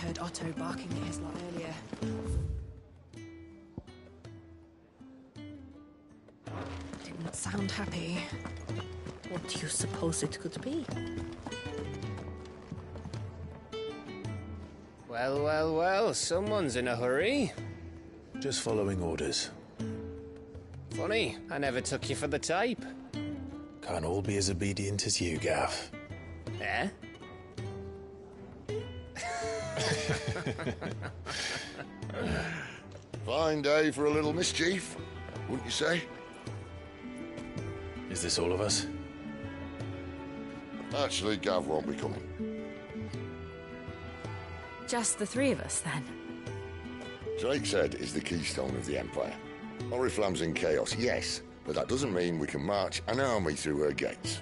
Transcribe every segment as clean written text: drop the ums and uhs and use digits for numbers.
heard Otto barking at his lot earlier. Didn't sound happy. What do you suppose it could be? Well, well, well, someone's in a hurry. Just following orders. Funny, I never took you for the type. Can't all be as obedient as you, Gav. Eh? Fine day for a little mischief, wouldn't you say? Is this all of us? Actually, Gav won't be coming. Just the three of us, then? Drake's Head is the keystone of the Empire. Oriflamme's in chaos, yes, but that doesn't mean we can march an army through her gates.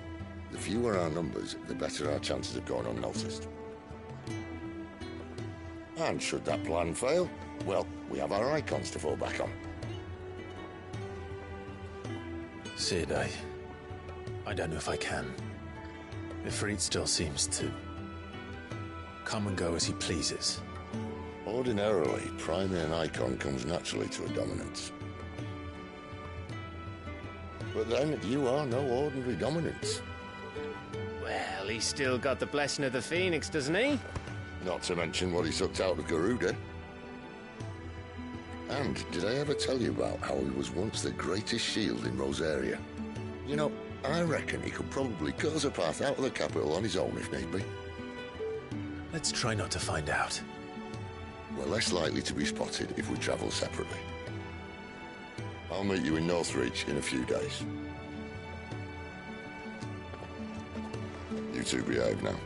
The fewer our numbers, the better our chances of going unnoticed. And should that plan fail, well, we have our icons to fall back on. Sid, I don't know if I can. Ifrit still seems to come and go as he pleases. Ordinarily, priming an icon comes naturally to a dominance. But then, you are no ordinary dominance. Well, he's still got the blessing of the Phoenix, doesn't he? Not to mention what he sucked out of Garuda. And did I ever tell you about how he was once the greatest shield in Rosaria? You know, I reckon he could probably cut us a path out of the capital on his own if need be. Let's try not to find out. We're less likely to be spotted if we travel separately. I'll meet you in Northreach in a few days. You two behave now.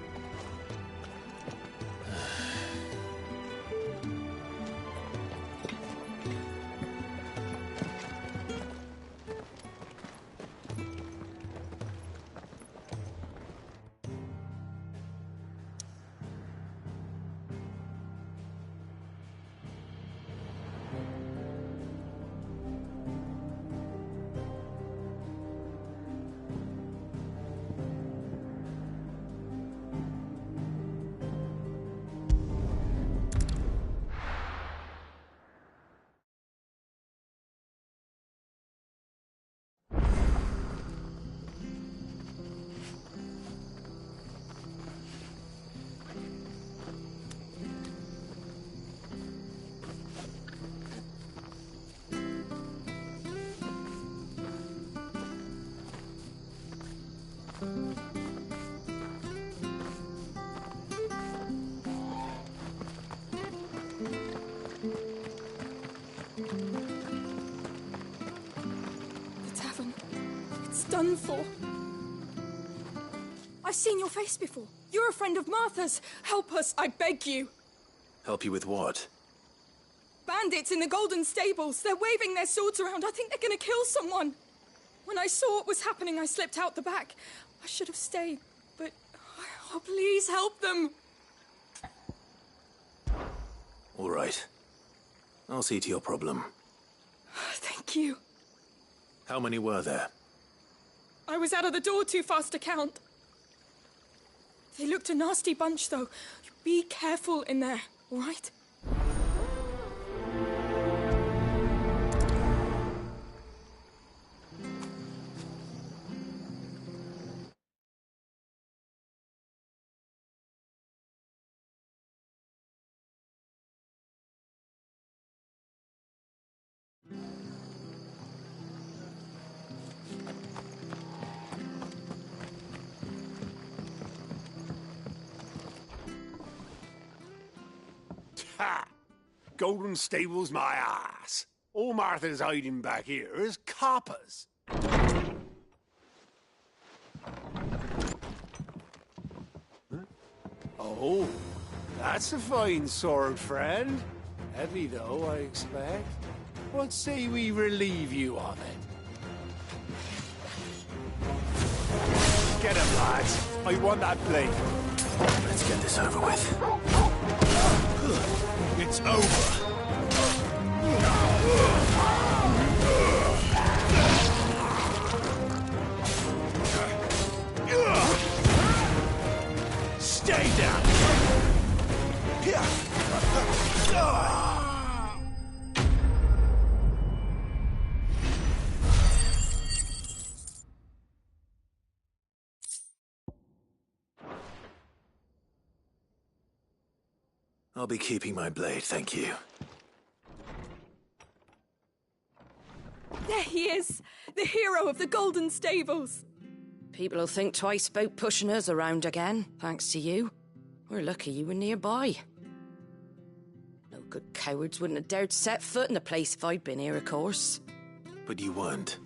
Done for. I've seen your face before. You're a friend of Martha's. Help us, I beg you. Help you with what? Bandits in the Golden Stables. They're waving their swords around. I think they're gonna kill someone. When I saw what was happening, I slipped out the back. I should have stayed, but... Oh, please help them. All right. I'll see to your problem. Thank you. How many were there? I was out of the door too fast to count. They looked a nasty bunch, though. Be careful in there, all right? Ha! Golden Stables my ass. All Martha's hiding back here is coppers. Huh? Oh, that's a fine sword, friend. Heavy, though, I expect. What say we relieve you of it? Get him, lads. I want that blade. Let's get this over with. It's over. Stay down. I'll be keeping my blade, thank you. There he is! The hero of the Golden Stables! People will think twice about pushing us around again, thanks to you. We're lucky you were nearby. No good cowards wouldn't have dared set foot in the place if I'd been here, of course. But you weren't.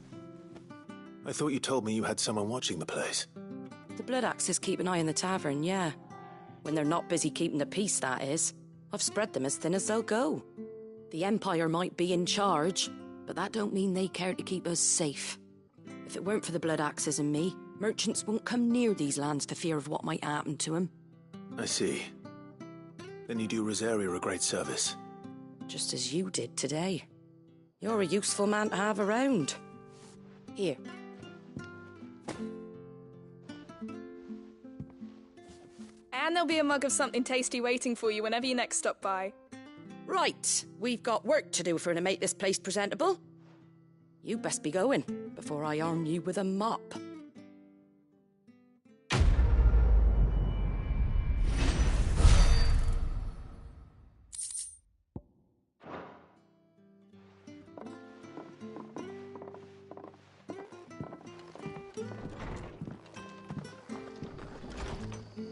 I thought you told me you had someone watching the place. The Blood Axes keep an eye on the tavern, yeah. When they're not busy keeping the peace, that is. I've spread them as thin as they'll go. The Empire might be in charge, but that don't mean they care to keep us safe. If it weren't for the Blood Axes and me, merchants won't come near these lands for fear of what might happen to them. I see. Then you do Rosaria a great service. Just as you did today. You're a useful man to have around. Here. And there'll be a mug of something tasty waiting for you whenever you next stop by. Right, we've got work to do for to make this place presentable. You best be going, before I arm you with a mop.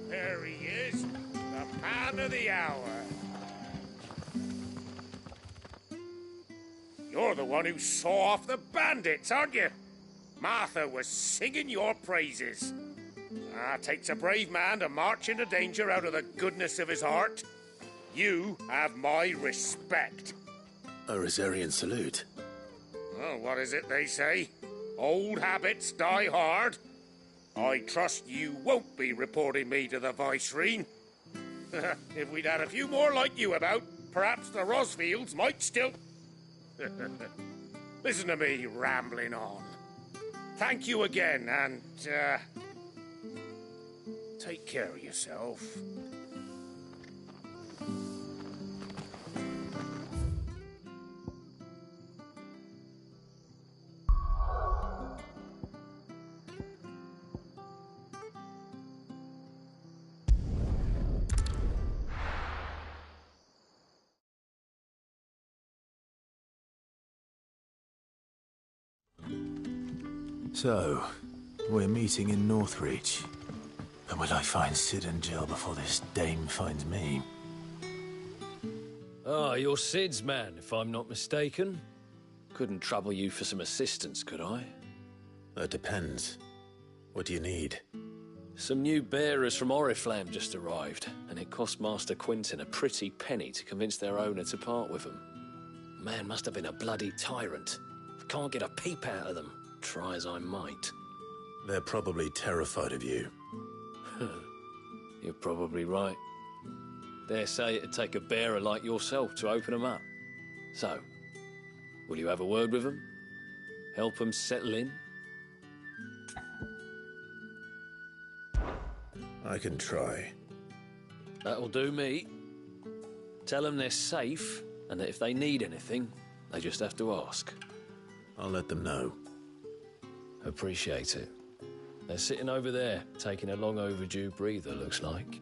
There he is, the man of the hour. You're the one who saw off the bandits, aren't you? Martha was singing your praises. Takes a brave man to march into danger out of the goodness of his heart. You have my respect. A Rosarian salute. Oh, what is it they say? Old habits die hard. I trust you won't be reporting me to the Viceroy. If we'd had a few more like you about, perhaps the Rosfields might still... Listen to me rambling on. Thank you again, and, take care of yourself. So, we're meeting in Northreach. But will I find Sid and Jill before this dame finds me? Ah, you're Sid's man, if I'm not mistaken. Couldn't trouble you for some assistance, could I? That depends. What do you need? Some new bearers from Oriflamme just arrived, and it cost Master Quinton a pretty penny to convince their owner to part with them. Man must have been a bloody tyrant. I can't get a peep out of them, try as I might. They're probably terrified of you. You're probably right. Dare say it'd take a bearer like yourself to open them up. So, will you have a word with them? Help them settle in? I can try. That'll do me. Tell them they're safe, and that if they need anything, they just have to ask. I'll let them know. Appreciate it. They're sitting over there, taking a long overdue breather, looks like.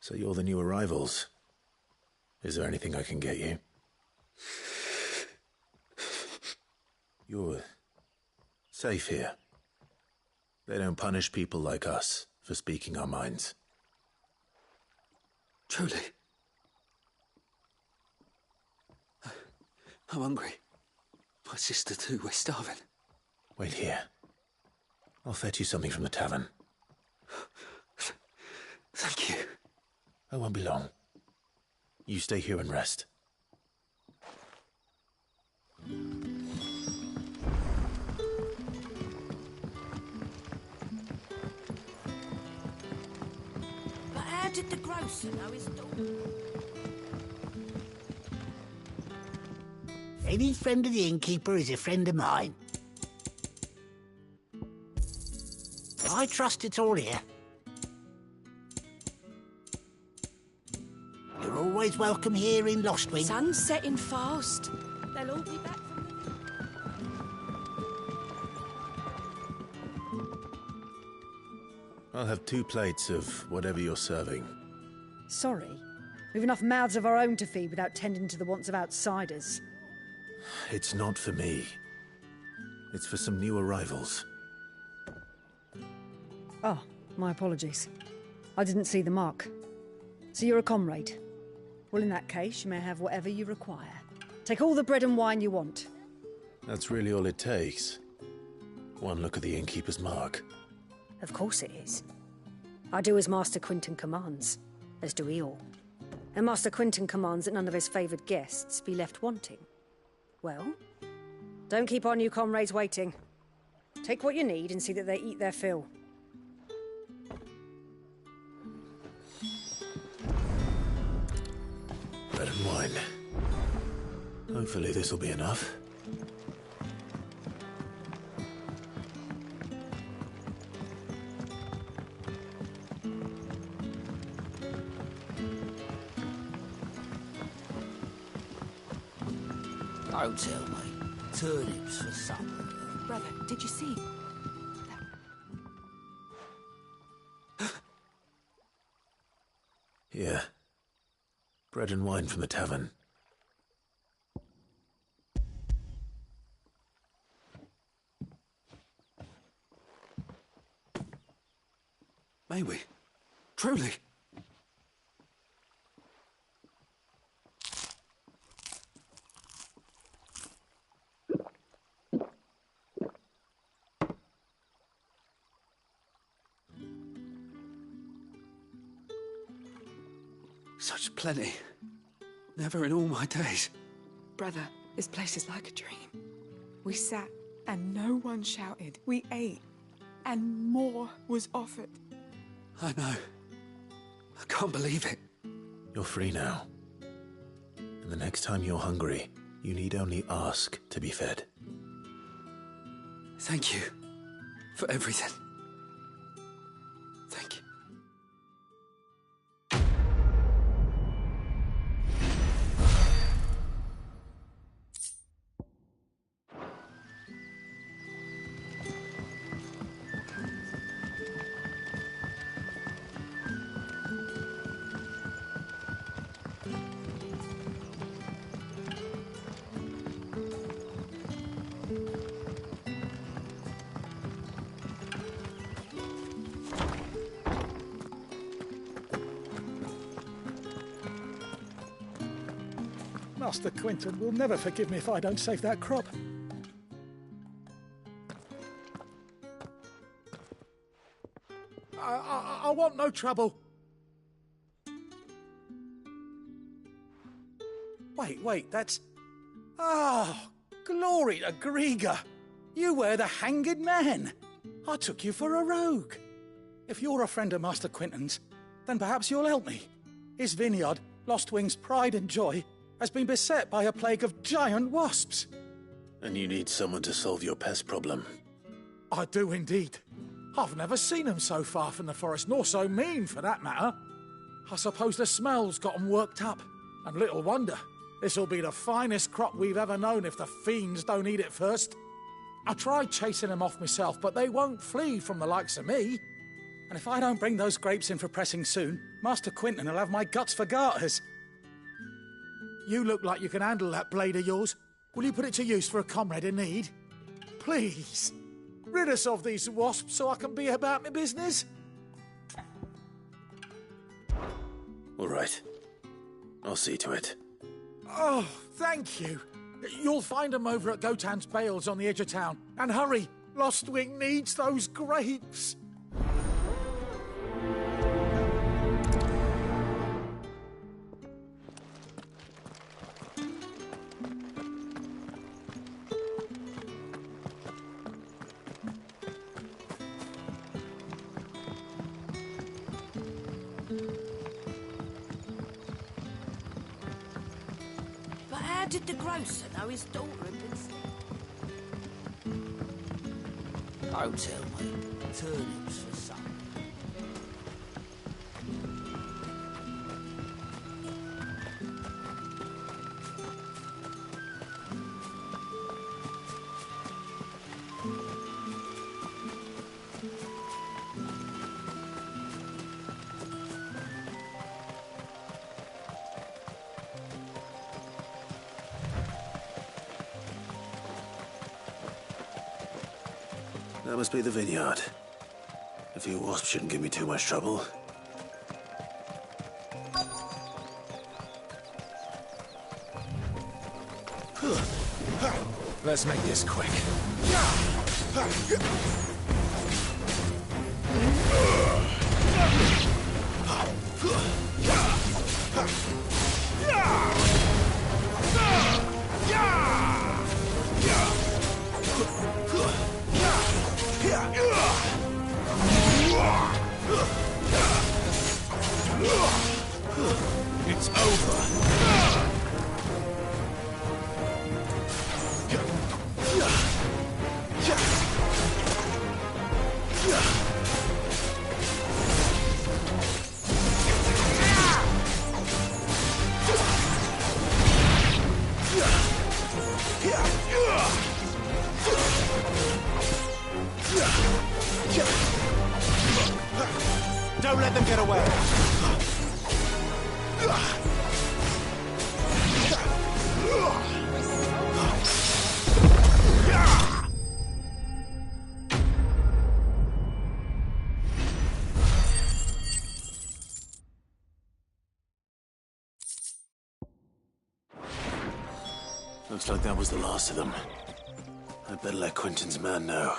So you're the new arrivals. Is there anything I can get you? You're safe here. They don't punish people like us for speaking our minds. Truly. I'm hungry. My sister too, we're starving. Wait here. I'll fetch you something from the tavern. Thank you. I won't be long. You stay here and rest. But how did the grocer know his daughter? Any friend of the innkeeper is a friend of mine. I trust it's all here. always welcome here in Lostwing. Sun's setting fast. They'll all be back from I'll have 2 plates of whatever you're serving. Sorry. We've enough mouths of our own to feed without tending to the wants of outsiders. It's not for me. It's for some new arrivals. Oh, my apologies. I didn't see the mark. So you're a comrade. Well, in that case, you may have whatever you require. Take all the bread and wine you want. That's really all it takes. One look at the innkeeper's mark. Of course it is. I do as Master Quinton commands, as do we all. And Master Quinton commands that none of his favoured guests be left wanting. Well, don't keep our new comrades waiting. Take what you need and see that they eat their fill. Bread and wine. Hopefully this'll be enough. Don't tell me. Turnips for supper. Brother, did you see? Here. Bread and wine from the tavern. May we? Truly? Such plenty. Never in all my days. Brother, this place is like a dream. We sat and no one shouted. We ate and more was offered. I know. I can't believe it. You're free now. And the next time you're hungry, you need only ask to be fed. Thank you for everything. Thank you. Master Quinton will never forgive me if I don't save that crop. I want no trouble. Wait, that's... Oh, glory to Grieger. You were the hanged man. I took you for a rogue. If you're a friend of Master Quinton's, then perhaps you'll help me. His vineyard, Lostwing's pride and joy, has been beset by a plague of giant wasps. And you need someone to solve your pest problem. I do indeed. I've never seen them so far from the forest, nor so mean, for that matter. I suppose the smell's got 'em worked up. And little wonder. This'll be the finest crop we've ever known if the fiends don't eat it first. I tried chasing them off myself, but they won't flee from the likes of me. And if I don't bring those grapes in for pressing soon, Master Quinton will have my guts for garters. You look like you can handle that blade of yours. Will you put it to use for a comrade in need? Please, rid us of these wasps so I can be about my business. All right. I'll see to it. Oh, thank you. You'll find them over at Gotan's Bales on the edge of town. And hurry, Lostwing needs those grapes. How did the grocer know his daughter had been sick? Don't tell me. Turnips for supper. That must be the vineyard. A few wasps shouldn't give me too much trouble. Let's make this quick. It's over. Don't let them get away. Looks like that was the last of them. I'd better let Quentin's man know.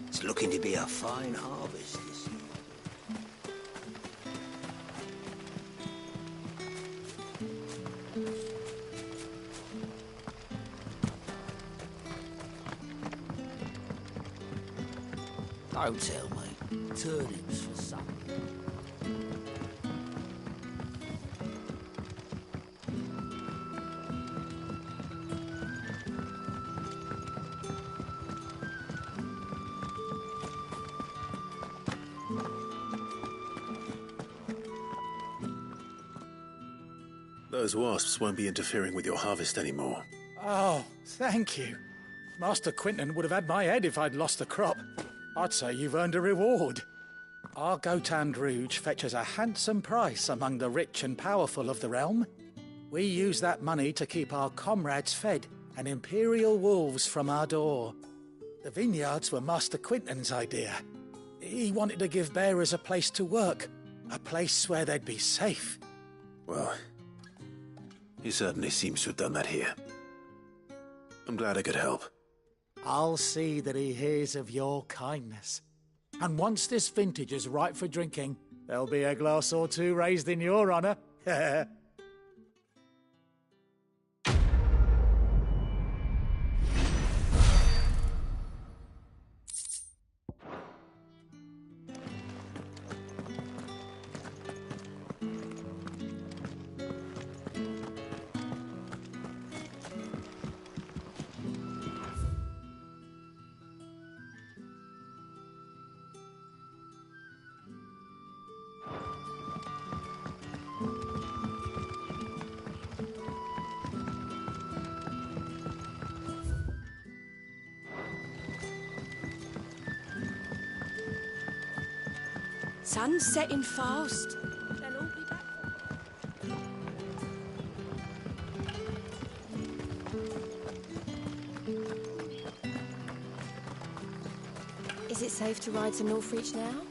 It's looking to be a fine harvest this year. Don't tell me. Turnips for supper. Those wasps won't be interfering with your harvest anymore. Oh, thank you. Master Quentin would have had my head if I'd lost the crop. I'd say you've earned a reward. Our Gotand Rouge fetches a handsome price among the rich and powerful of the realm. We use that money to keep our comrades fed and imperial wolves from our door. The vineyards were Master Quentin's idea. He wanted to give bearers a place to work, a place where they'd be safe. Well, he certainly seems to have done that here. I'm glad I could help. I'll see that he hears of your kindness. And once this vintage is ripe for drinking, there'll be a glass or two raised in your honor. Sun's setting fast. They'll all be back. Is it safe to ride to Northreach now?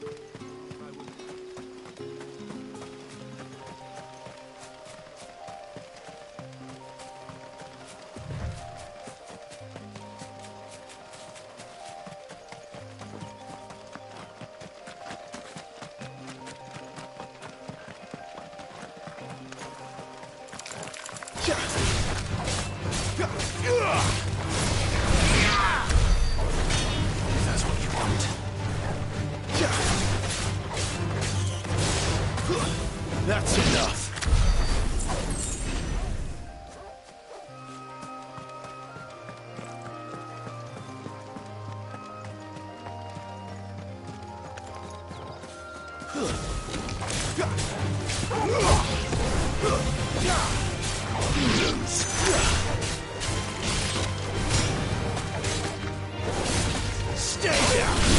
If that's what you want. Stay down!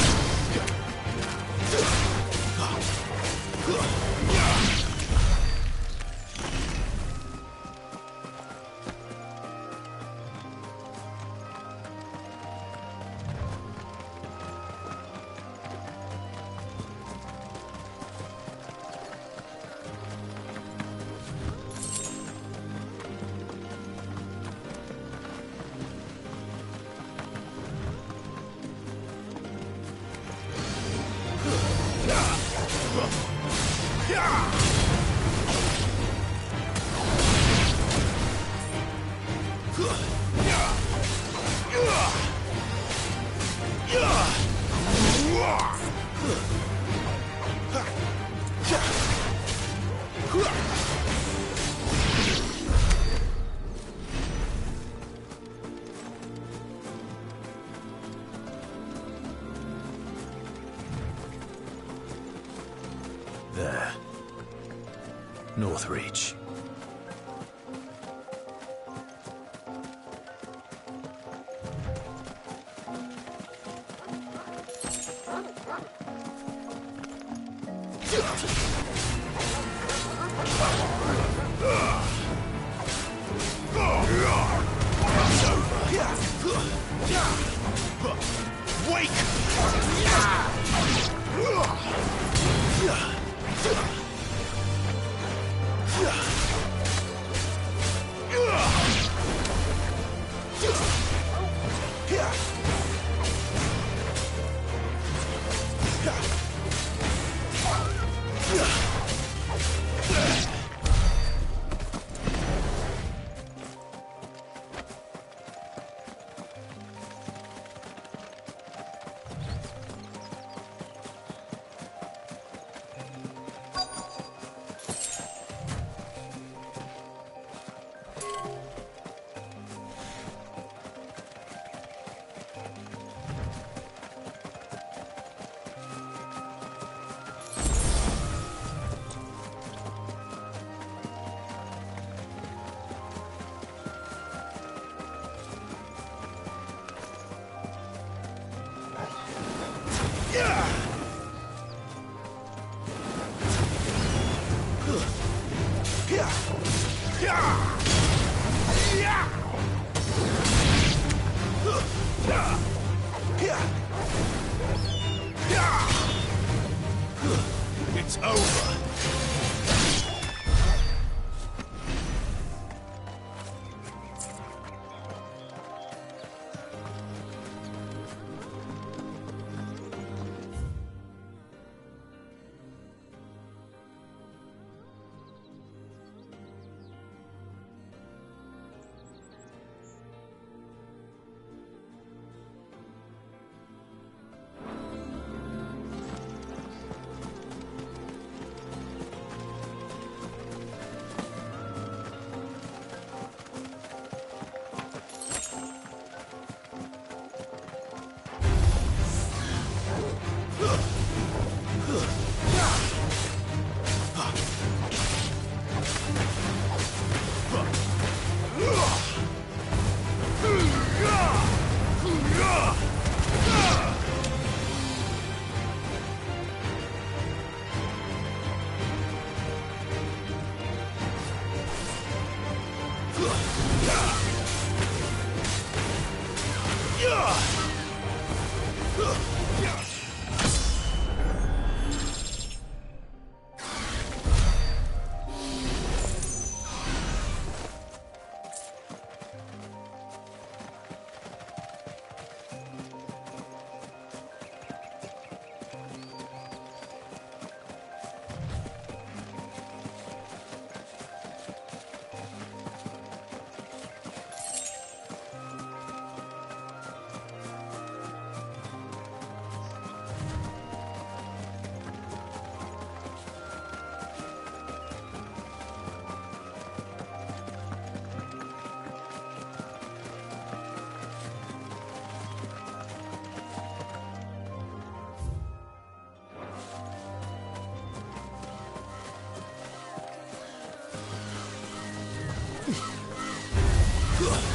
There. Northreach. Wake!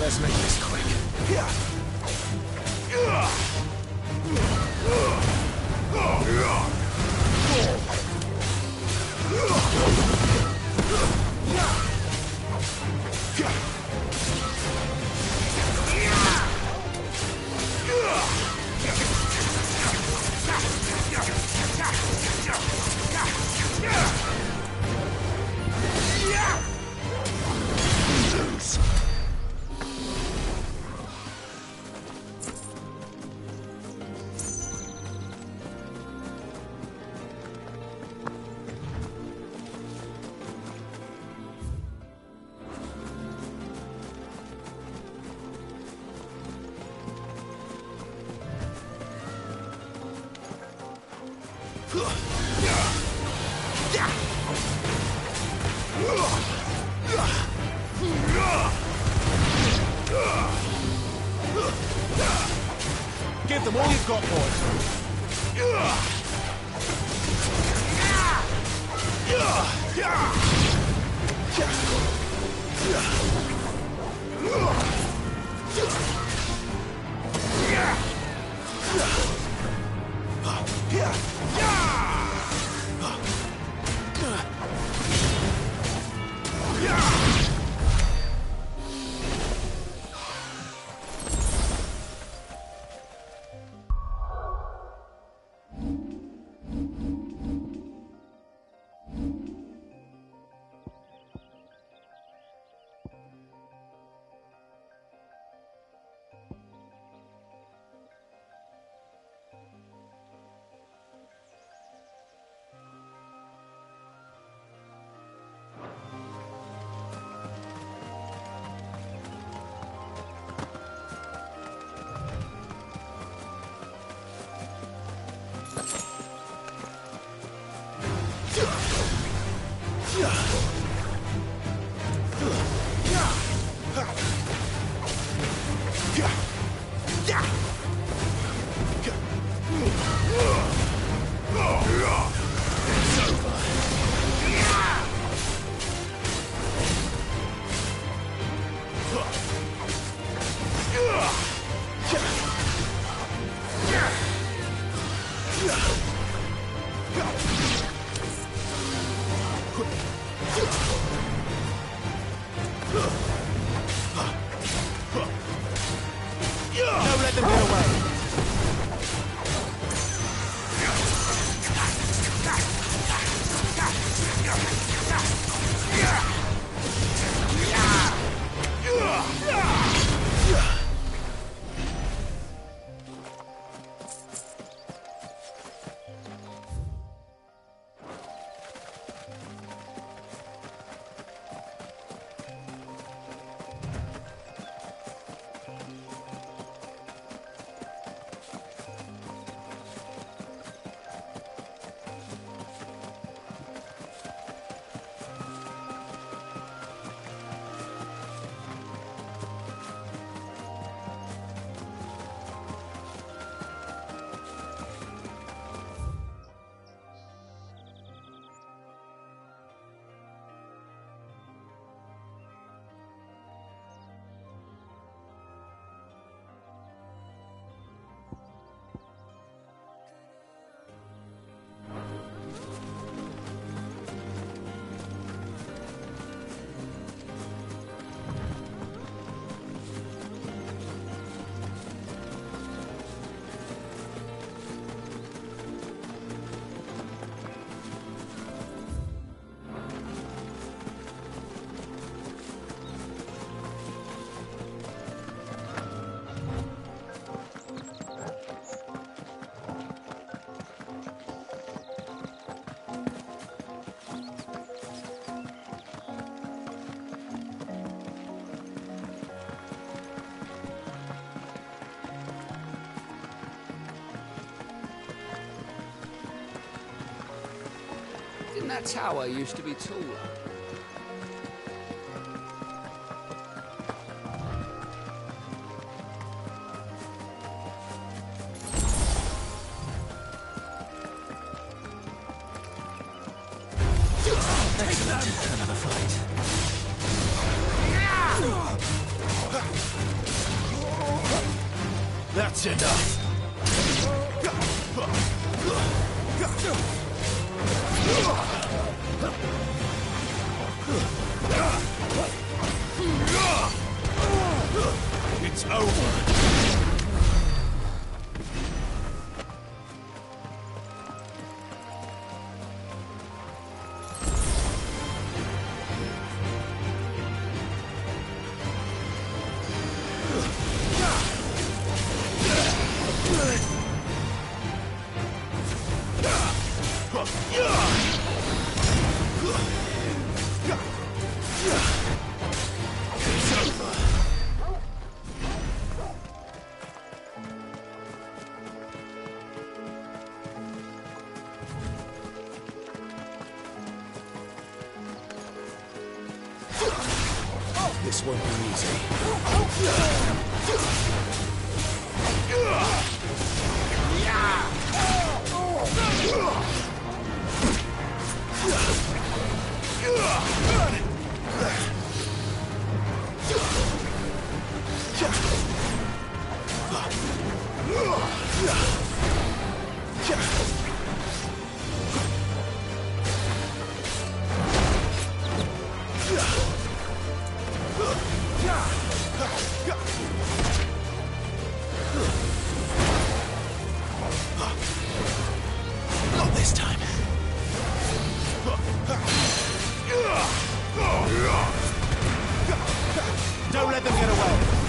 Let's make this quick. Give them all you've got, boys. Don't let them get away. Didn't that tower used to be taller? Excellent. Another fight. That's enough. It's over. This won't be easy. Not this time. Don't let them get away.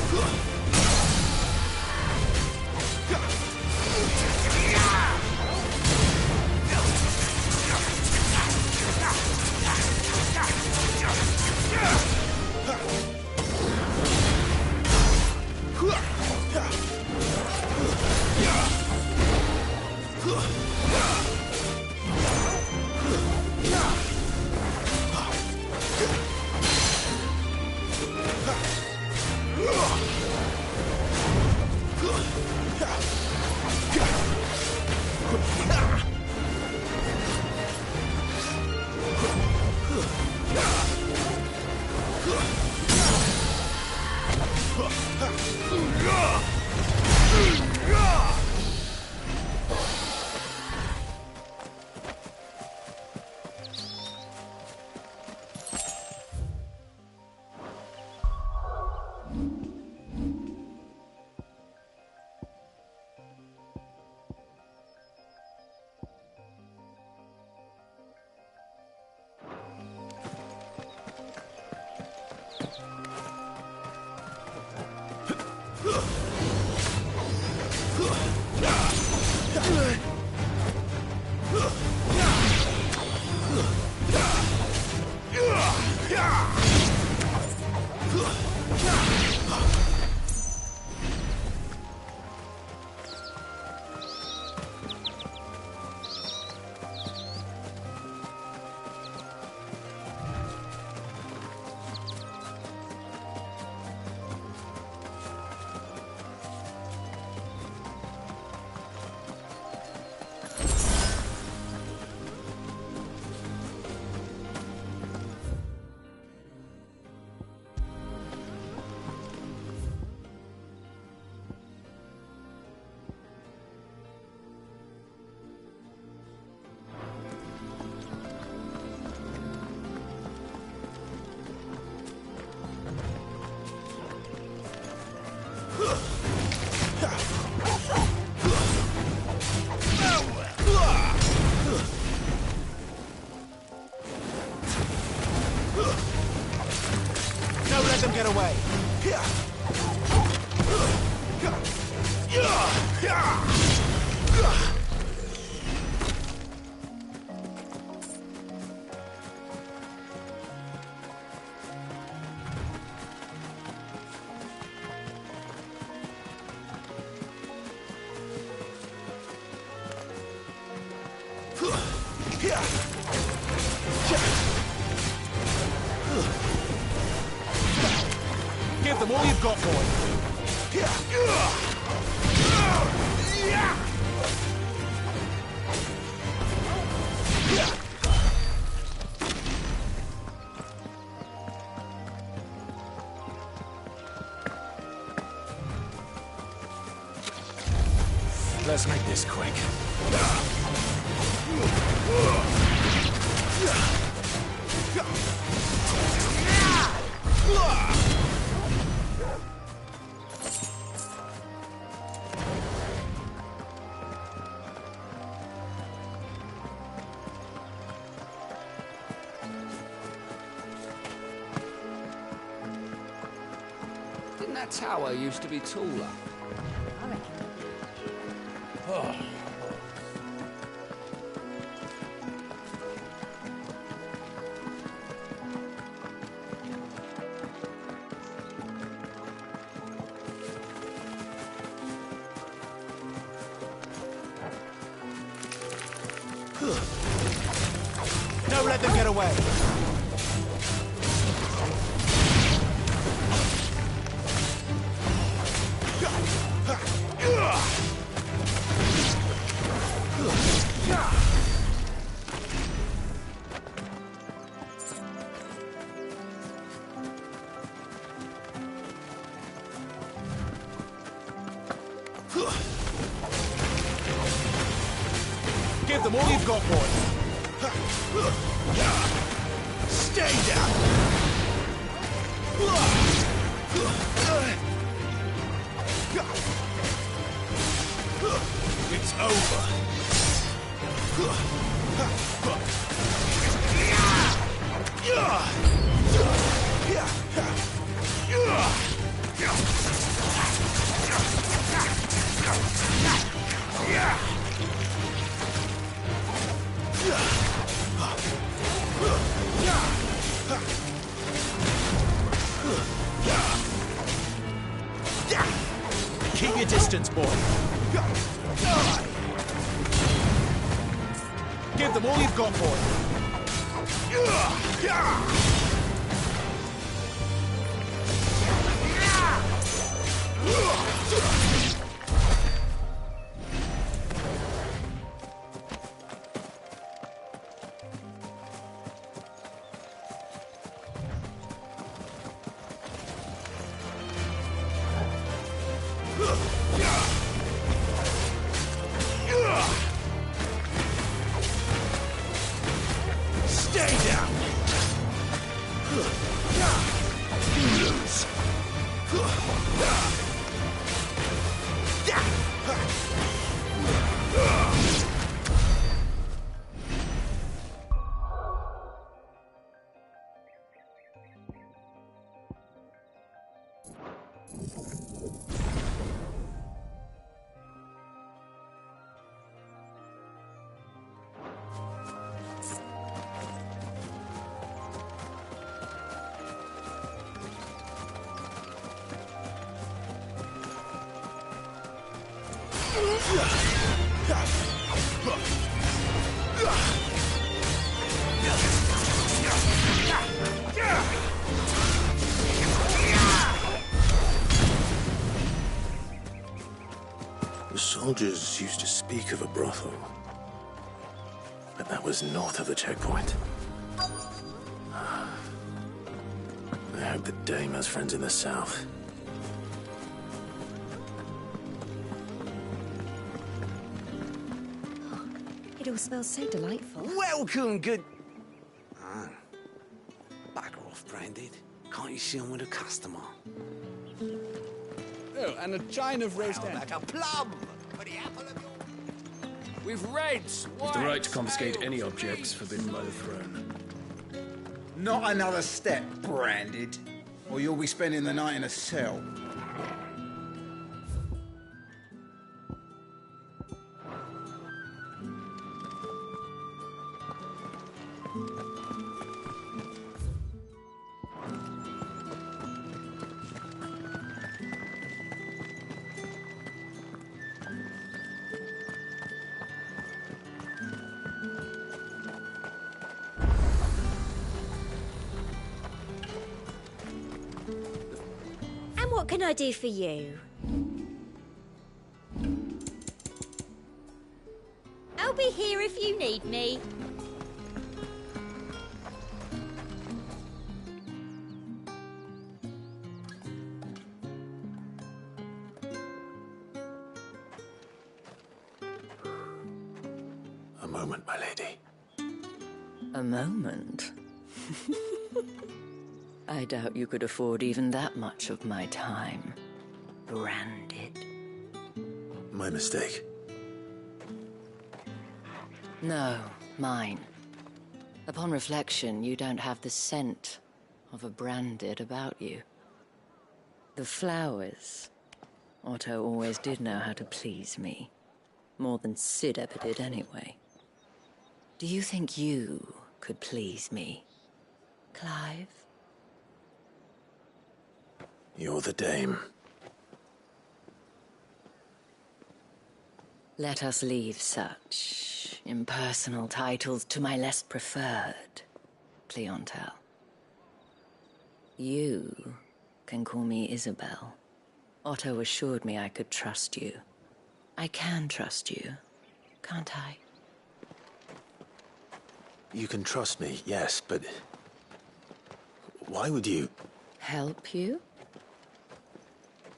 Don't let them get away. Give them all you've got, boy. Let's make this quick. Didn't that tower used to be taller? Oh. Don't let them get away. Give them all you've got, boys. Stay down. It's over. Keep your distance, boy. Give them all you've got, boy. Stay down. You lose. The soldiers used to speak of a brothel, but that was north of the checkpoint. I hope the dame has friends in the south. It all smells so delightful. Welcome, good... Ah. Back off, Branded. Can't you see I'm with a customer? Oh, and a chine of roast end. Like a plum for the apple of your... With reds, You've the right to confiscate any objects forbidden by the throne. Not another step, Branded, or you'll be spending the night in a cell. What can I do for you? I'll be here if you need me. moment, my lady. A moment? I doubt you could afford even that much of my time. Branded. My mistake. No, mine. Upon reflection, you don't have the scent of a branded about you. The flowers. Otto always did know how to please me. More than Sid ever did anyway. Do you think you could please me, Clive? You're the dame. Let us leave such impersonal titles to my less preferred clientele. You can call me Isabel. Otto assured me I could trust you. I can trust you, can't I? You can trust me, yes, but... why would you... Help you?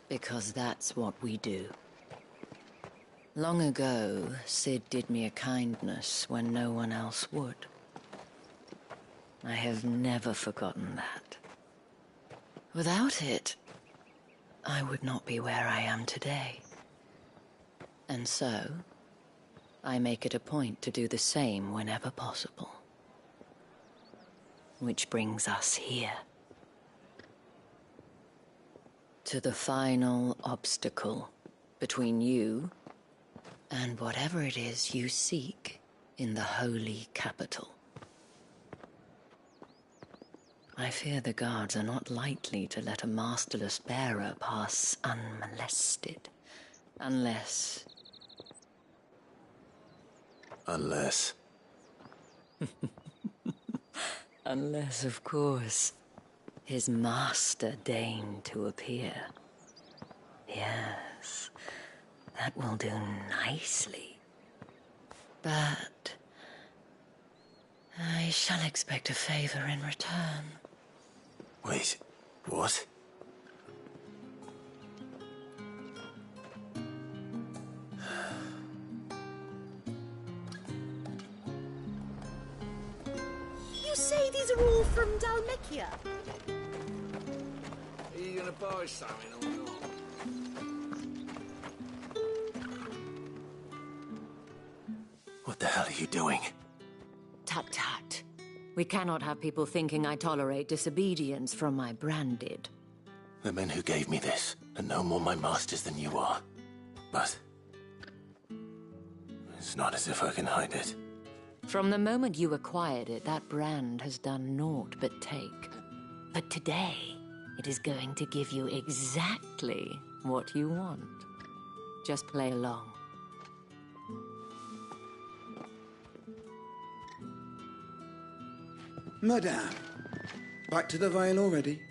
Because that's what we do. Long ago, Sid did me a kindness when no one else would. I have never forgotten that. Without it, I would not be where I am today. And so, I make it a point to do the same whenever possible. Which brings us here. To the final obstacle between you and whatever it is you seek in the holy capital. I fear the guards are not likely to let a masterless bearer pass unmolested. Unless... Unless... Unless, of course, his master deigned to appear. Yes, that will do nicely. But... I shall expect a favor in return. Wait, what? You say these are all from Dalmekia? Are you gonna buy something or not? What the hell are you doing? Tut-tut. We cannot have people thinking I tolerate disobedience from my branded. The men who gave me this are no more my masters than you are. But... it's not as if I can hide it. From the moment you acquired it, that brand has done naught but take. But today, it is going to give you exactly what you want. Just play along. Madame, back to the Vale already?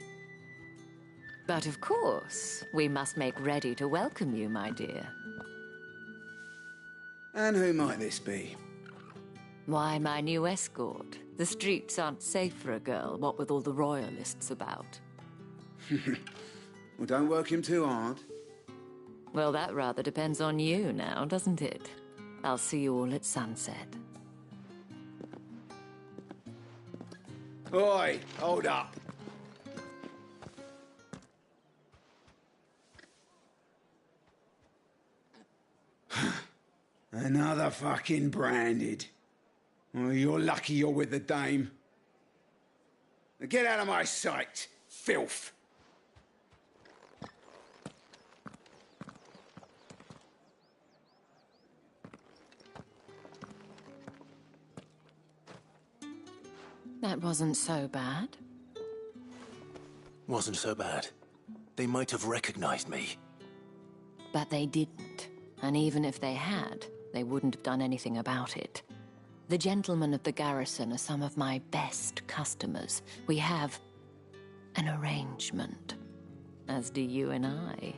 But of course, we must make ready to welcome you, my dear. And who might this be? Why, my new escort. The streets aren't safe for a girl, what with all the royalists about. Well, don't work him too hard. Well, that rather depends on you now, doesn't it? I'll see you all at sunset. Oi, hold up. Another fucking branded. Well, you're lucky you're with the dame. Now get out of my sight, filth. That wasn't so bad. Wasn't so bad. They might have recognized me. But they didn't. And even if they had, they wouldn't have done anything about it. The gentlemen of the garrison are some of my best customers. We have an arrangement, as do you and I.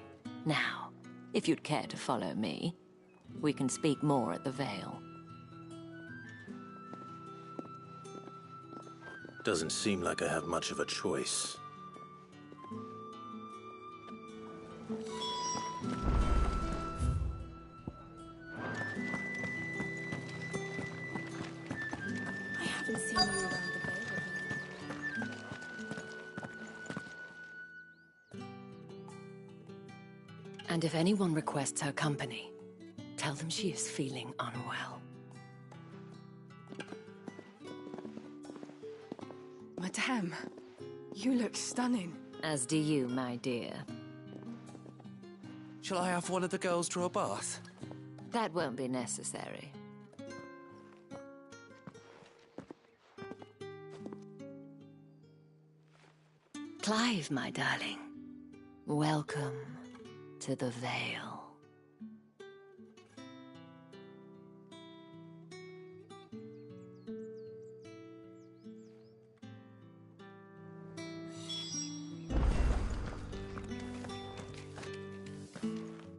Now, if you'd care to follow me, we can speak more at the Vale. Doesn't seem like I have much of a choice. haven't seen you around the bay with me. And if anyone requests her company, tell them she is feeling unwell. Madame, you look stunning. As do you, my dear. Shall I have one of the girls draw a bath? That won't be necessary. Clive, my darling. Welcome to the Vale.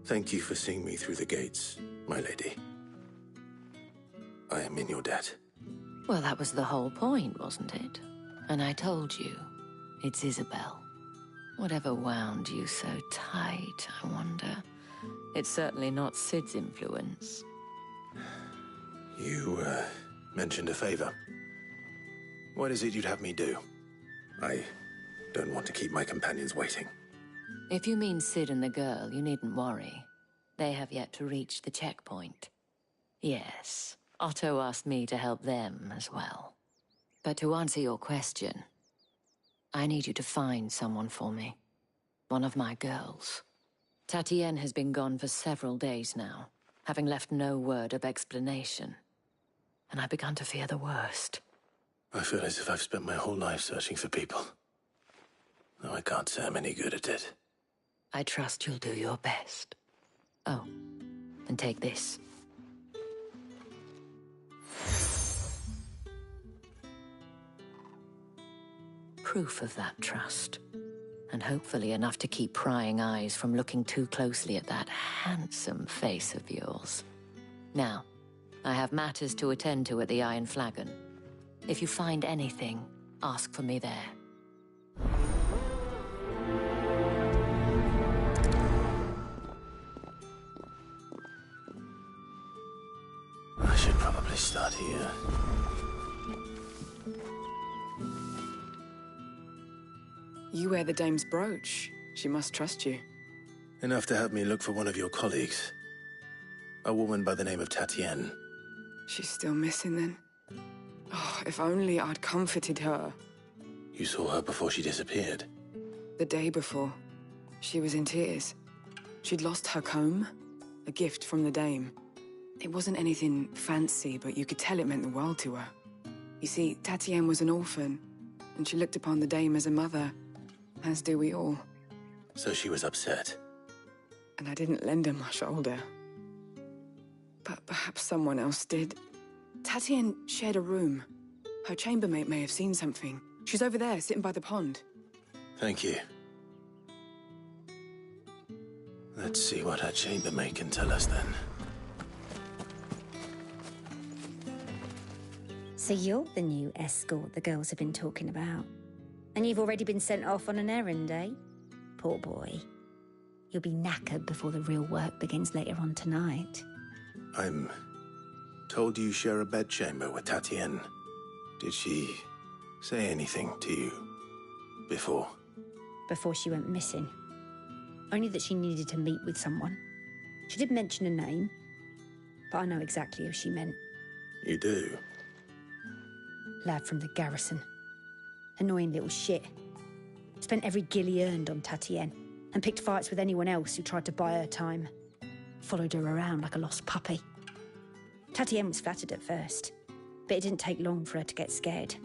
Thank you for seeing me through the gates, my lady. I am in your debt. Well, that was the whole point, wasn't it? And I told you, it's Isabel. Whatever wound you so tight, I wonder. It's certainly not Sid's influence. You, mentioned a favor. What is it you'd have me do? I don't want to keep my companions waiting. If you mean Sid and the girl, you needn't worry. They have yet to reach the checkpoint. Yes, Otto asked me to help them as well. But to answer your question, I need you to find someone for me. One of my girls. Tatienne has been gone for several days now, having left no word of explanation. And I've begun to fear the worst. I feel as if I've spent my whole life searching for people. Though I can't say I'm any good at it. I trust you'll do your best. Oh, and take this. Proof of that trust. And hopefully enough to keep prying eyes from looking too closely at that handsome face of yours. Now, I have matters to attend to at the Iron Flagon. If you find anything, ask for me there. I should probably start here. You wear the dame's brooch. She must trust you. Enough to have me look for one of your colleagues. A woman by the name of Tatienne. She's still missing then. Oh, if only I'd comforted her. You saw her before she disappeared? The day before. She was in tears. She'd lost her comb, a gift from the dame. It wasn't anything fancy, but you could tell it meant the world to her. You see, Tatienne was an orphan, and she looked upon the dame as a mother, as do we all. So she was upset. And I didn't lend her my shoulder. But perhaps someone else did. Tatienne shared a room. Her chambermaid may have seen something. She's over there, sitting by the pond. Thank you. Let's see what her chambermaid can tell us then. So you're the new escort the girls have been talking about. And you've already been sent off on an errand, eh? Poor boy. You'll be knackered before the real work begins later on tonight. I'm told you share a bedchamber with Tatienne. Did she say anything to you before? Before she went missing. Only that she needed to meet with someone. She did mention a name, but I know exactly who she meant. You do? Lad from the garrison. Annoying little shit. Spent every guil he earned on Tatienne, and picked fights with anyone else who tried to buy her time. Followed her around like a lost puppy. Tatienne was flattered at first, but it didn't take long for her to get scared.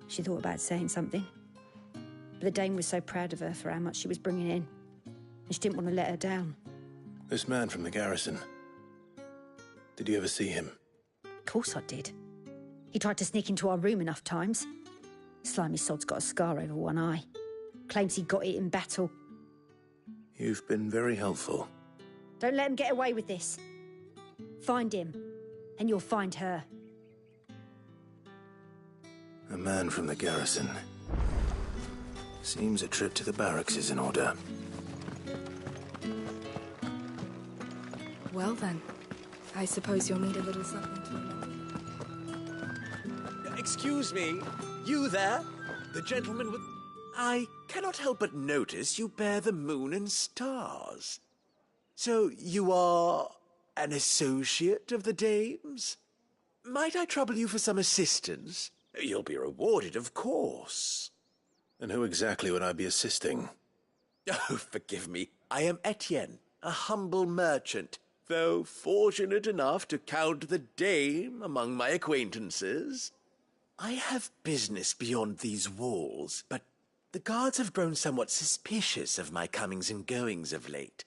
She thought about saying something. But the dame was so proud of her for how much she was bringing in, and she didn't want to let her down. This man from the garrison. Did you ever see him? Of course I did. He tried to sneak into our room enough times. Slimy sod's got a scar over one eye. Claims he got it in battle. You've been very helpful. Don't let him get away with this. Find him, and you'll find her. A man from the garrison. Seems a trip to the barracks is in order. Well then, I suppose you'll need a little something to remember. Excuse me, you there? The gentleman with... I cannot help but notice you bear the moon and stars. So you are an associate of the dame's? Might I trouble you for some assistance? You'll be rewarded, of course. And who exactly would I be assisting? Oh, forgive me. I am Etienne, a humble merchant, though fortunate enough to count the dame among my acquaintances. I have business beyond these walls, but the guards have grown somewhat suspicious of my comings and goings of late.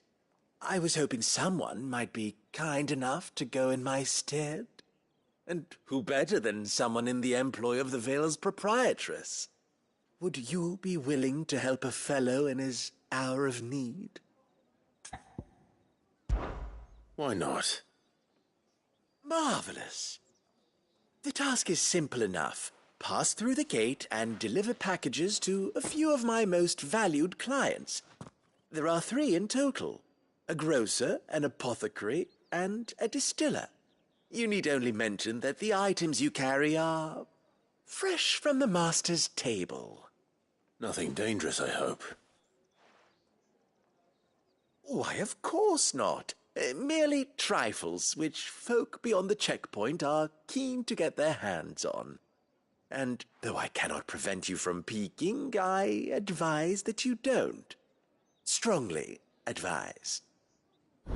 I was hoping someone might be kind enough to go in my stead. And who better than someone in the employ of the Vale's proprietress? Would you be willing to help a fellow in his hour of need? Why not? Marvelous. The task is simple enough. Pass through the gate and deliver packages to a few of my most valued clients. There are 3 in total: a grocer, an apothecary, and a distiller. You need only mention that the items you carry are fresh from the master's table. Nothing dangerous, I hope. Why, of course not. Merely trifles which folk beyond the checkpoint are keen to get their hands on. And though I cannot prevent you from peeking, I advise that you don't. Strongly advise. How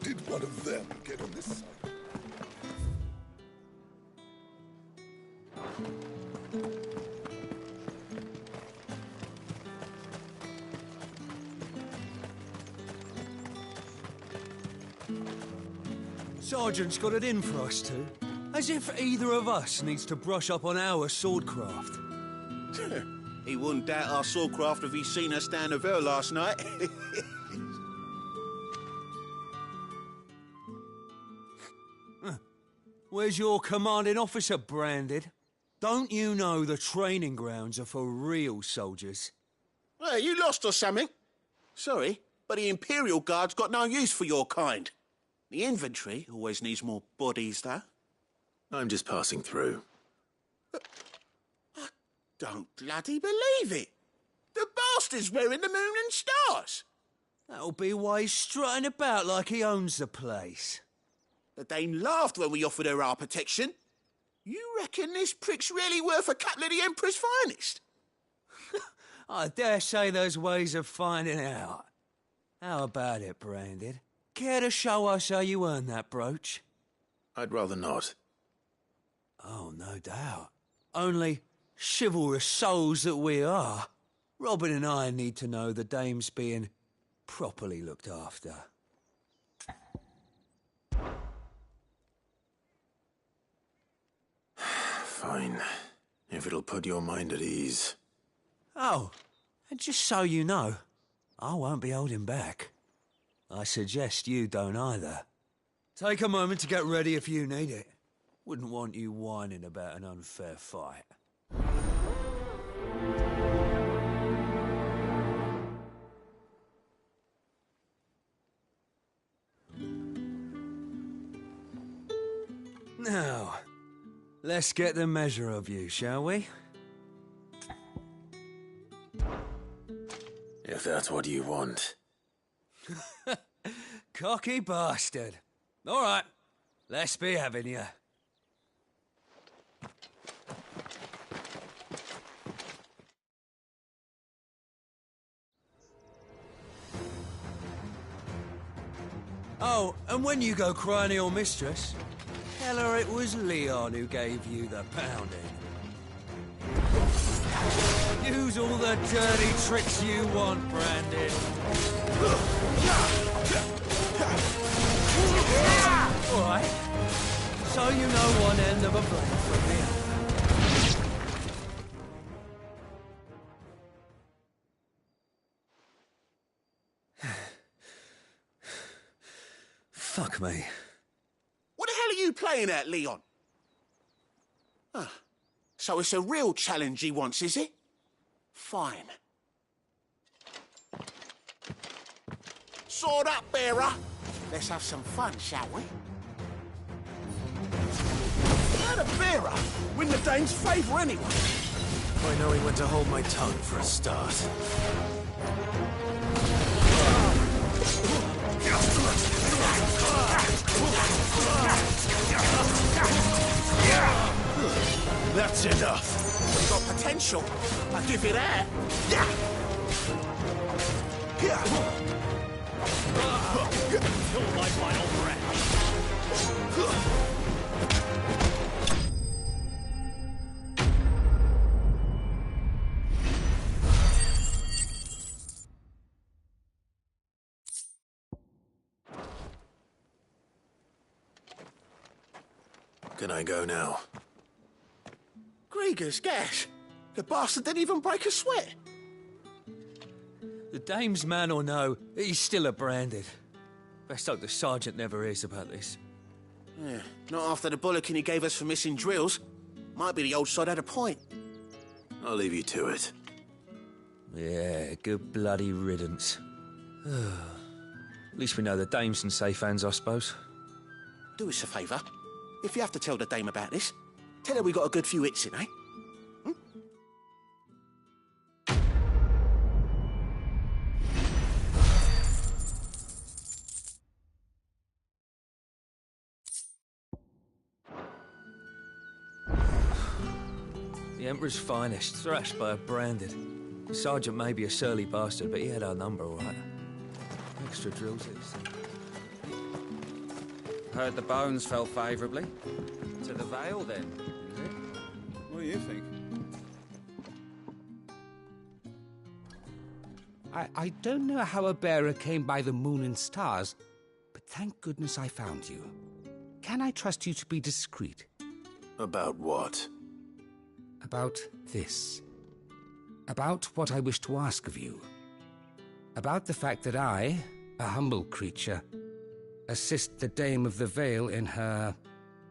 did one of them get on this side? Sergeant's got it in for us two. As if either of us needs to brush up on our swordcraft. He wouldn't doubt our swordcraft if he'd seen us down the Vale last night. Where's your commanding officer, Branded? Don't you know the training grounds are for real soldiers? Hey, you lost or something? Sorry, but the Imperial Guard's got no use for your kind. The infantry always needs more bodies, though. I'm just passing through. I don't bloody believe it. The bastard's wearing the moon and stars. That'll be why he's strutting about like he owns the place. The dame laughed when we offered her our protection. You reckon this prick's really worth a couple of the Emperor's finest? I dare say there's ways of finding out. How about it, Branded? Care to show us how you earned that brooch? I'd rather not. Oh, no doubt. Only, chivalrous souls that we are, Robin and I need to know the dame's being properly looked after. Fine. If it'll put your mind at ease. Oh, and just so you know, I won't be holding back. I suggest you don't either. Take a moment to get ready if you need it. Wouldn't want you whining about an unfair fight. Now, let's get the measure of you, shall we? If that's what you want. Cocky bastard. All right, let's be having you. Oh, and when you go crying to your mistress, tell her it was Leon who gave you the pounding. Use all the dirty tricks you want, Brandon. All right. So you know one end of a blade from the other. Fuck me. What the hell are you playing at, Leon? So it's a real challenge he wants, is it? Fine. Sword up, bearer. Let's have some fun, shall we? How the bearer win the Dane's favour anyway? By knowing when to hold my tongue for a start. That's enough. You've got potential. I'll give you that. Don't like my old friend. Can I go now? Grieger's gas. The bastard didn't even break a sweat. The dame's man or no, he's still a branded. Best hope the sergeant never hears about this. Yeah, not after the bullocking he gave us for missing drills. Might be the old sod had a point. I'll leave you to it. Yeah, good bloody riddance. At least we know the dame's in safe hands, I suppose. Do us a favour. If you have to tell the dame about this, tell her we got a good few hits in, eh? The Emperor's finest, thrashed by a branded. The sergeant may be a surly bastard, but he had our number, all right. Extra drills, these. Heard the bones fell favourably. To the Vale, then, is it? What do you think? I don't know how a bearer came by the moon and stars, but thank goodness I found you. Can I trust you to be discreet? About what? About this. About what I wish to ask of you. About the fact that I, a humble creature, assist the Dame of the Vale in her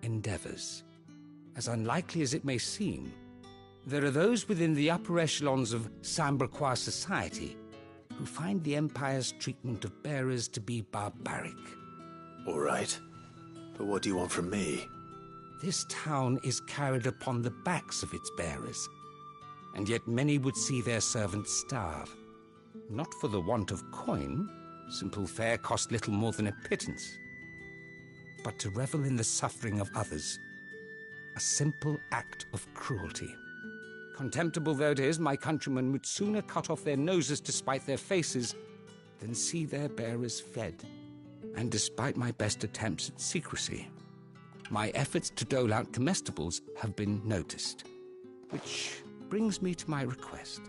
endeavours. As unlikely as it may seem, there are those within the upper echelons of Samberquois society who find the Empire's treatment of bearers to be barbaric. All right. But what do you want from me? This town is carried upon the backs of its bearers, and yet many would see their servants starve. Not for the want of coin, simple fare cost little more than a pittance, but to revel in the suffering of others, a simple act of cruelty. Contemptible though it is, my countrymen would sooner cut off their noses to spite their faces than see their bearers fed. And despite my best attempts at secrecy, my efforts to dole out comestibles have been noticed. Which brings me to my request.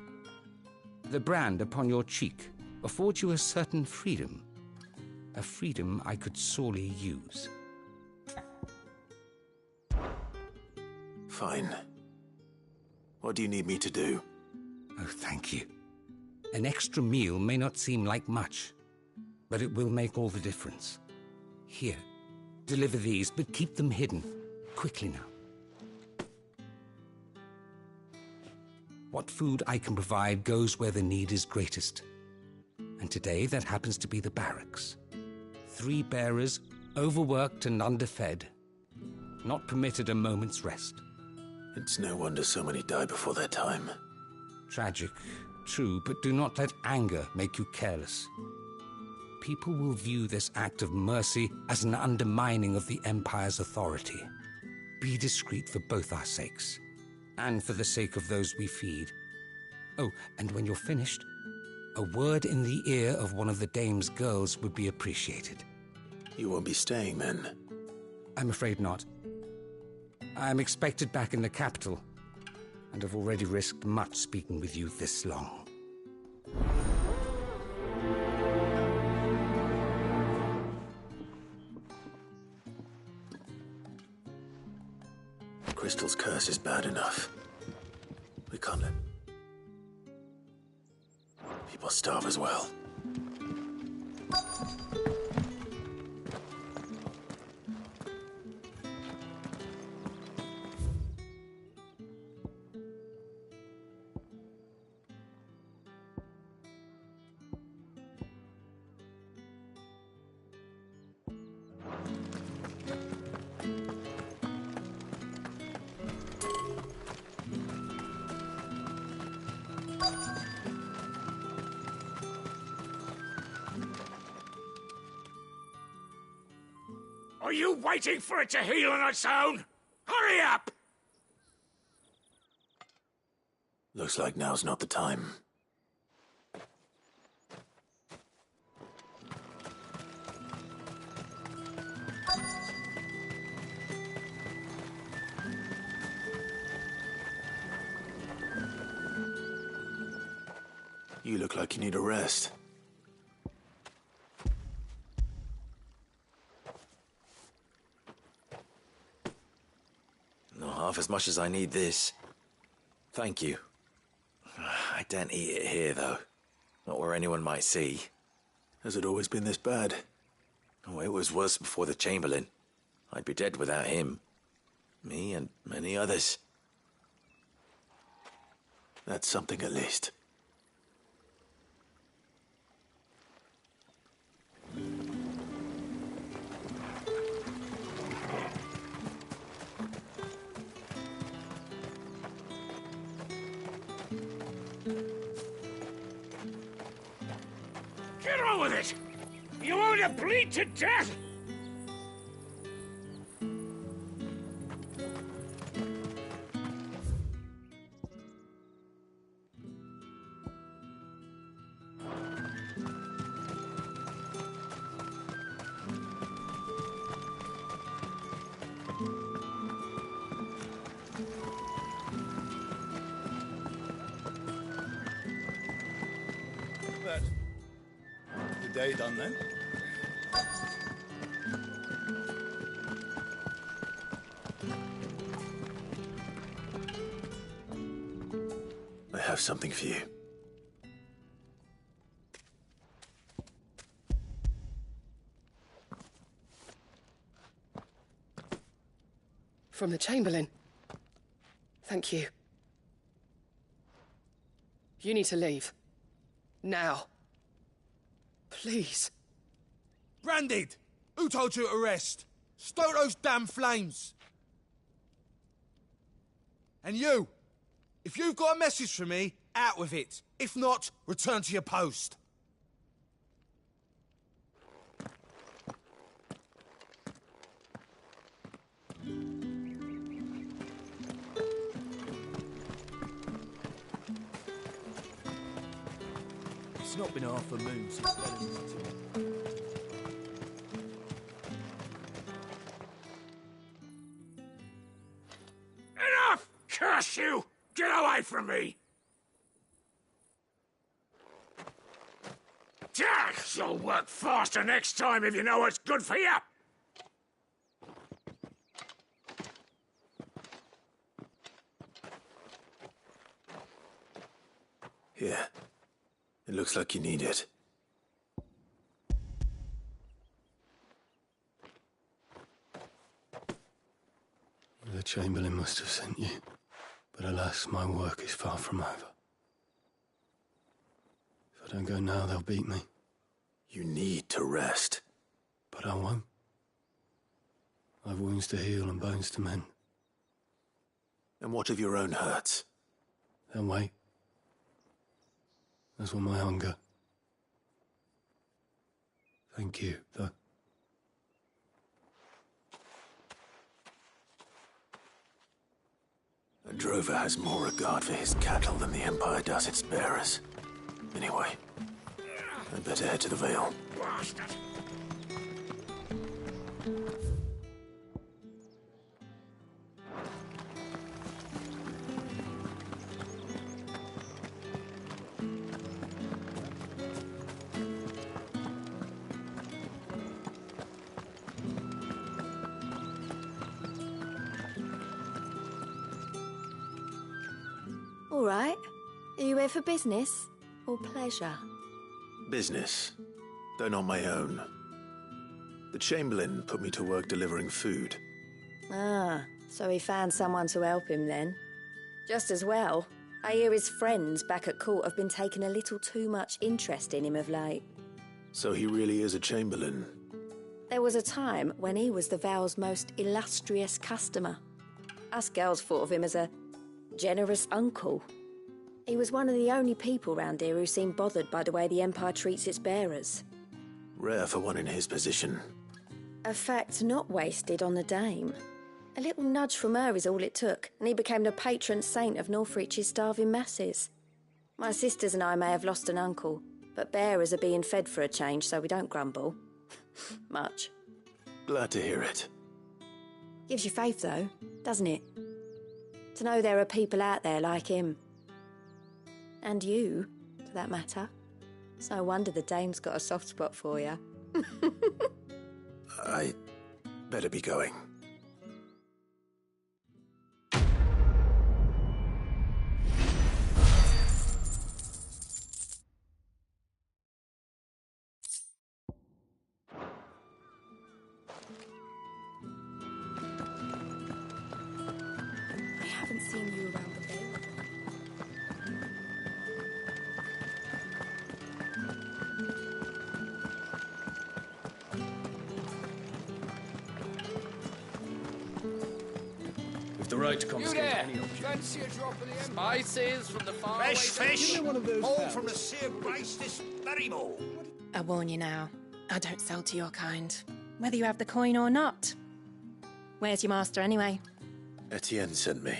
The brand upon your cheek affords you a certain freedom. A freedom I could sorely use. Fine. What do you need me to do? Oh, thank you. An extra meal may not seem like much, but it will make all the difference. Here, deliver these, but keep them hidden. Quickly now. What food I can provide goes where the need is greatest. And today that happens to be the barracks. 3 bearers, overworked and underfed, not permitted a moment's rest. It's no wonder so many die before their time. Tragic, true, but do not let anger make you careless. People will view this act of mercy as an undermining of the Empire's authority. Be discreet for both our sakes, and for the sake of those we feed. Oh, and when you're finished, a word in the ear of one of the Dame's girls would be appreciated. You won't be staying, then? I'm afraid not. I'm expected back in the capital, and have already risked much speaking with you this long. Crystal's curse is bad enough. We can't let people starve as well. Are you waiting for it to heal on its own? Hurry up! Looks like now's not the time. You look like you need a rest. Not half as much as I need this. Thank you. I daren't eat it here, though. Not where anyone might see. Has it always been this bad? Oh, it was worse before the Chamberlain. I'd be dead without him. Me and many others. That's something at least. Get on with it! You want to bleed to death? The day done then? I have something for you. From the Chamberlain. Thank you. You need to leave. Now. Please. Branded! Who told you to rest? Stoke those damn flames! And you! If you've got a message for me, out with it. If not, return to your post. It's not been half a moon since Bellamy's took. Enough! Curse you! Get away from me! You'll work faster next time if you know what's good for you! Here. It looks like you need it. The Chamberlain must have sent you. But alas, my work is far from over. If I don't go now, they'll beat me. You need to rest. But I won't. I've wounds to heal and bones to mend. And what of your own hurts? They'll wait. As will my hunger. Thank you, though. A drover has more regard for his cattle than the Empire does its bearers. Anyway, I'd better head to the Vale. Bastard! All right. Are you here for business or pleasure? Business, though not my own. The Chamberlain put me to work delivering food. Ah, so he found someone to help him then. Just as well. I hear his friends back at court have been taking a little too much interest in him of late. So he really is a Chamberlain. There was a time when he was the Vale's most illustrious customer. Us girls thought of him as a generous uncle. He was one of the only people round here who seemed bothered by the way the Empire treats its bearers. Rare for one in his position. A fact not wasted on the dame. A little nudge from her is all it took, and he became the patron saint of Northreach's starving masses. My sisters and I may have lost an uncle, but bearers are being fed for a change, so we don't grumble. Much. Glad to hear it. Gives you faith, though, doesn't it? To know there are people out there like him. And you, for that matter. It's no wonder the dame's got a soft spot for you. I better be going. I haven't seen you around the bay. With the right to You confiscate there! any object. Fancy a drop of the Empire? Spices from the far Fresh fish! Give me one of those All pounds. from the sea of Grace this very morn. I warn you now, I don't sell to your kind, whether you have the coin or not. Where's your master anyway? Etienne sent me.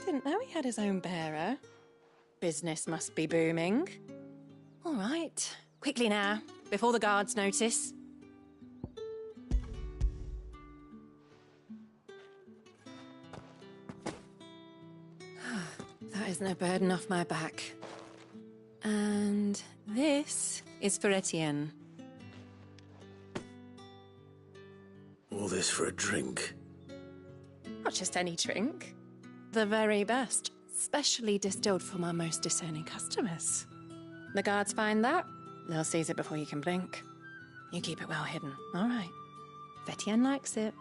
Didn't know he had his own bearer. Business must be booming. All right, quickly now, before the guards notice. That is no burden off my back. And this is for Etienne. All this for a drink. Not just any drink. The very best, specially distilled from our most discerning customers. The guards find that, they'll seize it before you can blink. You keep it well hidden, all right. If Etienne likes it,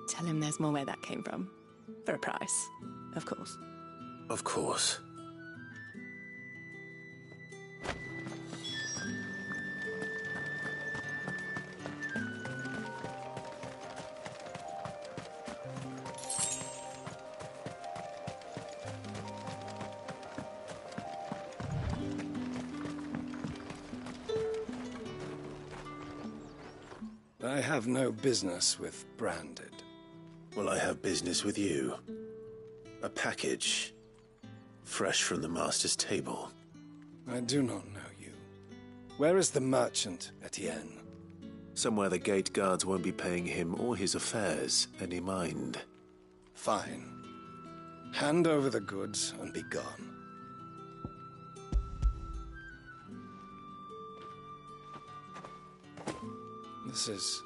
tell him there's more where that came from. For a price, of course. Of course. I have no business with Branded. Well, I have business with you. A package. Fresh from the master's table. I do not know you. Where is the merchant, Etienne? Somewhere the gate guards won't be paying him or his affairs any mind. Fine. Hand over the goods and be gone. This is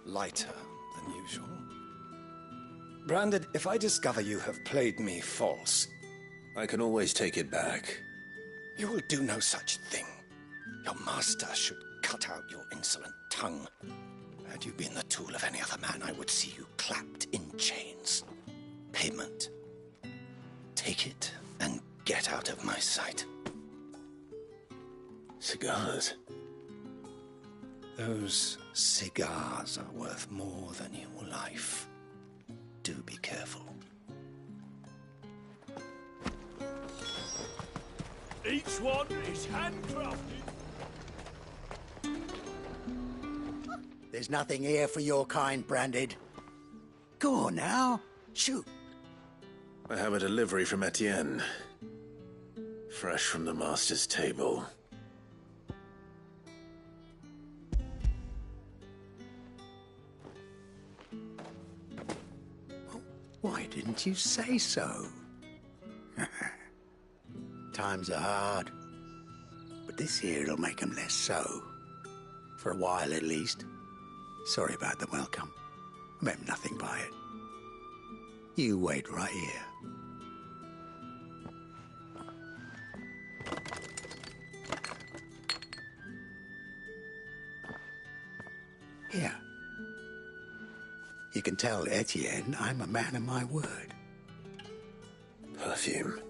lighter than usual. Branded, if I discover you have played me false... I can always take it back. You will do no such thing. Your master should cut out your insolent tongue. Had you been the tool of any other man, I would see you clapped in chains. Payment. Take it and get out of my sight. Cigars. Those cigars are worth more than your life. Do be careful. Each one is handcrafted. There's nothing here for your kind, Branded. Go on now. Shoot. I have a delivery from Etienne. Fresh from the master's table. Why didn't you say so? Times are hard. But this here'll make 'em less so. For a while, at least. Sorry about the welcome. Meant nothing by it. You wait right here. Here. You can tell Etienne I'm a man of my word. Perfume.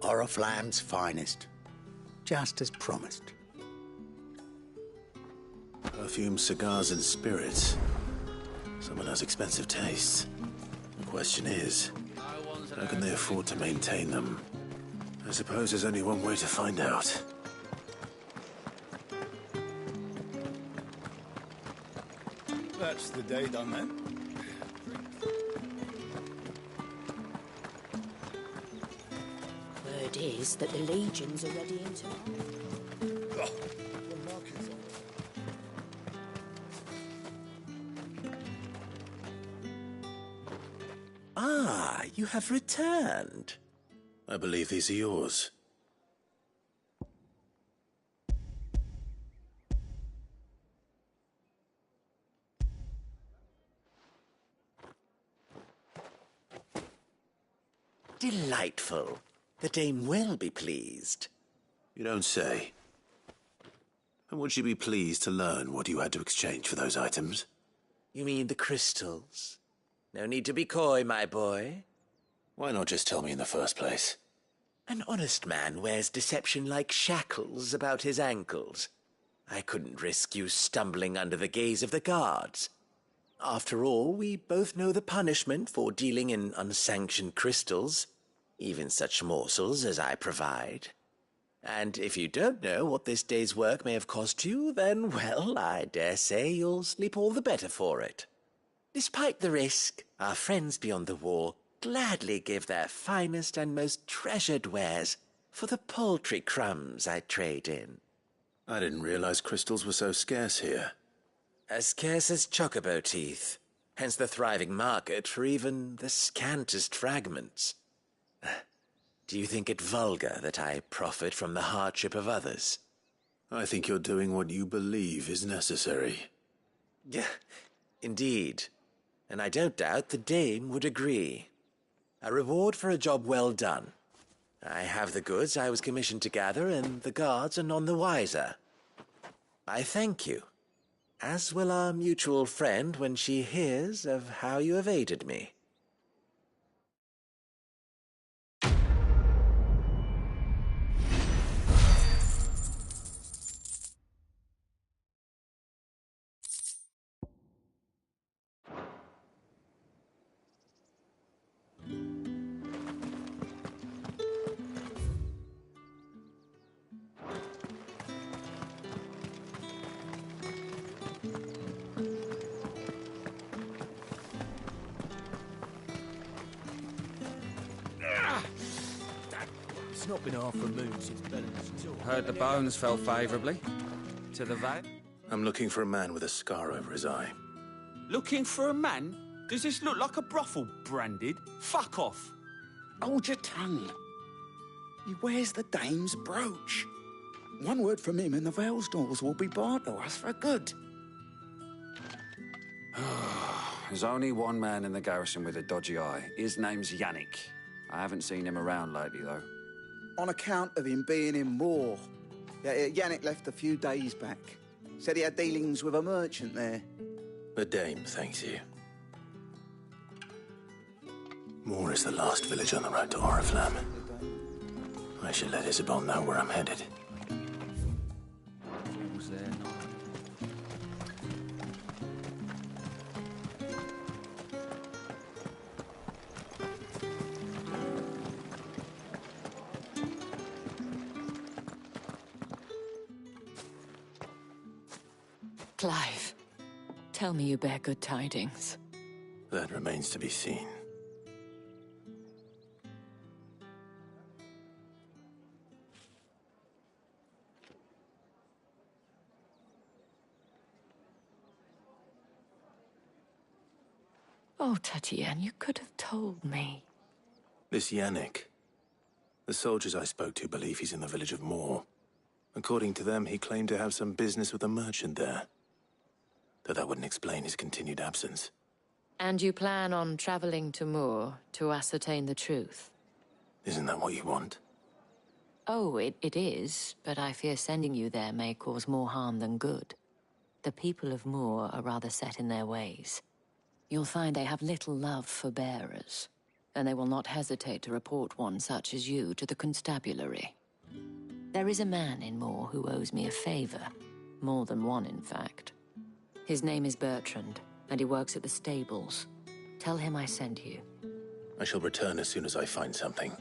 Oriflamme's finest. Just as promised. Perfume, cigars, and spirits. Someone has expensive tastes. The question is, how can they afford to maintain them? I suppose there's only one way to find out. That's the day done then. Word is that the legions are ready in time. Ah, you have returned. I believe these are yours. Delightful. The dame will be pleased. You don't say. And would she be pleased to learn what you had to exchange for those items? You mean the crystals? No need to be coy, my boy. Why not just tell me in the first place? An honest man wears deception like shackles about his ankles. I couldn't risk you stumbling under the gaze of the guards. After all, we both know the punishment for dealing in unsanctioned crystals, even such morsels as I provide. And if you don't know what this day's work may have cost you, then, well, I dare say you'll sleep all the better for it. Despite the risk, our friends beyond the wall gladly give their finest and most treasured wares for the paltry crumbs I trade in. I didn't realize crystals were so scarce here. As scarce as chocobo teeth, hence the thriving market for even the scantest fragments. Do you think it vulgar that I profit from the hardship of others? I think you're doing what you believe is necessary. Yeah, indeed. And I don't doubt the dame would agree. A reward for a job well done. I have the goods I was commissioned to gather, and the guards are none the wiser. I thank you, as will our mutual friend when she hears of how you have aided me. It's not been half a moon since Belen's tour. Heard the bones fell favourably to the veil. I'm looking for a man with a scar over his eye. Looking for a man? Does this look like a brothel branded? Fuck off. Hold your tongue. He wears the dame's brooch. One word from him and the Vale's doors will be barred to us for good. There's only one man in the garrison with a dodgy eye. His name's Yannick. I haven't seen him around lately, though. On account of him being in Moor. Yeah, Yannick left a few days back. Said he had dealings with a merchant there. The dame thanks you. Moor is the last village on the road to Oriflamme. I should let Isabel know where I'm headed. Was there not? Clive, tell me you bear good tidings. That remains to be seen. Oh, Tatienne, you could have told me. This Yannick. The soldiers I spoke to believe he's in the village of Moor. According to them, he claimed to have some business with a merchant there. Though that wouldn't explain his continued absence. And you plan on traveling to Moor to ascertain the truth? Isn't that what you want? Oh, it is, but I fear sending you there may cause more harm than good. The people of Moor are rather set in their ways. You'll find they have little love for bearers, and they will not hesitate to report one such as you to the constabulary. There is a man in Moor who owes me a favor. More than one, in fact. His name is Bertrand, and he works at the stables. Tell him I sent you. I shall return as soon as I find something.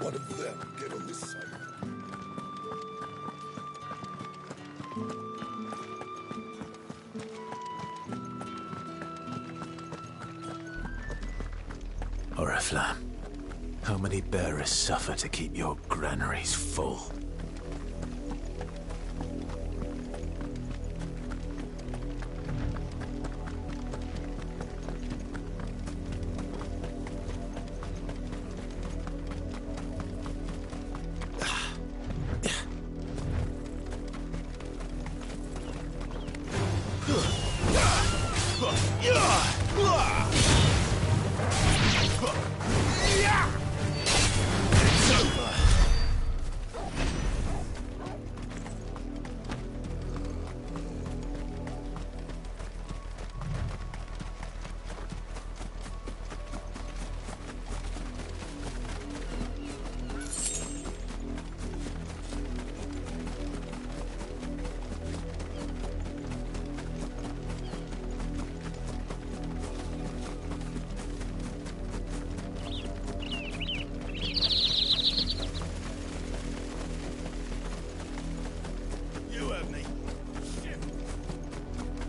one of them. Get on this side. Oriflamme, how many bearers suffer to keep your granaries full?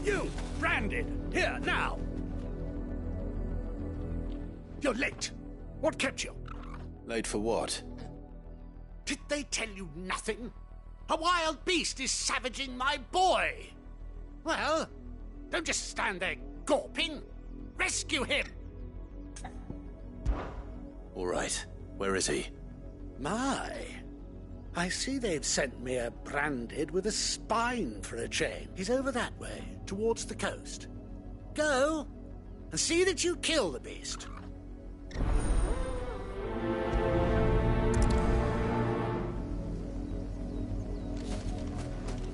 You, branded, here, now! You're late. What kept you? Late for what? Did they tell you nothing? A wild beast is savaging my boy! Well, don't just stand there gawping. Rescue him! All right. Where is he? My, I see they've sent me a branded with a spine for a chain. He's over that way, towards the coast. Go, and see that you kill the beast.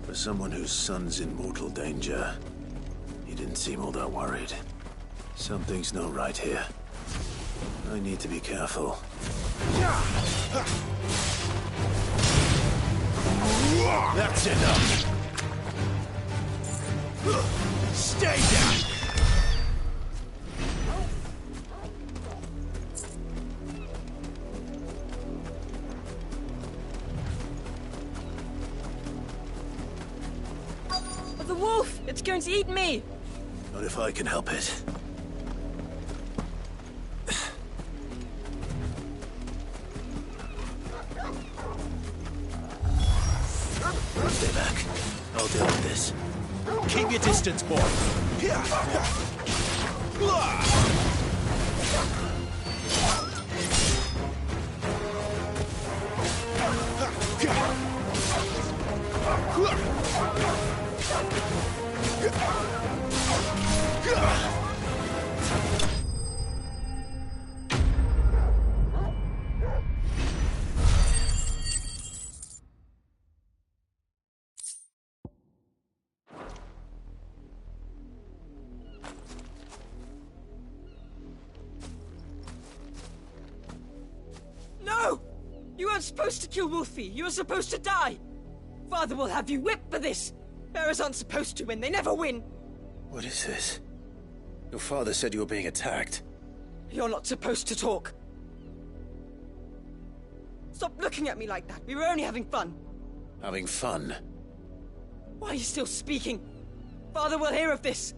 For someone whose son's in mortal danger, he didn't seem all that worried. Something's not right here. I need to be careful. That's enough! Stay down! The wolf! It's going to eat me! Not if I can help it. Stay back. I'll deal with this. Keep your distance, boy. No! You weren't supposed to kill Wolfie. You were supposed to die. Father will have you whipped for this. Bearers aren't supposed to win. They never win. What is this? Your father said you were being attacked. You're not supposed to talk. Stop looking at me like that. We were only having fun. Having fun? Why are you still speaking? Father will hear of this.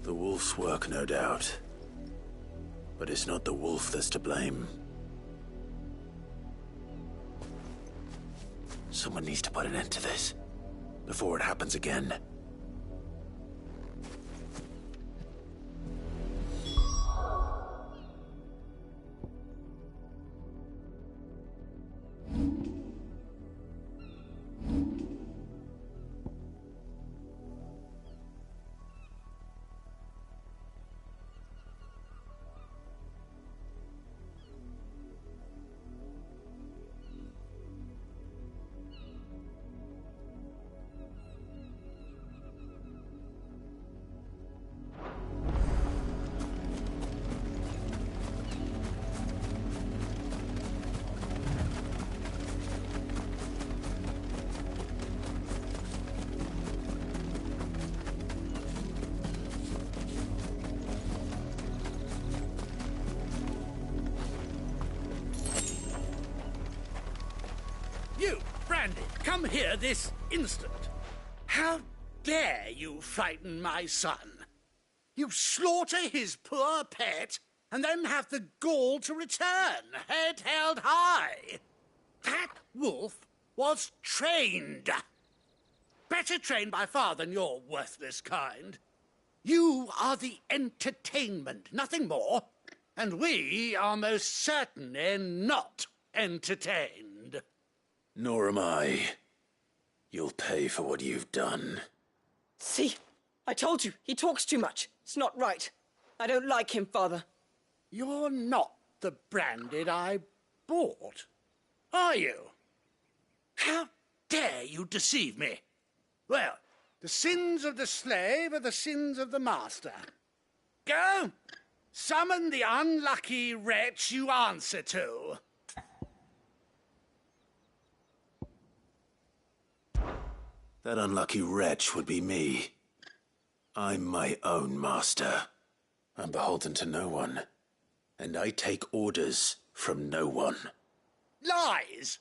The wolf's work, no doubt. But it's not the wolf that's to blame. Someone needs to put an end to this, before it happens again. You, Brandy, come here this instant. How dare you frighten my son? You slaughter his poor pet, and then have the gall to return, head held high. That wolf was trained. Better trained by far than your worthless kind. You are the entertainment, nothing more. And we are most certainly not entertained. Nor am I. You'll pay for what you've done. See? I told you, he talks too much. It's not right. I don't like him, Father. You're not the Branded I bought, are you? How dare you deceive me? Well, the sins of the slave are the sins of the master. Go, summon the unlucky wretch you answer to. That unlucky wretch would be me. I'm my own master. I'm beholden to no one. And I take orders from no one. Lies!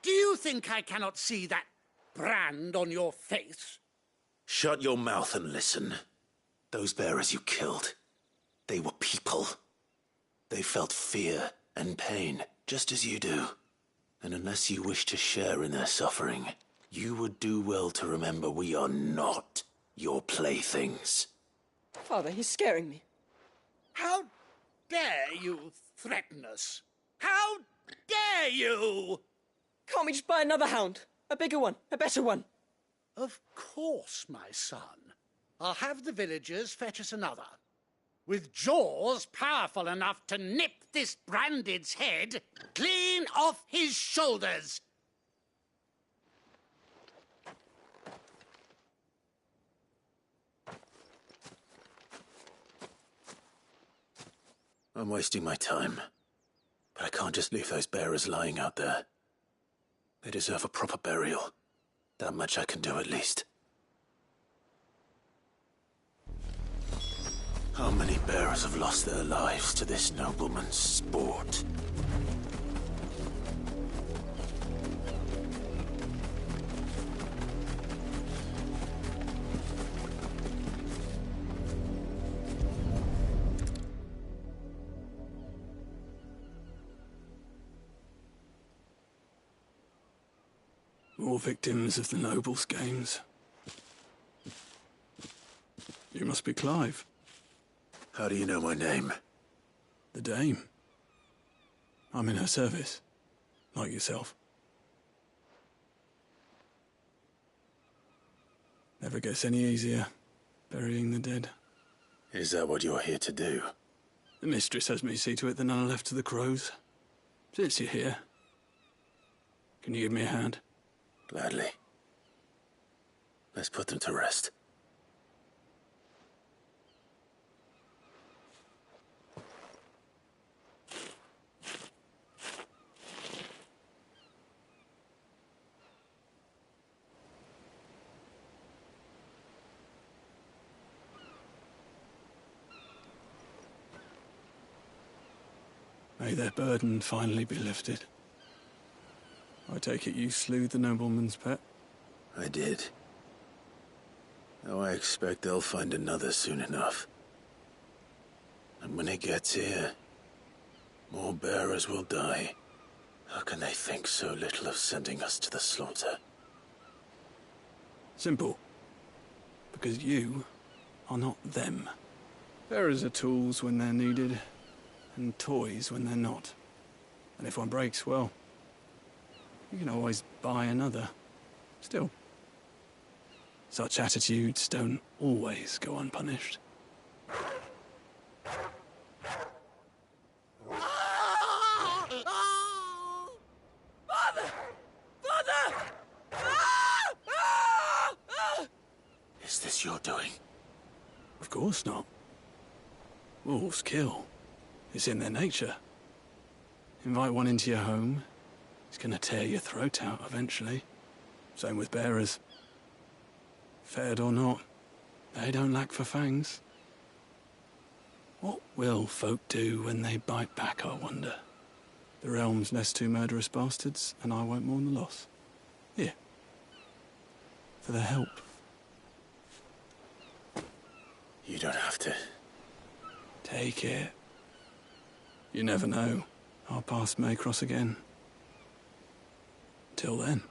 Do you think I cannot see that brand on your face? Shut your mouth and listen. Those bearers you killed, they were people. They felt fear and pain, just as you do. And unless you wish to share in their suffering, you would do well to remember we are not your playthings. Father, he's scaring me. How dare you threaten us? How dare you? Can't we just buy another hound? A bigger one, a better one. Of course, my son. I'll have the villagers fetch us another. With jaws powerful enough to nip this Branded's head clean off his shoulders. I'm wasting my time. But I can't just leave those bearers lying out there. They deserve a proper burial. That much I can do at least. How many bearers have lost their lives to this nobleman's sport? More victims of the nobles' games. You must be Clive. How do you know my name? The Dame. I'm in her service, like yourself. Never gets any easier, burying the dead. Is that what you're here to do? The mistress has me see to it that none are left to the crows. Since you're here, can you give me a hand? Gladly. Let's put them to rest. May their burden finally be lifted. I take it you slew the nobleman's pet? I did. Now I expect they'll find another soon enough. And when it gets here, more bearers will die. How can they think so little of sending us to the slaughter? Simple. Because you are not them. Bearers are tools when they're needed, and toys when they're not. And if one breaks, well, you can always buy another. Still, such attitudes don't always go unpunished. Father! Father! Is this your doing? Of course not. Wolves kill. It's in their nature. Invite one into your home, he's gonna tear your throat out eventually. Same with bearers. Fed or not, they don't lack for fangs. What will folk do when they bite back, I wonder? The realm's less two murderous bastards, and I won't mourn the loss. Here. For their help. You don't have to. Take it. You never know. Our paths may cross again. Till then.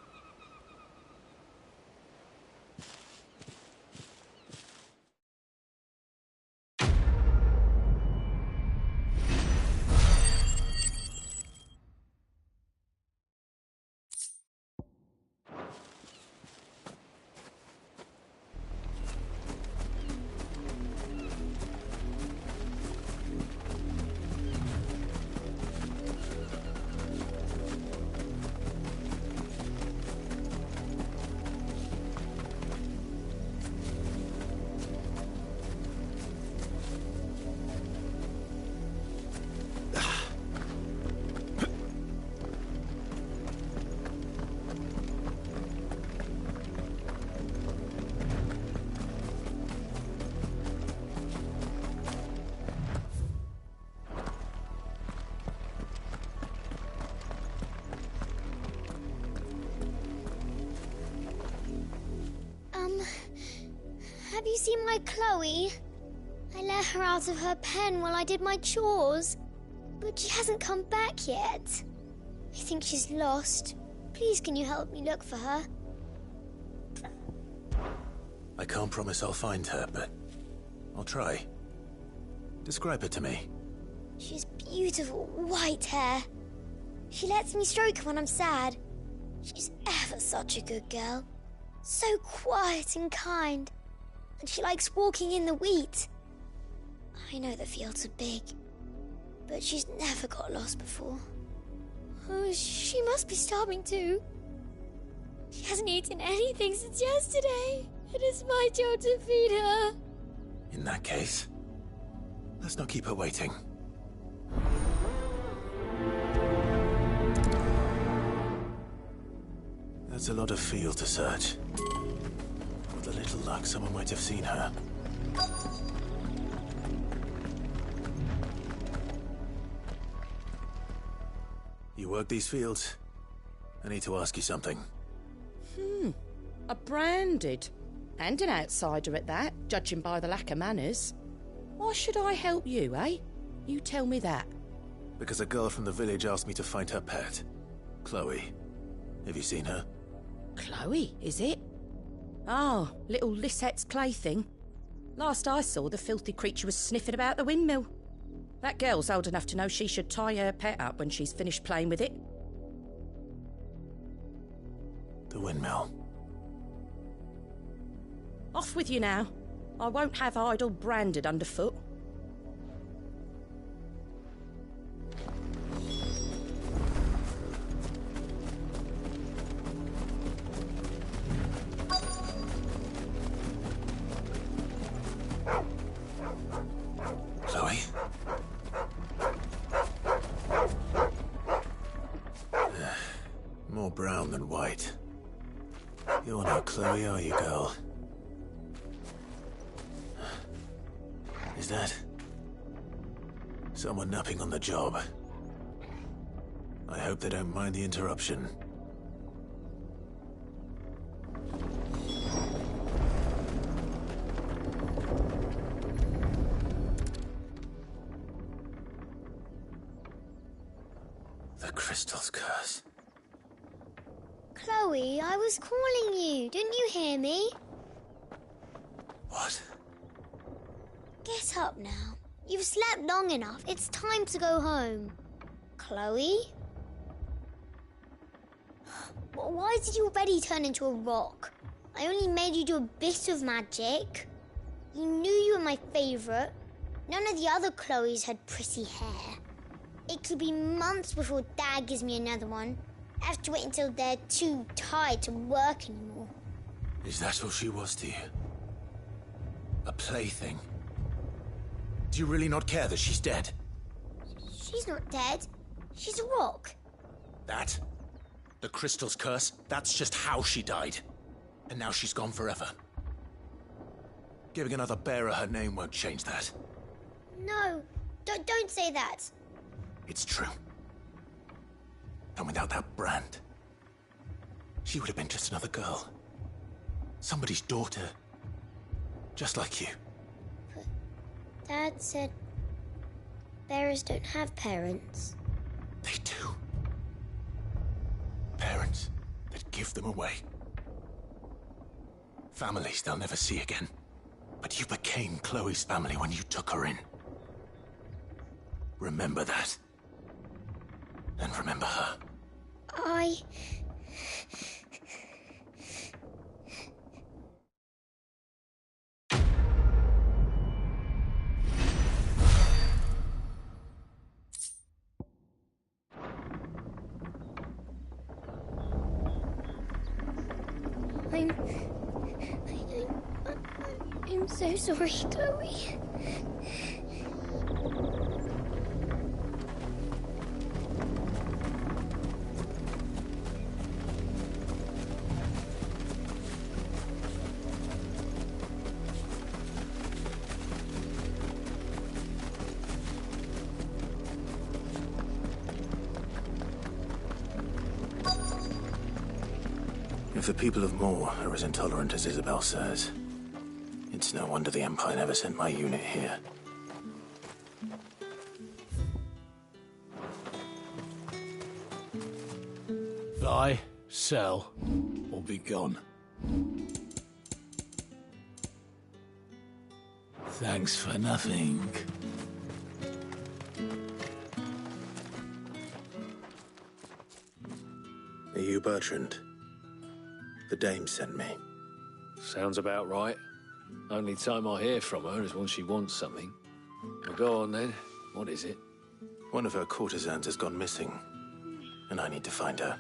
Have you seen my Chloe? I let her out of her pen while I did my chores, but she hasn't come back yet. I think she's lost. Please, can you help me look for her? I can't promise I'll find her, but I'll try. Describe her to me. She has beautiful white hair. She lets me stroke her when I'm sad. She's ever such a good girl. So quiet and kind. And she likes walking in the wheat. I know the fields are big, but she's never got lost before. Oh, she must be starving too. She hasn't eaten anything since yesterday. It is my job to feed her. In that case, let's not keep her waiting. That's a lot of field to search. With a little luck, someone might have seen her. You work these fields? I need to ask you something. A branded. And an outsider at that, judging by the lack of manners. Why should I help you, eh? You tell me that. Because a girl from the village asked me to find her pet. Chloe. Have you seen her? Chloe, is it? Oh, little Lisette's plaything. Last I saw, the filthy creature was sniffing about the windmill. That girl's old enough to know she should tie her pet up when she's finished playing with it. The windmill. Off with you now. I won't have idle branded underfoot. Chloe? More brown than white. You're not Chloe, are you, girl? Is that someone napping on the job? I hope they don't mind the interruption. The crystal's curse. Chloe, I was calling you. Didn't you hear me? What? Get up now. You've slept long enough. It's time to go home. Chloe? Why did you already turn into a rock? I only made you do a bit of magic. You knew you were my favourite. None of the other Chloes had pretty hair. It could be months before Dad gives me another one. I have to wait until they're too tired to work anymore. Is that all she was to you? A plaything? Do you really not care that she's dead? She's not dead. She's a rock. That? The crystal's curse? That's just how she died. And now she's gone forever. Giving another bearer her name won't change that. No, don't say that. It's true. And without that brand, she would have been just another girl. Somebody's daughter. Just like you. But Dad said bearers don't have parents. They do. Parents that give them away. Families they'll never see again. But you became Chloe's family when you took her in. Remember that. And remember her. I'm so sorry, Chloe. If the people of Moor are as intolerant as Isabel says, it's no wonder the Empire never sent my unit here. Buy, sell, or be gone. Thanks for nothing. Are you Bertrand? The dame sent me. Sounds about right. Only time I hear from her is when she wants something. Well, go on then. What is it? One of her courtesans has gone missing, and I need to find her.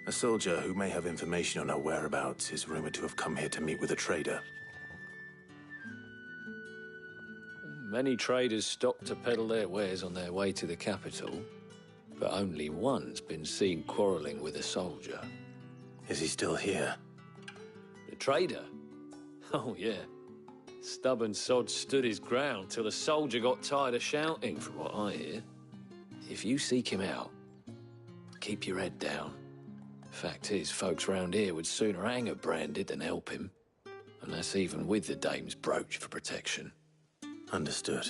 A soldier who may have information on her whereabouts is rumored to have come here to meet with a trader. Many traders stop to peddle their wares on their way to the capital, but only one's been seen quarrelling with a soldier. Is he still here? The trader? Oh, yeah. Stubborn sod stood his ground till the soldier got tired of shouting, from what I hear. If you seek him out, keep your head down. Fact is, folks round here would sooner hang a branded than help him. And that's even with the dame's brooch for protection. Understood.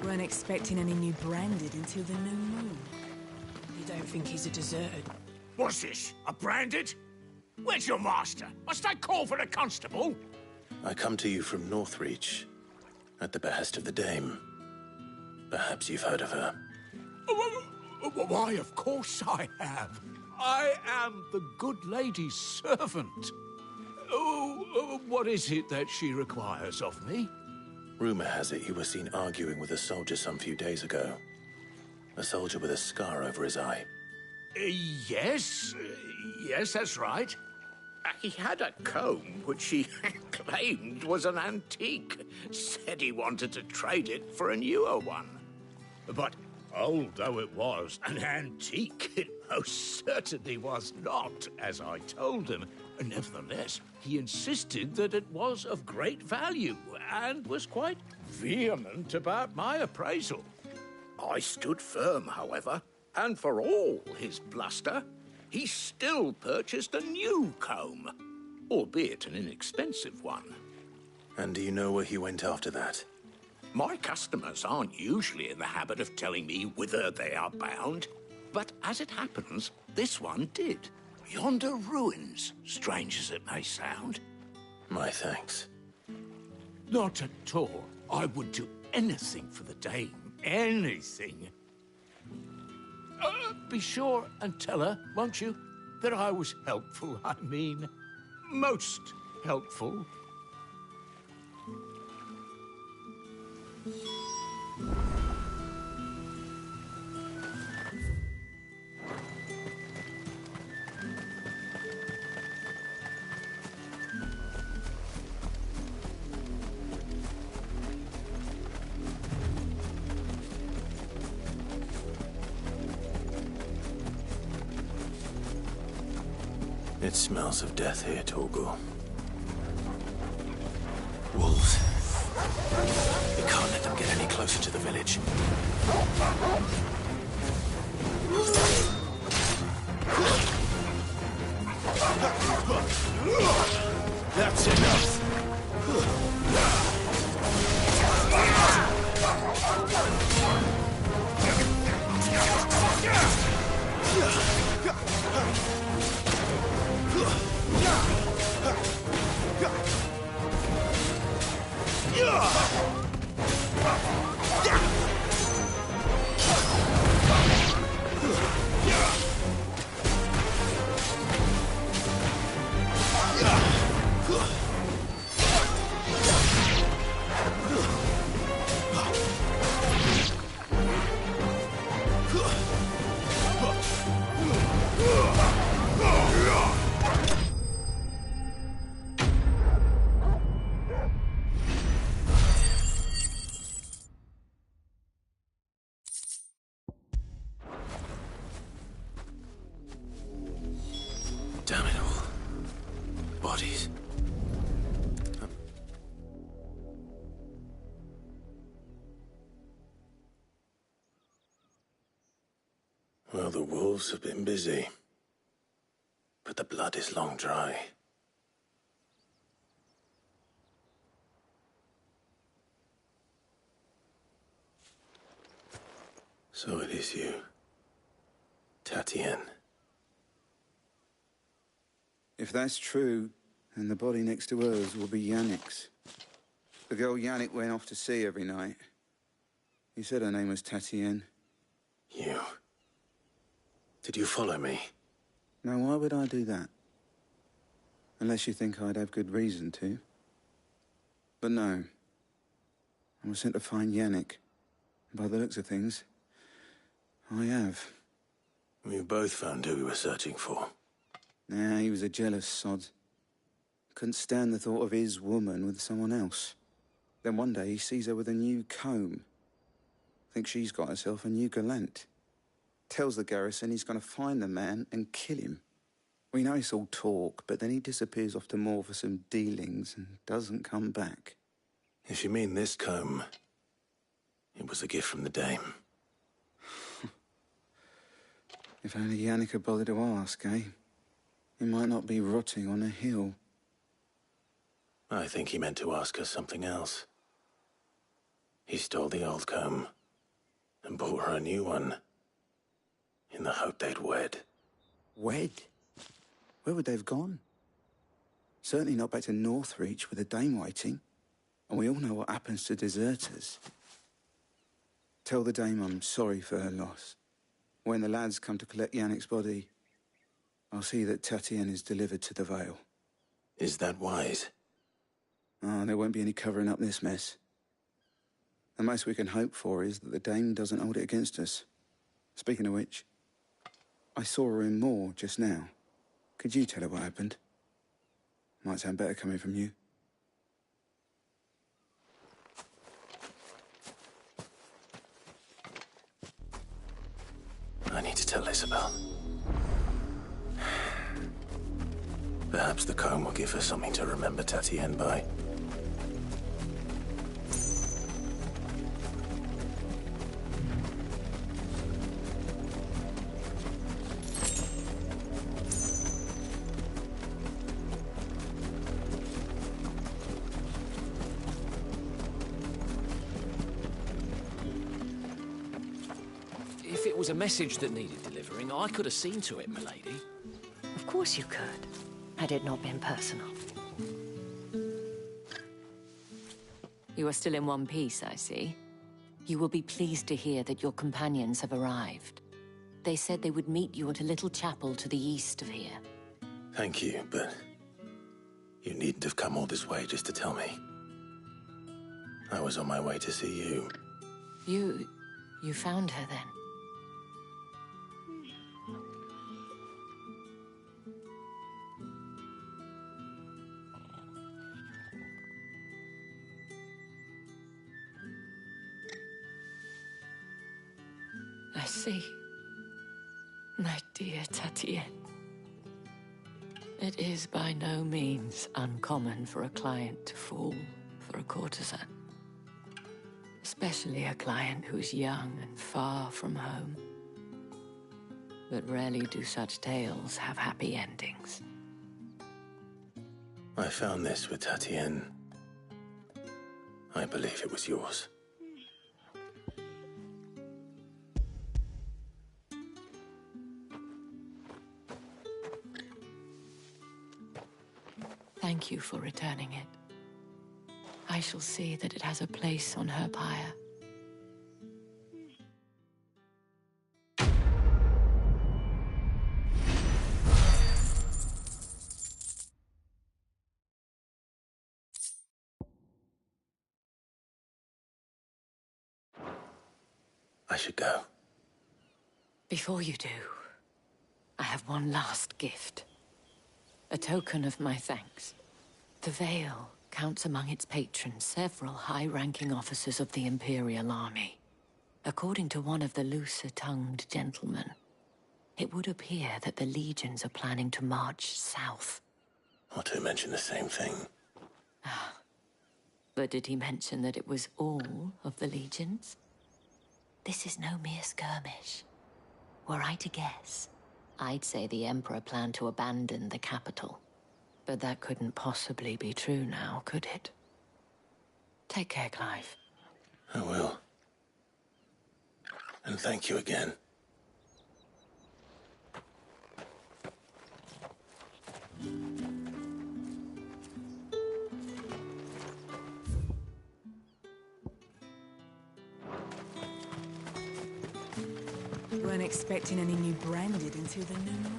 Weren't expecting any new branded until the new moon. You don't think he's a deserter? What's this? A branded? Where's your master? Must I call for a constable? I come to you from Northreach, at the behest of the dame. Perhaps you've heard of her. Why, of course I have. I am the good lady's servant. What is it that she requires of me? Rumor has it you were seen arguing with a soldier some few days ago. A soldier with a scar over his eye. Yes, that's right. He had a comb which he claimed was an antique. Said he wanted to trade it for a newer one. But old though it was, an antique it most certainly was not, as I told him. Nevertheless, he insisted that it was of great value and was quite vehement about my appraisal. I stood firm, however, and for all his bluster, he still purchased a new comb, albeit an inexpensive one. And do you know where he went after that? My customers aren't usually in the habit of telling me whither they are bound, but as it happens, this one did. Yonder ruins, strange as it may sound. My thanks. Not at all. I would do anything for the dame. Anything. Be sure and tell her, won't you, that I was helpful. I mean, most helpful. It smells of death here, Torgal. Wolves. We can't let them get any closer to the village. That's enough! Damn it all. Bodies. Well, the wolves have been busy. But the blood is long dry. So it is you, Tatienne. If that's true, then the body next to hers will be Yannick's. The girl Yannick went off to see every night. He said her name was Tatienne. You. Did you follow me? Now, why would I do that? Unless you think I'd have good reason to. But no. I was sent to find Yannick. And by the looks of things, I have. We both found who we were searching for. Nah, he was a jealous sod. Couldn't stand the thought of his woman with someone else. Then one day he sees her with a new comb. Thinks she's got herself a new gallant. Tells the garrison he's going to find the man and kill him. We know it's all talk, but then he disappears off to Moor for some dealings and doesn't come back. If you mean this comb, it was a gift from the dame. If only Yannick had bothered to ask, eh? He might not be rotting on a hill. I think he meant to ask her something else. He stole the old comb and bought her a new one in the hope they'd wed. Wed? Where would they have gone? Certainly not back to Northreach with a dame waiting. And we all know what happens to deserters. Tell the dame I'm sorry for her loss. When the lads come to collect Yannick's body, I'll see that Tatienne is delivered to the Vale. Is that wise? Ah, there won't be any covering up this mess. The most we can hope for is that the dame doesn't hold it against us. Speaking of which, I saw her in Moor just now. Could you tell her what happened? Might sound better coming from you. I need to tell Isabel. Perhaps the comb will give her something to remember Tatienne by. If it was a message that needed delivering, I could have seen to it, milady. Of course you could, had it not been personal. You are still in one piece, I see. You will be pleased to hear that your companions have arrived. They said they would meet you at a little chapel to the east of here. Thank you, but you needn't have come all this way just to tell me. I was on my way to see you. You found her then? I see. My dear Tatienne. It is by no means uncommon for a client to fall for courtesan. Especially a client who's young and far from home. But rarely do such tales have happy endings. I found this with Tatienne. I believe it was yours. Thank you for returning it. I shall see that it has a place on her pyre. I should go. Before you do, I have one last gift. A token of my thanks. The Vale counts among its patrons several high-ranking officers of the Imperial Army. According to one of the looser-tongued gentlemen, it would appear that the legions are planning to march south. Otto mentioned the same thing. But did he mention that it was all of the legions? This is no mere skirmish. Were I to guess, I'd say the Emperor planned to abandon the capital. But that couldn't possibly be true now, could it? Take care, Clive. I will. And thank you again. Weren't expecting any new branded until the new moon.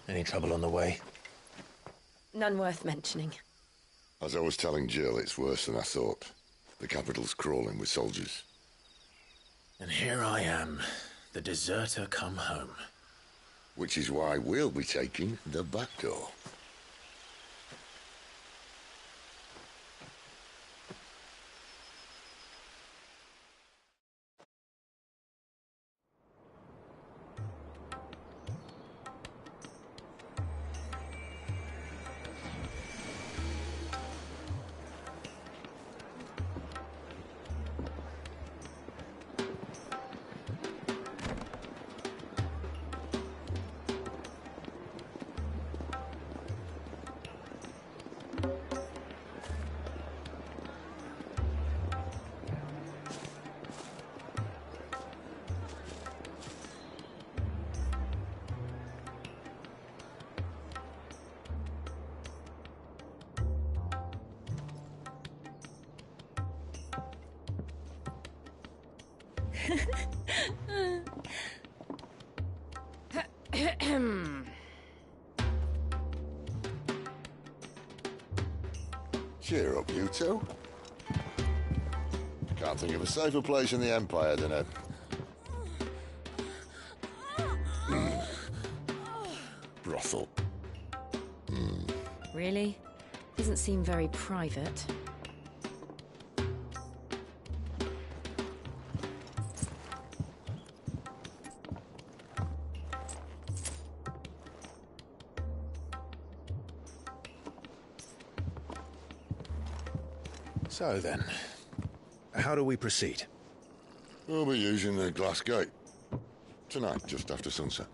Any trouble on the way? None worth mentioning. As I was telling Jill, it's worse than I thought. The capital's crawling with soldiers. And here I am, the deserter come home. Which is why we'll be taking the back door. Cheer up, you two. Can't think of a safer place in the Empire than a... brothel. Really? Doesn't seem very private. So then, how do we proceed? We'll be using the glass gate. Tonight, just after sunset.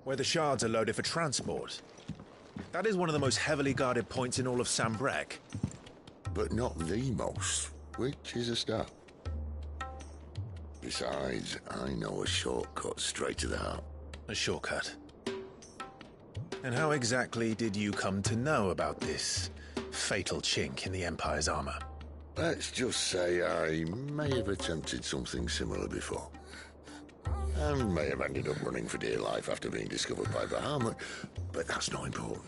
Where the shards are loaded for transport. That is one of the most heavily guarded points in all of Sambrec. But not the most, which is a start. Besides, I know a shortcut straight to the heart. A shortcut? And how exactly did you come to know about this fatal chink in the Empire's armor? Let's just say I may have attempted something similar before. And may have ended up running for dear life after being discovered by Bahamut, but that's not important.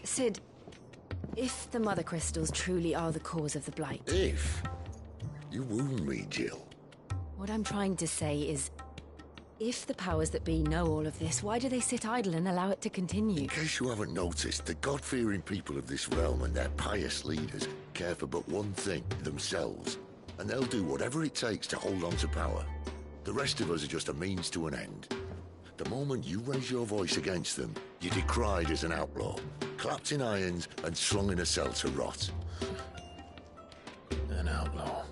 Sid, if the Mother Crystals truly are the cause of the Blight... If? You wound me, Jill. What I'm trying to say is, if the powers that be know all of this, why do they sit idle and allow it to continue? In case you haven't noticed, the God-fearing people of this realm and their pious leaders care for but one thing, themselves. And they'll do whatever it takes to hold on to power. The rest of us are just a means to an end. The moment you raise your voice against them, you're decried as an outlaw, clapped in irons and slung in a cell to rot. An outlaw.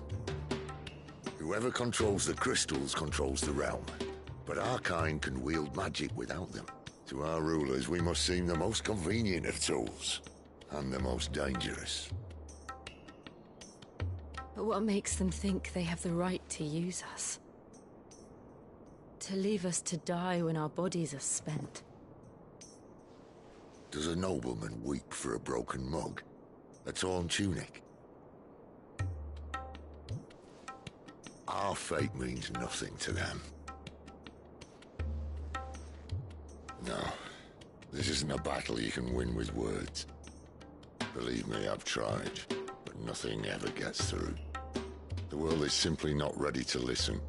Whoever controls the crystals controls the realm. But our kind can wield magic without them. To our rulers, we must seem the most convenient of tools, and the most dangerous. But what makes them think they have the right to use us? To leave us to die when our bodies are spent? Does a nobleman weep for a broken mug? A torn tunic? Our fate means nothing to them. No, this isn't a battle you can win with words. Believe me, I've tried, but nothing ever gets through. The world is simply not ready to listen.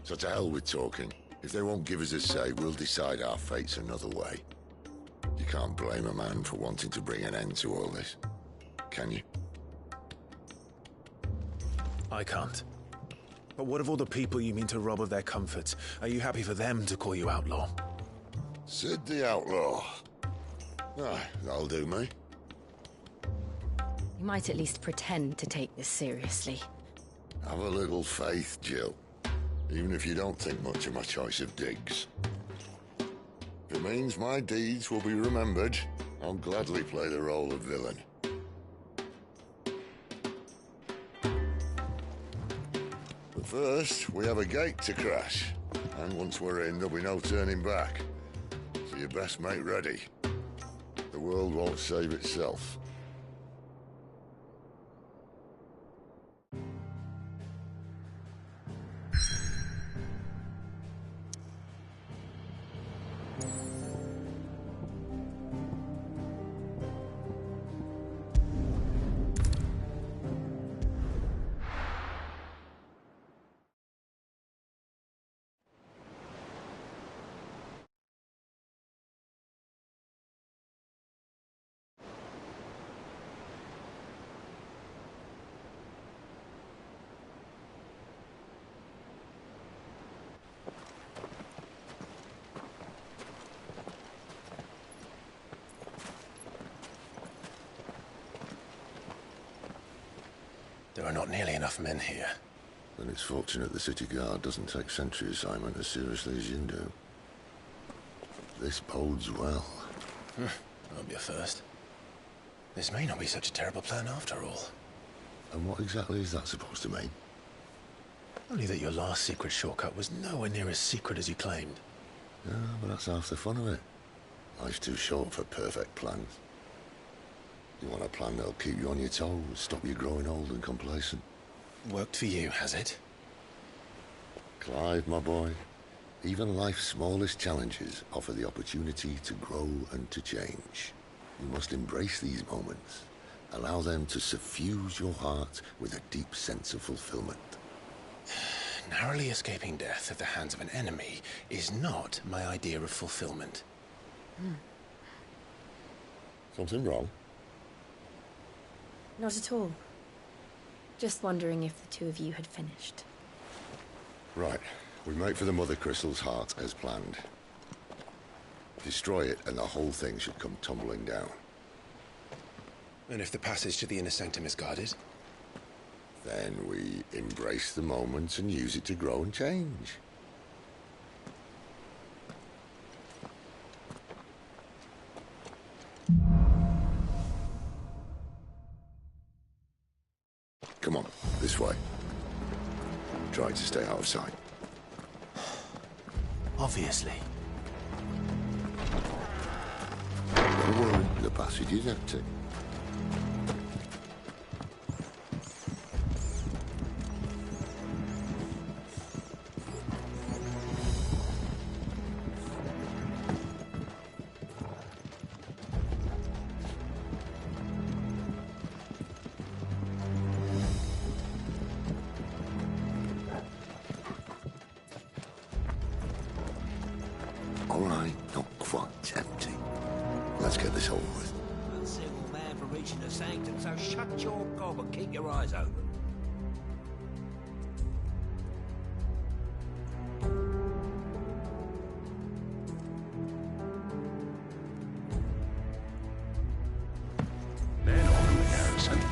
So to hell with talking. If they won't give us a say, we'll decide our fates another way. You can't blame a man for wanting to bring an end to all this, can you? I can't. But what of all the people you mean to rob of their comforts? Are you happy for them to call you outlaw? Sid the Outlaw. Ah, that'll do me. You might at least pretend to take this seriously. Have a little faith, Jill. Even if you don't think much of my choice of digs. If it means my deeds will be remembered, I'll gladly play the role of villain. But first, we have a gate to crash. And once we're in, there'll be no turning back. So you best make ready. The world won't save itself. There are not nearly enough men here. Then it's fortunate the city guard doesn't take sentry assignment as seriously as you do. This bodes well. Won't be a first. This may not be such a terrible plan after all. And what exactly is that supposed to mean? Only that your last secret shortcut was nowhere near as secret as you claimed. Yeah, but that's half the fun of it. Life's too short for perfect plans. You want a plan that'll keep you on your toes, stop you growing old and complacent. Worked for you, has it? Clive, my boy, even life's smallest challenges offer the opportunity to grow and to change. You must embrace these moments. Allow them to suffuse your heart with a deep sense of fulfillment. Narrowly escaping death at the hands of an enemy is not my idea of fulfillment. Something wrong? Not at all. Just wondering if the two of you had finished. Right. We make for the Mother Crystal's heart as planned. Destroy it and the whole thing should come tumbling down. And if the passage to the inner sanctum is guarded? Then we embrace the moment and use it to grow and change. Come on, this way. Try to stay out of sight. Obviously. Don't worry, the passage is empty. All right, not quite empty. Let's get this over with. Uncivil man for reaching the sanctum, so shut your gob and keep your eyes open.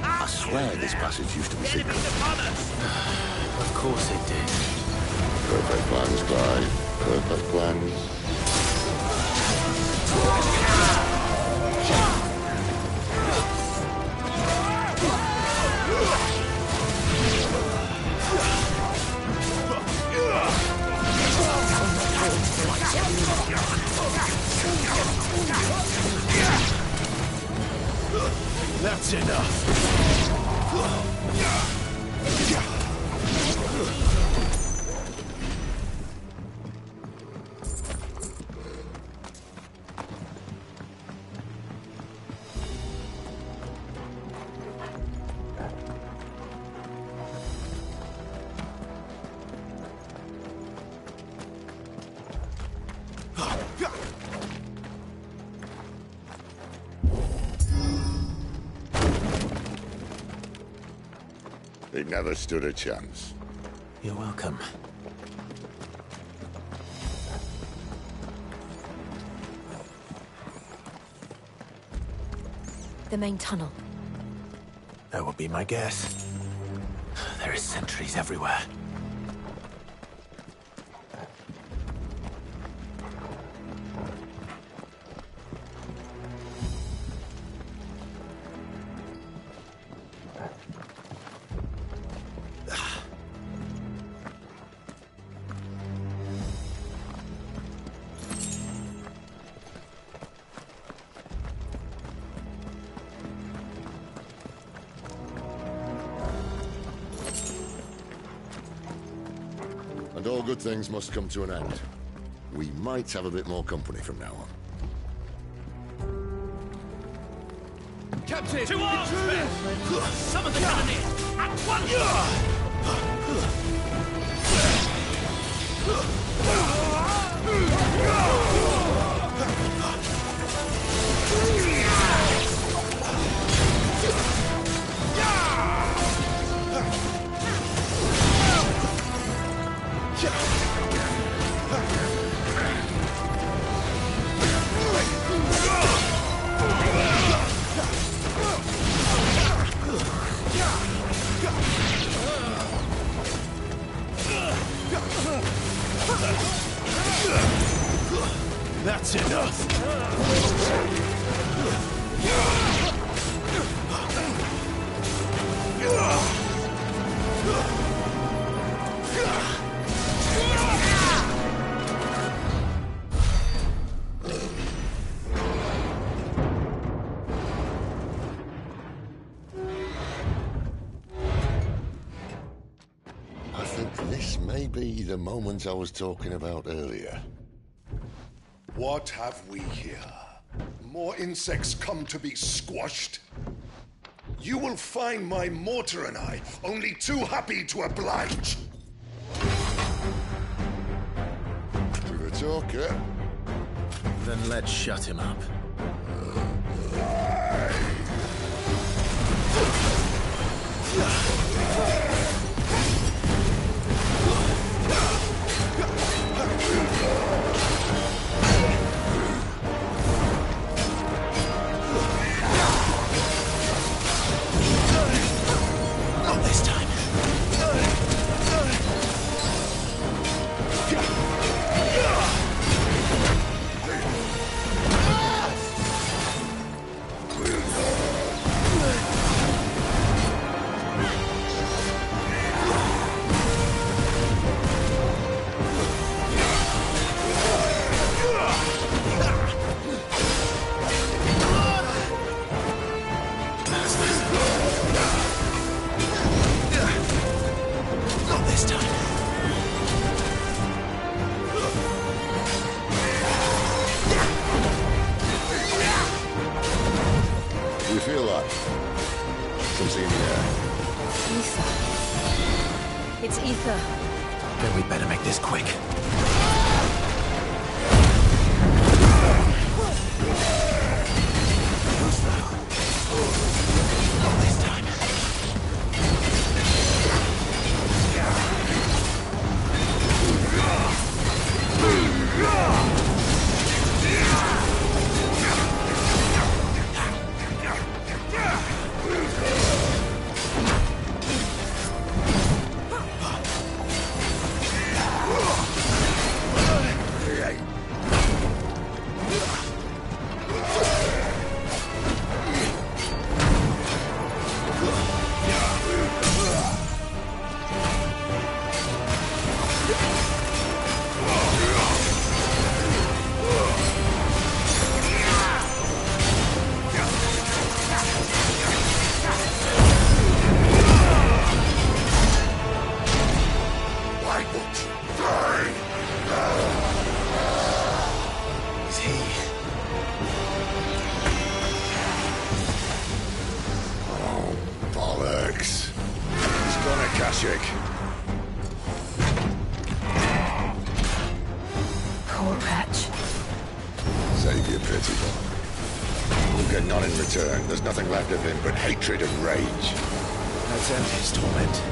I swear this passage used to be secret. Of course it did. Perfect plans, Clyde. Perfect plans. That's enough. It never stood a chance. You're welcome. The main tunnel. That would be my guess. There is sentries everywhere. And all good things must come to an end. We might have a bit more company from now on. Captain! To arms, men! Summon the cannoneers! At once! That's enough. I think this may be the moment I was talking about earlier. What have we here? More insects come to be squashed? You will find my mortar and I only too happy to oblige. With a talker. Then let's shut him up. Not this time. that? Something in the air. Ether. It's ether. Then we better make this quick. Not this time. Poor wretch. Save your pity, boy. We'll get none in return. There's nothing left of him but hatred and rage. Let's end his torment.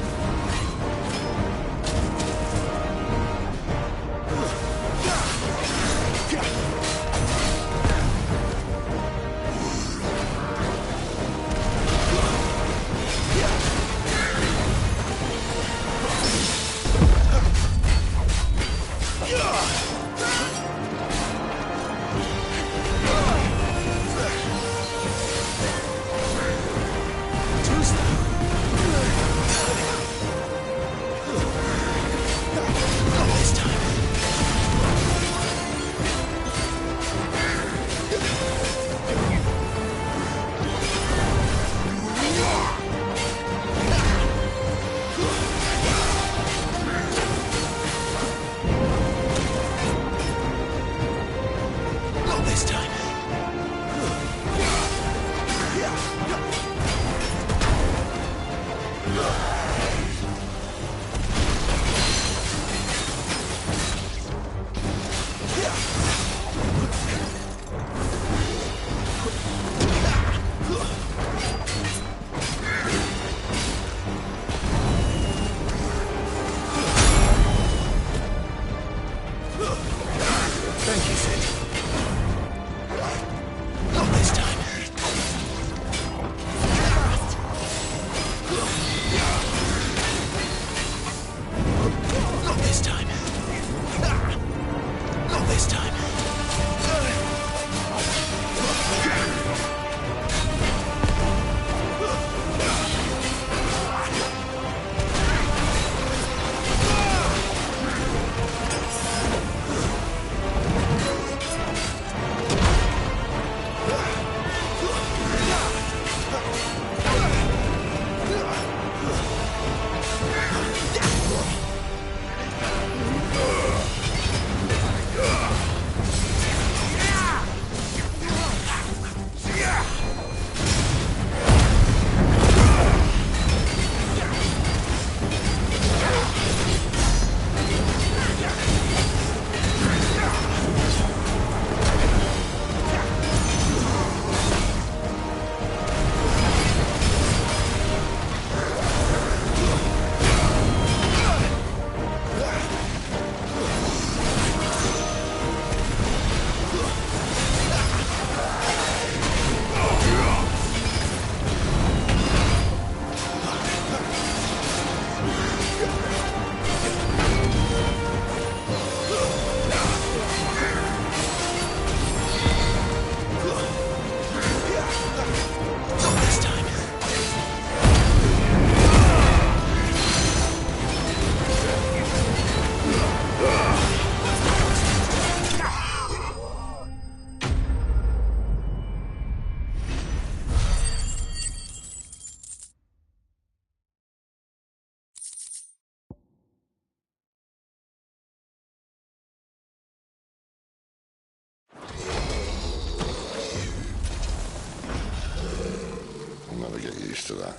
used to that.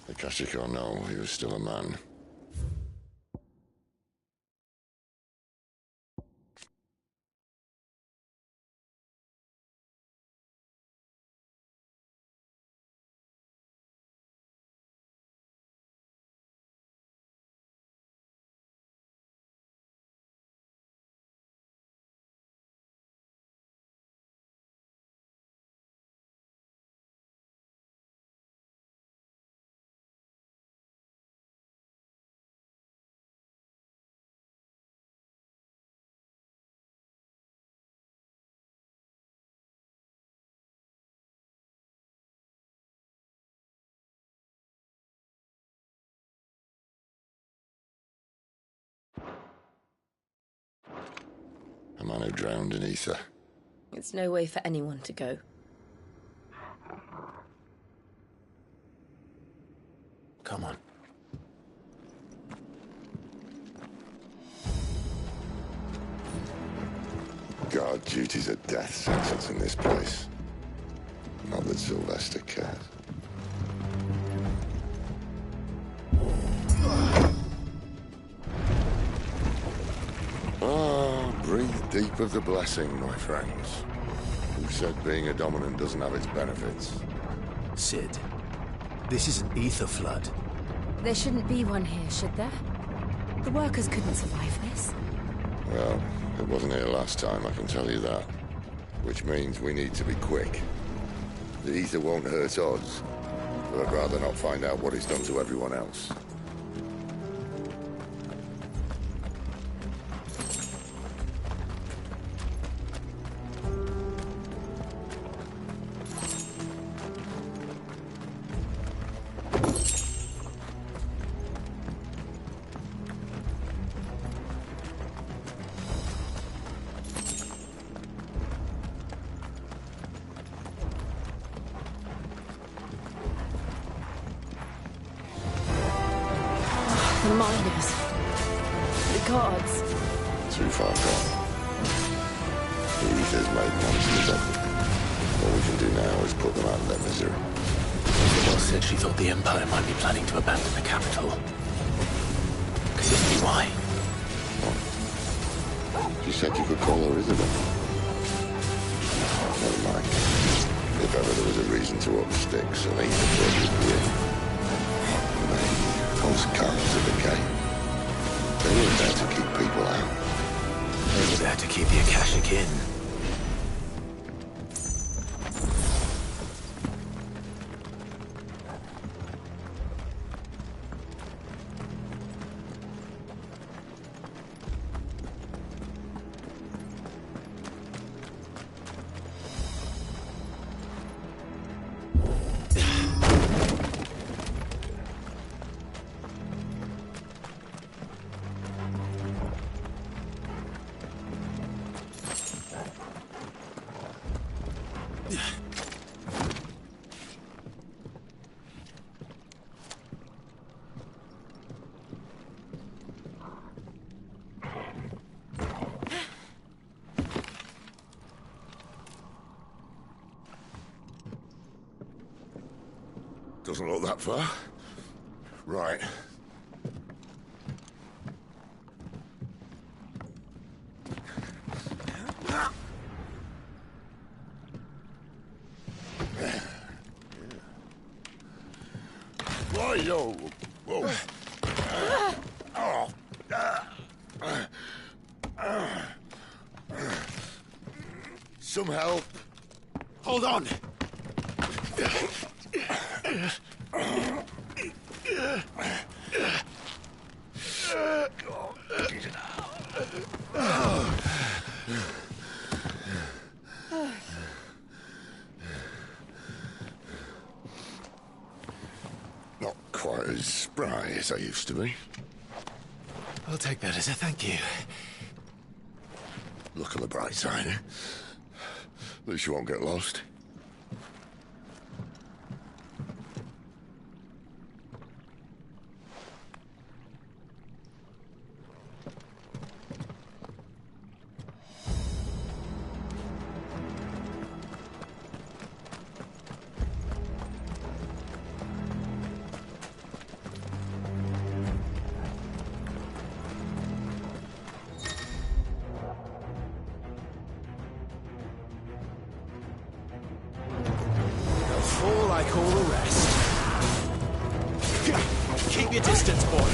Akashic or no, he was still a man. A man who drowned in ether. It's no way for anyone to go. Come on. Guard duty's a death sentence in this place. Not that Sylvester cares. Breathe deep of the blessing, my friends. Who said being a dominant doesn't have its benefits? Sid, this is an ether flood. There shouldn't be one here, should there? The workers couldn't survive this. Well, it wasn't here last time, I can tell you that. Which means we need to be quick. The ether won't hurt us, but I'd rather not find out what it's done to everyone else. The miners. The guards. Too far gone. The ether's made monsters of them. All we can do now is put them out of their misery. Isabel said she thought the Empire might be planning to abandon the capital. Could this be why? She said you could call her Isabel. Never mind. If ever there was a reason to up sticks, an ether flood would be it. Those guards at the gate. They weren't there to keep people out. They were there to keep the Akashic in. Doesn't look that far. Right. Whoa. Whoa. Some help. Hold on. Not quite as spry as I used to be. I'll take that as a thank you. Look on the bright side, eh? At least you won't get lost. like all the rest. Keep your distance, boy.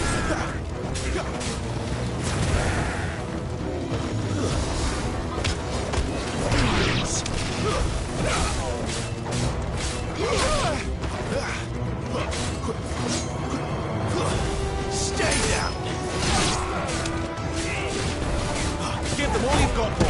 Stay down. Give them all you've got, boy.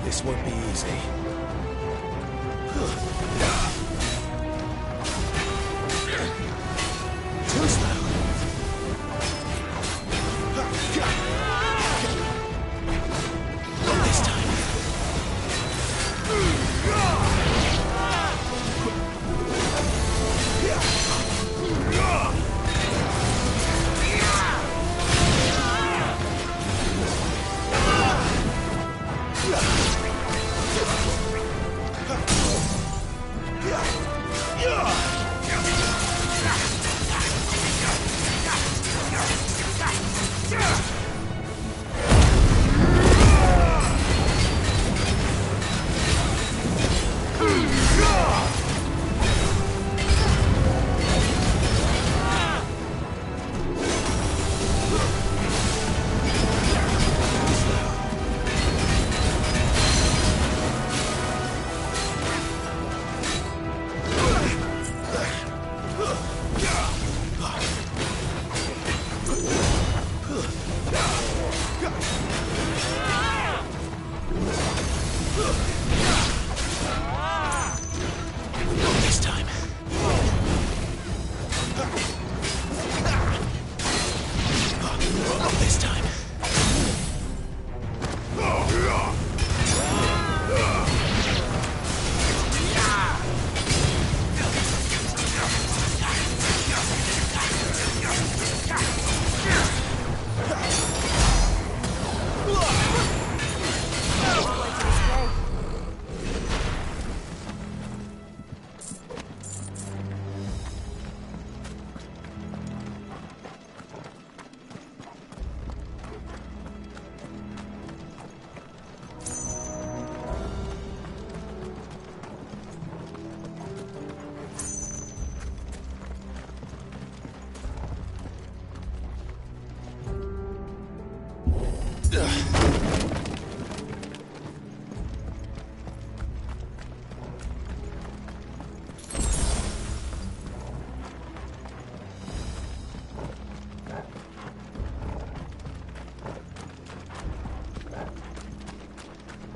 This won't be easy. Too slow. Not this time.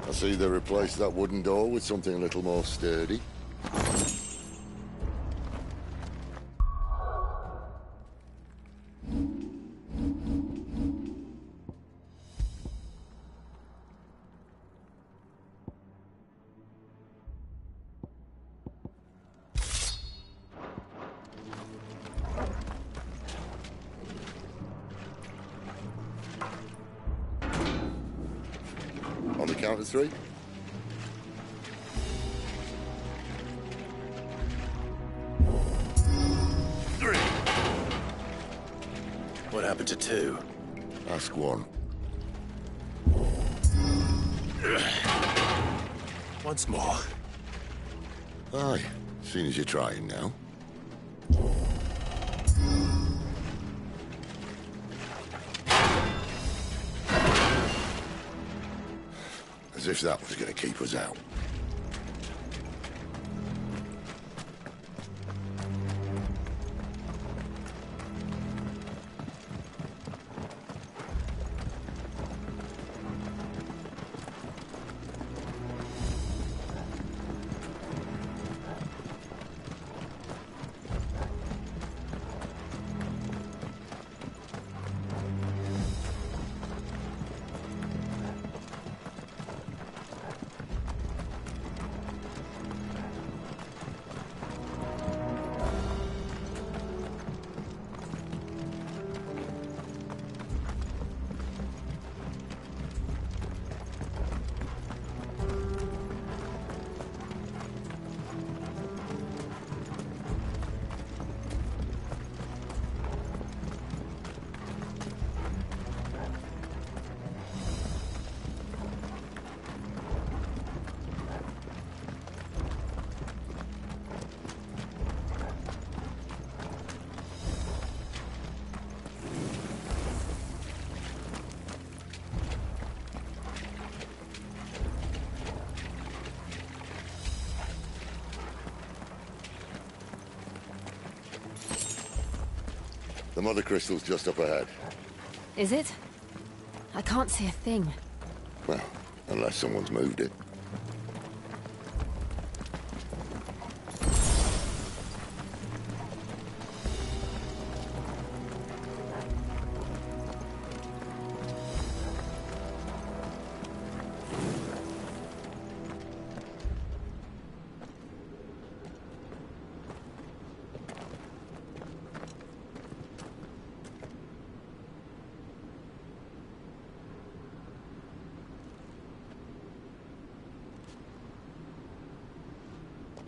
I see they replaced that wooden door with something a little more sturdy. On the count of 3. What happened to 2? Ask 1. Once more. Aye, seeing as you're trying now. As if that was going to keep us out. The mother crystal's just up ahead. Is it? I can't see a thing. Well, unless someone's moved it.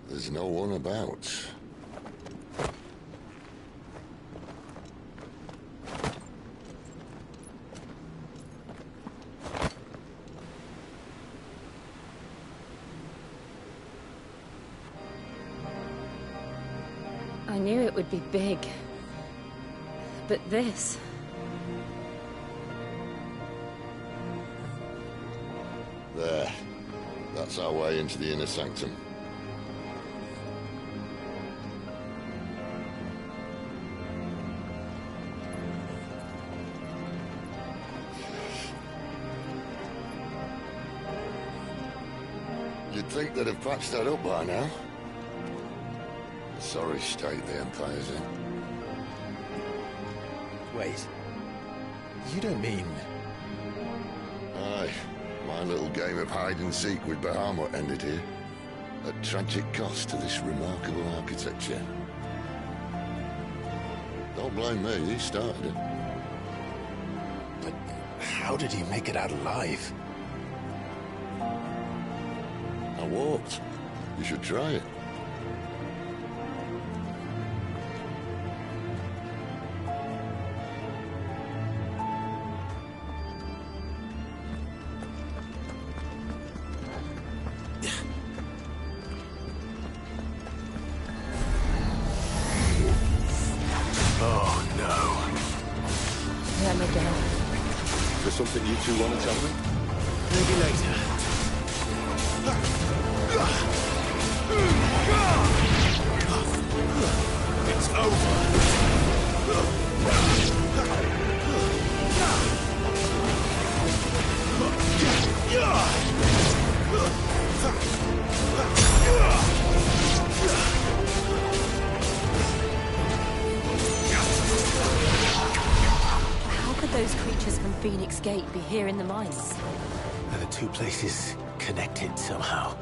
There's no one about. I knew it would be big. But this... There. That's our way into the inner sanctum. You'd think they'd have patched that up by now. Sorry state the Empire's in. Wait. You don't mean... Aye. My little game of hide-and-seek with Bahamut ended here. At tragic cost to this remarkable architecture. Don't blame me, he started it. But how did he make it out alive? I walked. You should try it. Oh, no. Let me go. for something you two want to tell me? Maybe later. It's over. How could those creatures from Phoenix Gate be here in the mines? Are the two places connected somehow?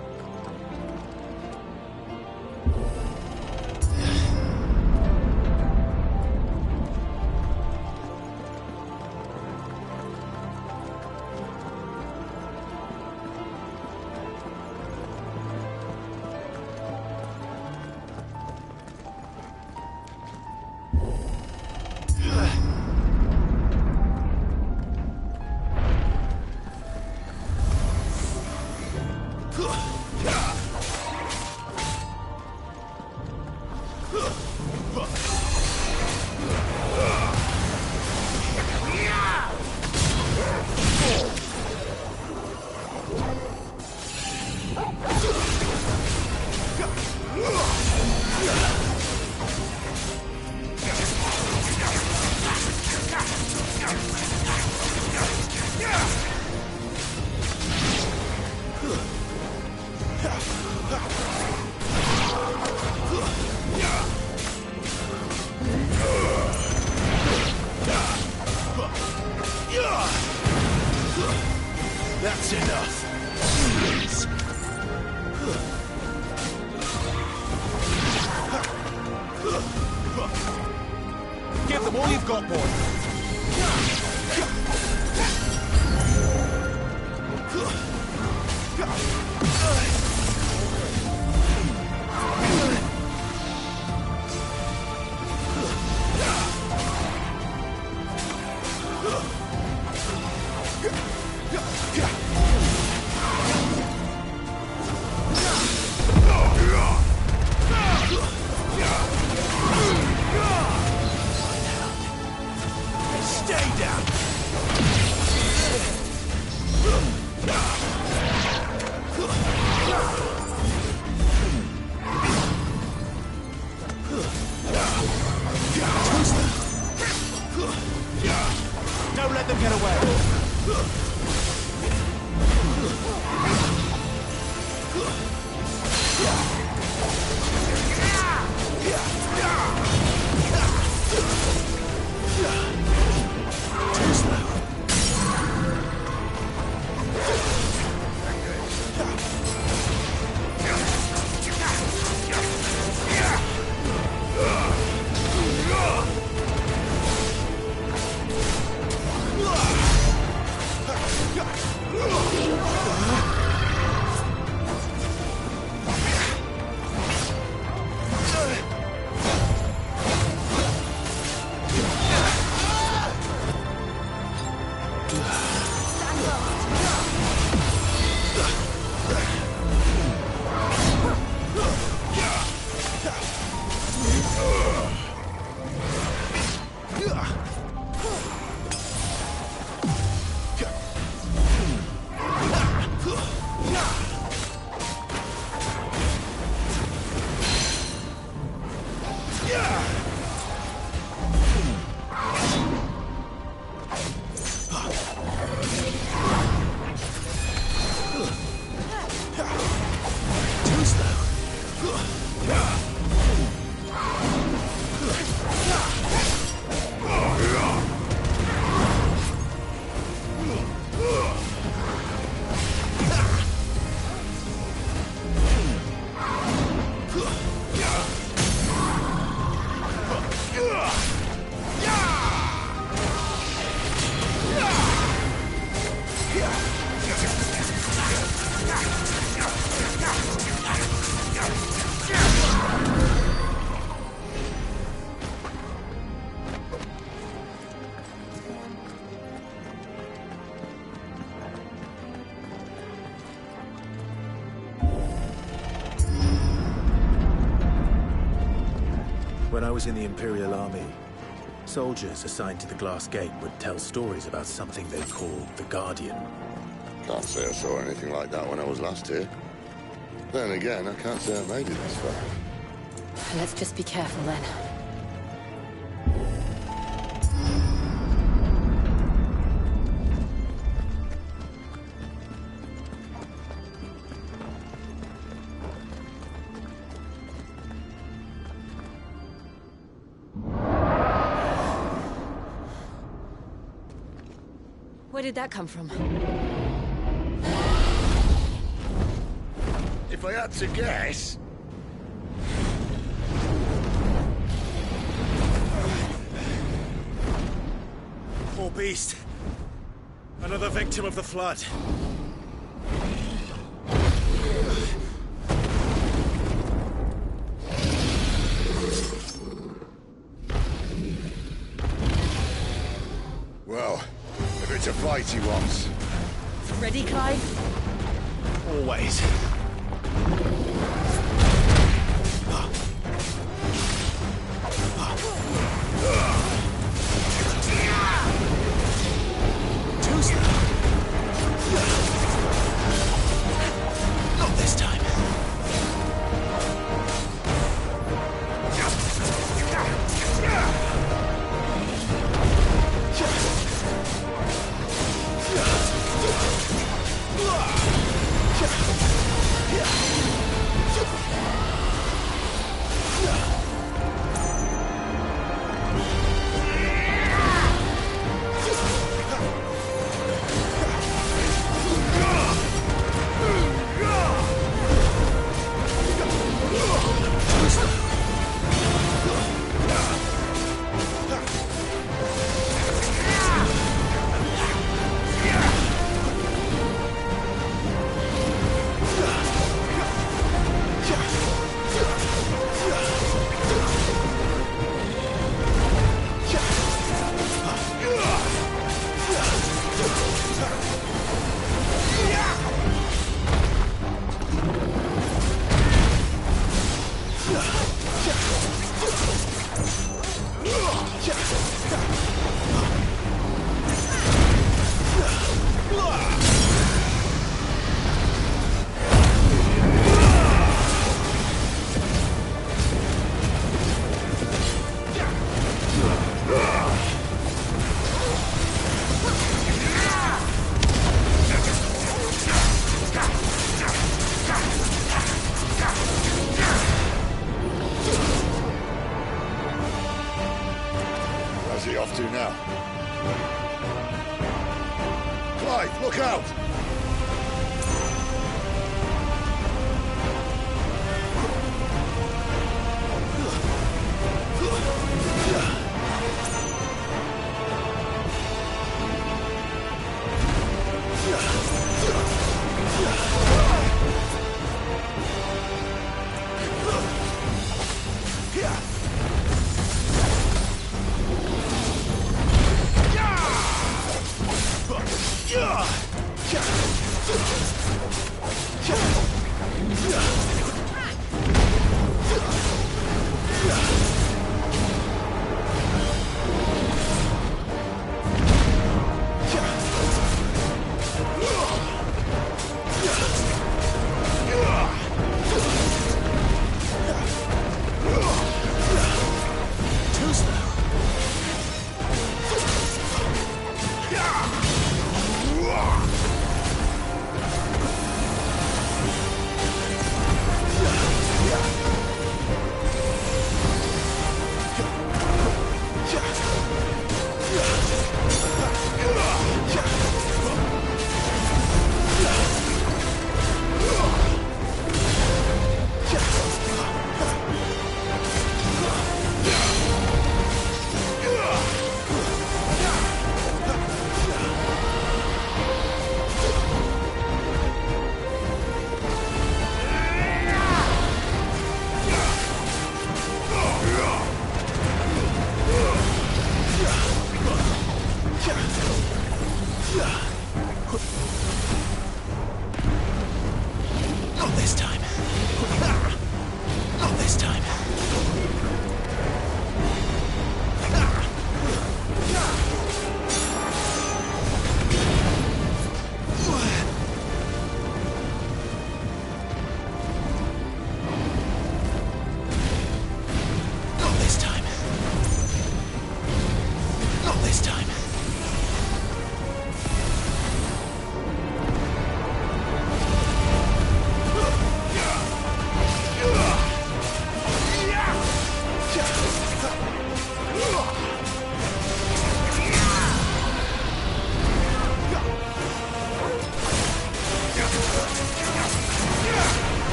That's enough. Give them all you've got, boy. Stay down! Don't let them get away. When I was in the Imperial Army, Soldiers assigned to the Glass Gate would tell stories about something they called the Guardian. Can't say I saw anything like that when I was last here. Then again, I can't say I made it this far. Let's just be careful then. Where did that come from? If I had to guess... Poor beast. Another victim of the flood. Well, if it's a fight he wants... Ready, Clive? Always. Not this time. Where's he off to now? Clive, look out!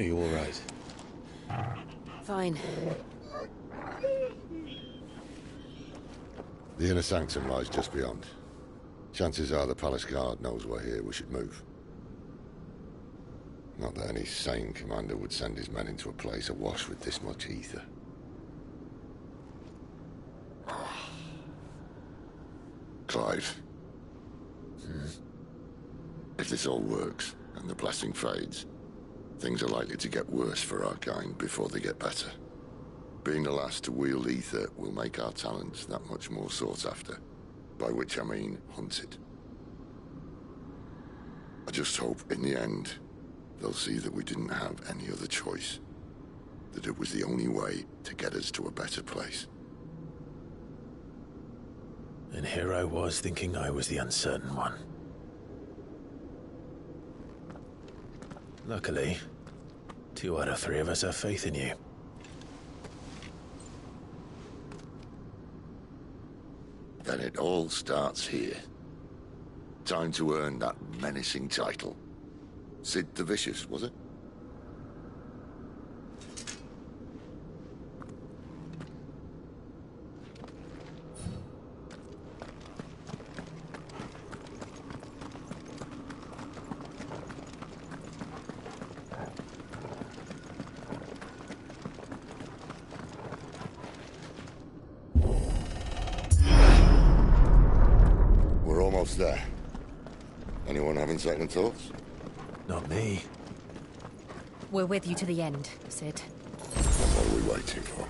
Are you all right? Fine. The inner sanctum lies just beyond. Chances are the palace guard knows we're here. We should move. Not that any sane commander would send his men into a place awash with this much ether. Clive. If this all works, and the blessing fades, things are likely to get worse for our kind before they get better. Being the last to wield ether will make our talents that much more sought after. By which I mean hunted. I just hope, in the end, they'll see that we didn't have any other choice. That it was the only way to get us to a better place. And here I was thinking I was the uncertain one. Luckily, 2 out of 3 of us have faith in you. Then it all starts here. Time to earn that menacing title. Sid the Vicious, was it? There. Anyone having second thoughts? Not me. We're with you to the end, Sid. What are we waiting for?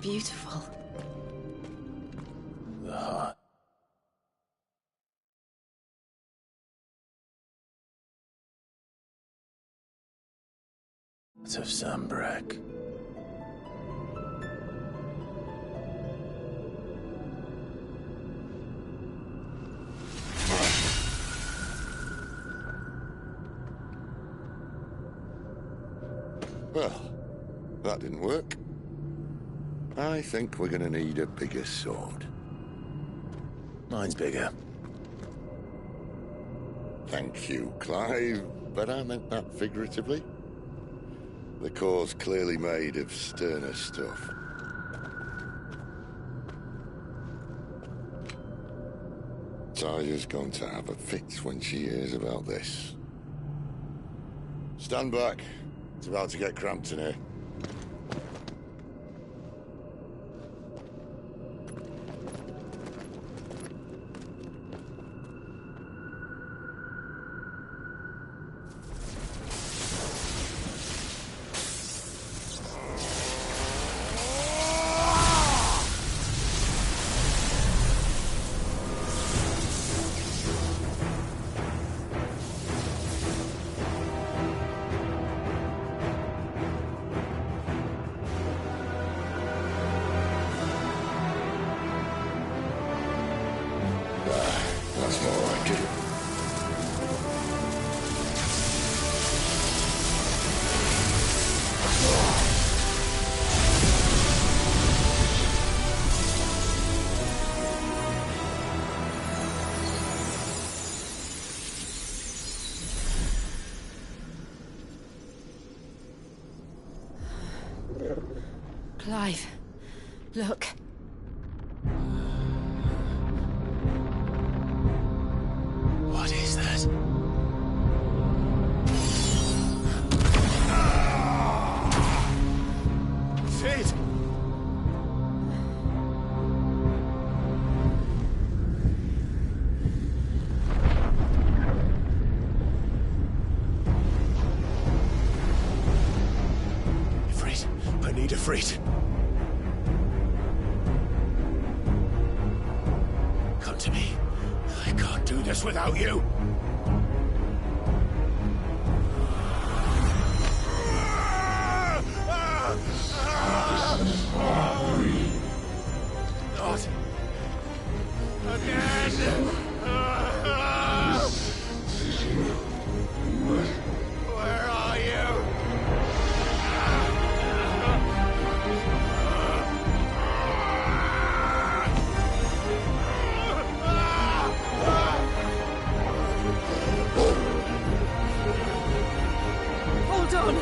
Beautiful. The heart. It's of Zambrak. Well, that didn't work. I think we're gonna need a bigger sword. Mine's bigger. Thank you, Clive, but I meant that figuratively. The core's clearly made of sterner stuff. Taya's going to have a fit when she hears about this. Stand back. It's about to get cramped in here. That's more like it. Clive, look. What is that? Sid! Ifrit, I need Ifrit. Come to me. I can't. us without you. Not again. Where are you? Hold on!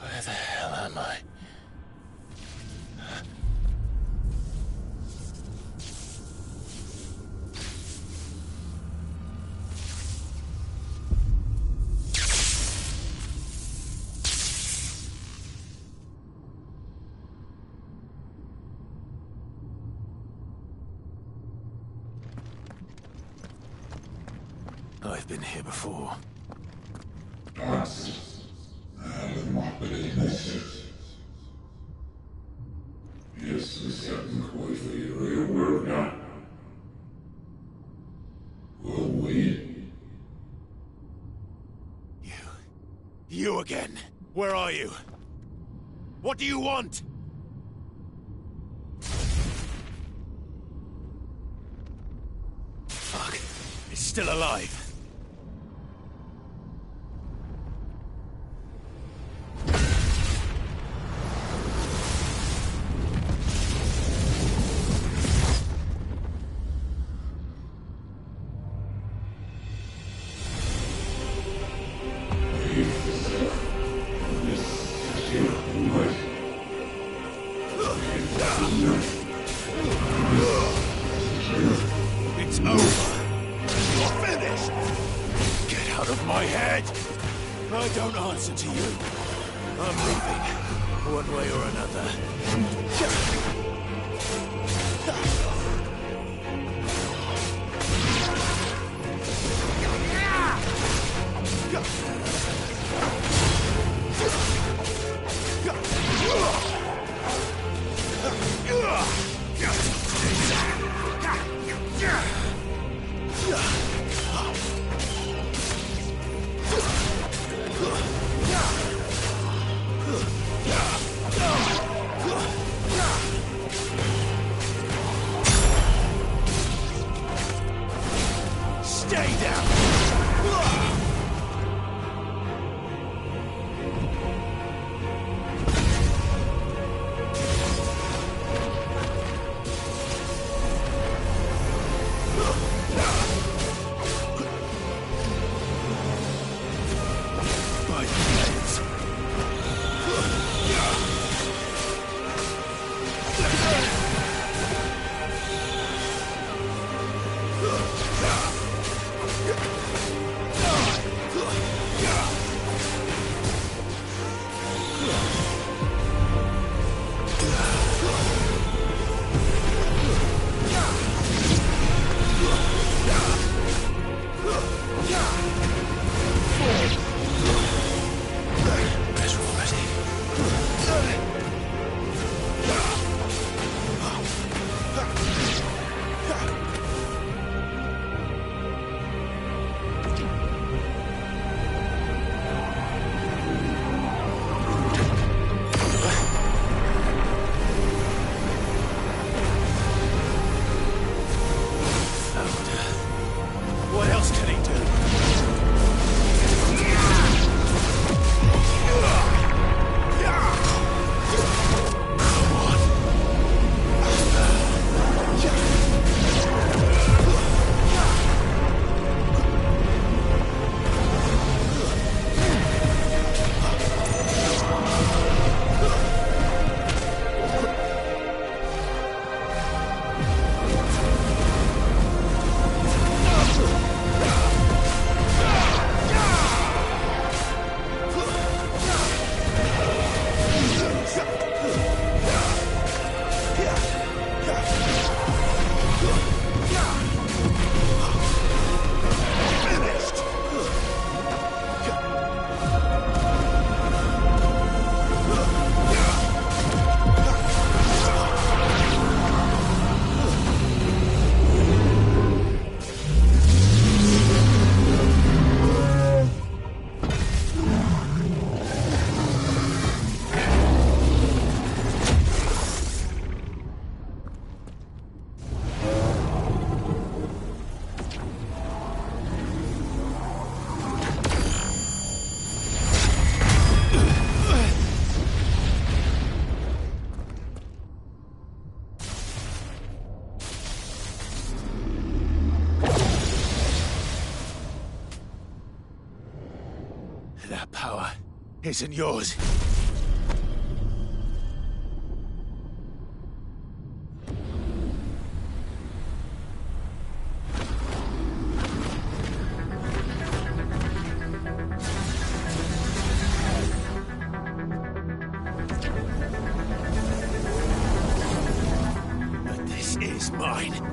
Where the hell am I? I've been here before. You again. Where are you? What do you want? Fuck. It's still alive. It's over. You're finished. Get out of my head. I don't answer to you. I'm leaving, one way or another. That power isn't yours. But this is mine.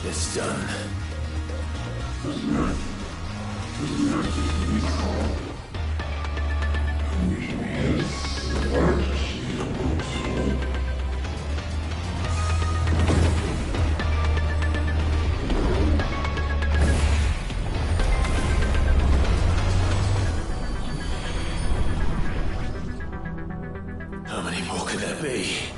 It's done. me.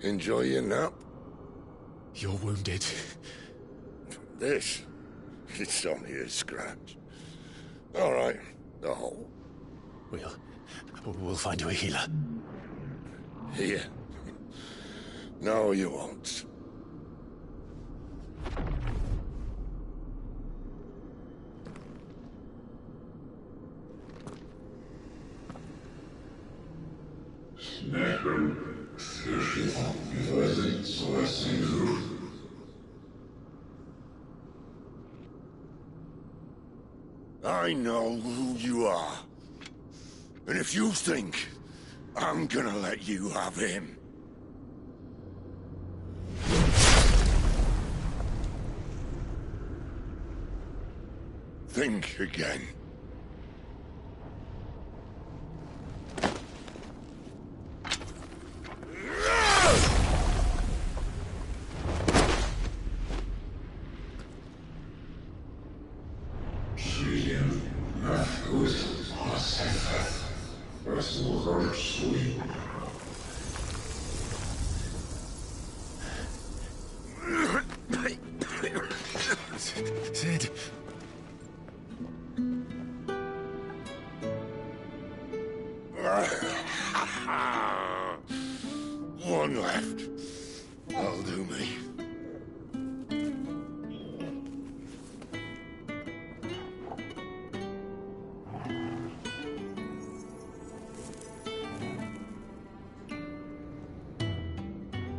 Enjoy your nap? You're wounded. This? It's only a scratch. All right, the hole. We'll find you a healer. Here? No, you won't. I know who you are. And if you think I'm gonna let you have him... think again. Sid. One left. That'll do me.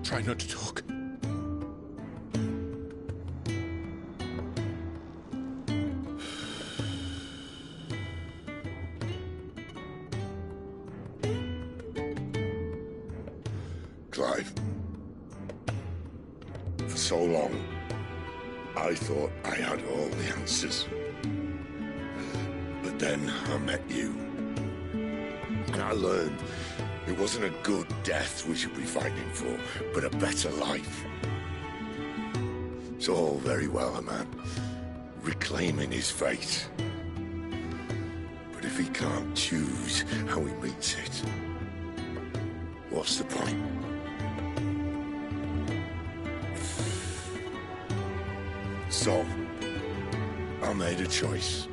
Try not to talk. Clive. For so long, I thought I had all the answers. But then I met you. And I learned it wasn't a good death we should be fighting for, but a better life. It's all very well, a man reclaiming his fate. But if he can't choose how he meets it, what's the point? So, I made a choice.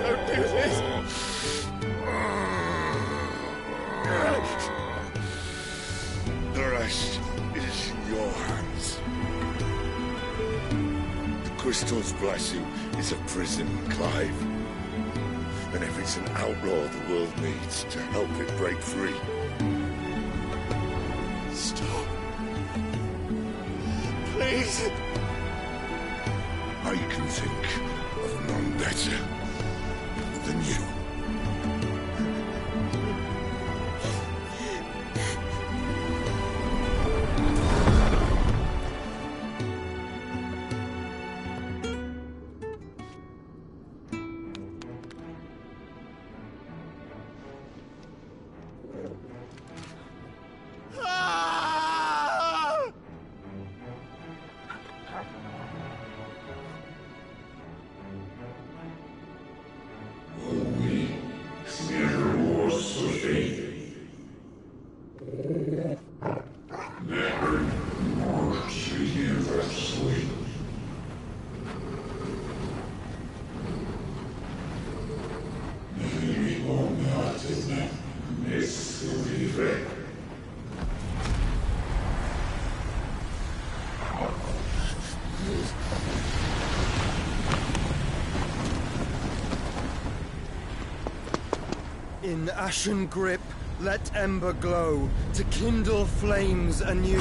Don't do this! The rest is in your hands. The Crystal's blessing is a prison, Clive. And if it's an outlaw the world needs to help it break free... Stop. Please. I can think of none better than you. In ashen grip, let ember glow, to kindle flames anew.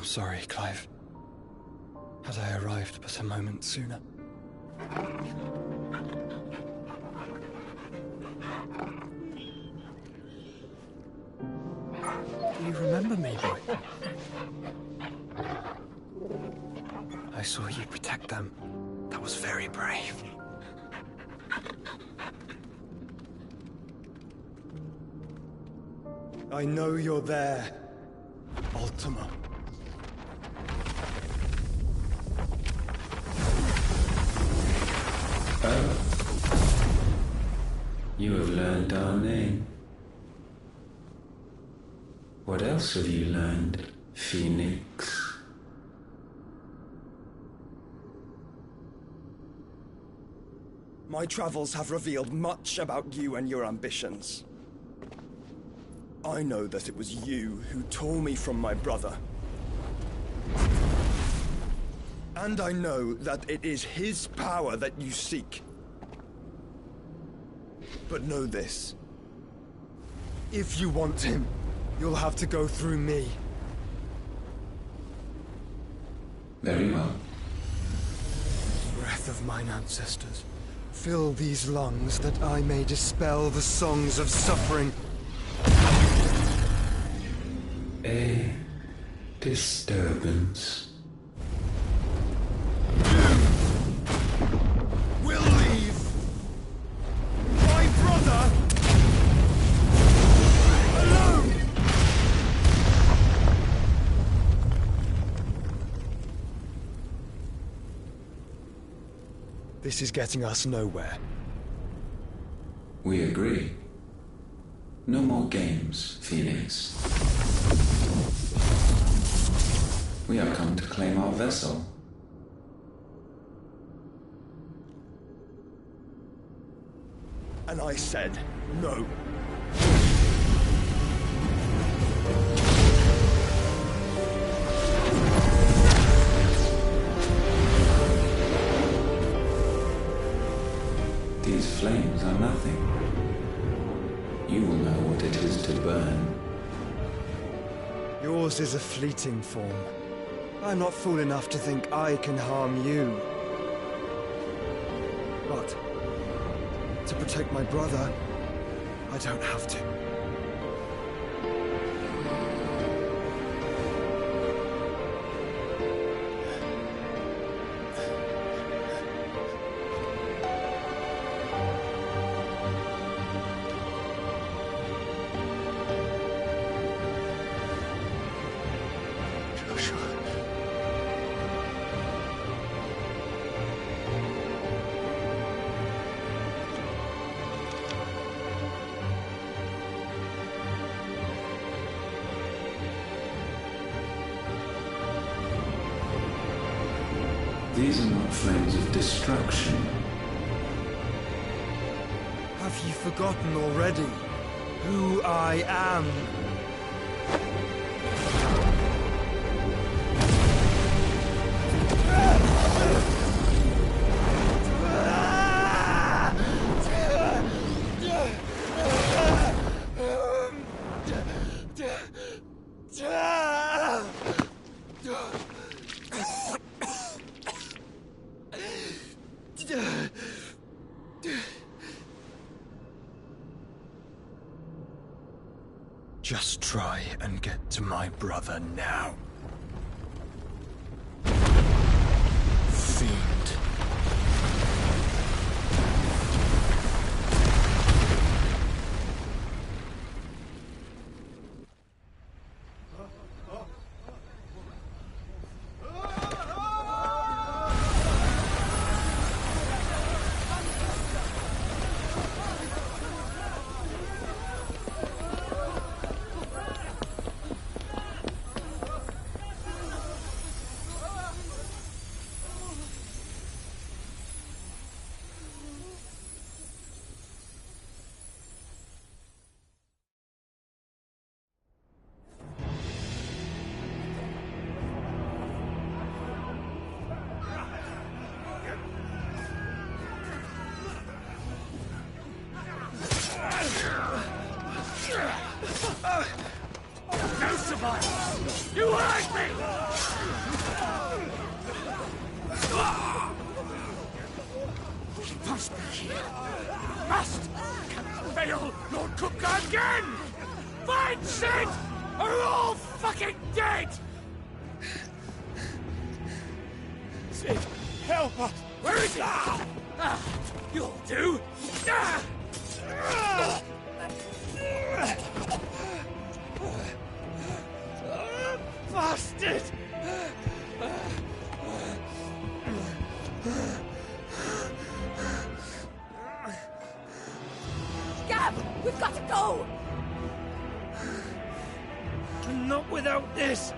sorry, Clive. Had I arrived but a moment sooner. Do you remember me, boy? I saw you protect them. That was very brave. I know you're there, Ultima. You have learned our name. What else have you learned, Phoenix? My travels have revealed much about you and your ambitions. I know that it was you who tore me from my brother. And I know that it is his power that you seek. But know this. If you want him, you'll have to go through me. Very well. Breath of mine ancestors, fill these lungs that I may dispel the songs of suffering. A disturbance. We'll leave my brother alone! This is getting us nowhere. We agree. No more games, Phoenix. We have come to claim our vessel. And I said no. These flames are nothing. You will know what it is to burn. Yours is a fleeting form. I'm not fool enough to think I can harm you. But to protect my brother, I don't have to. These are not flames of destruction. Have you forgotten already who I am? Just try and get to my brother now. Fiend. again! Find Sid, or we're all fucking dead! Sid, help us! Where is he? You'll do! Bastard! Gab, we've got to go! Not without this!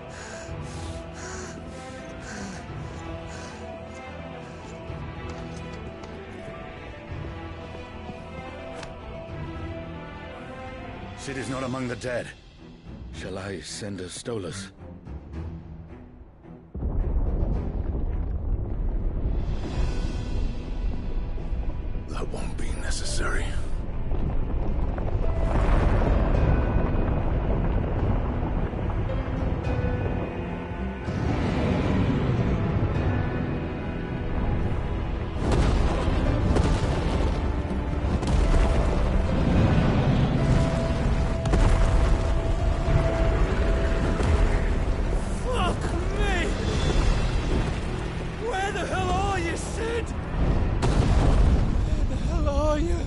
Sid is not among the dead. Shall I send a Stolas? That won't be necessary. Fuck me! Where the hell are you, Sid? Where the hell are you?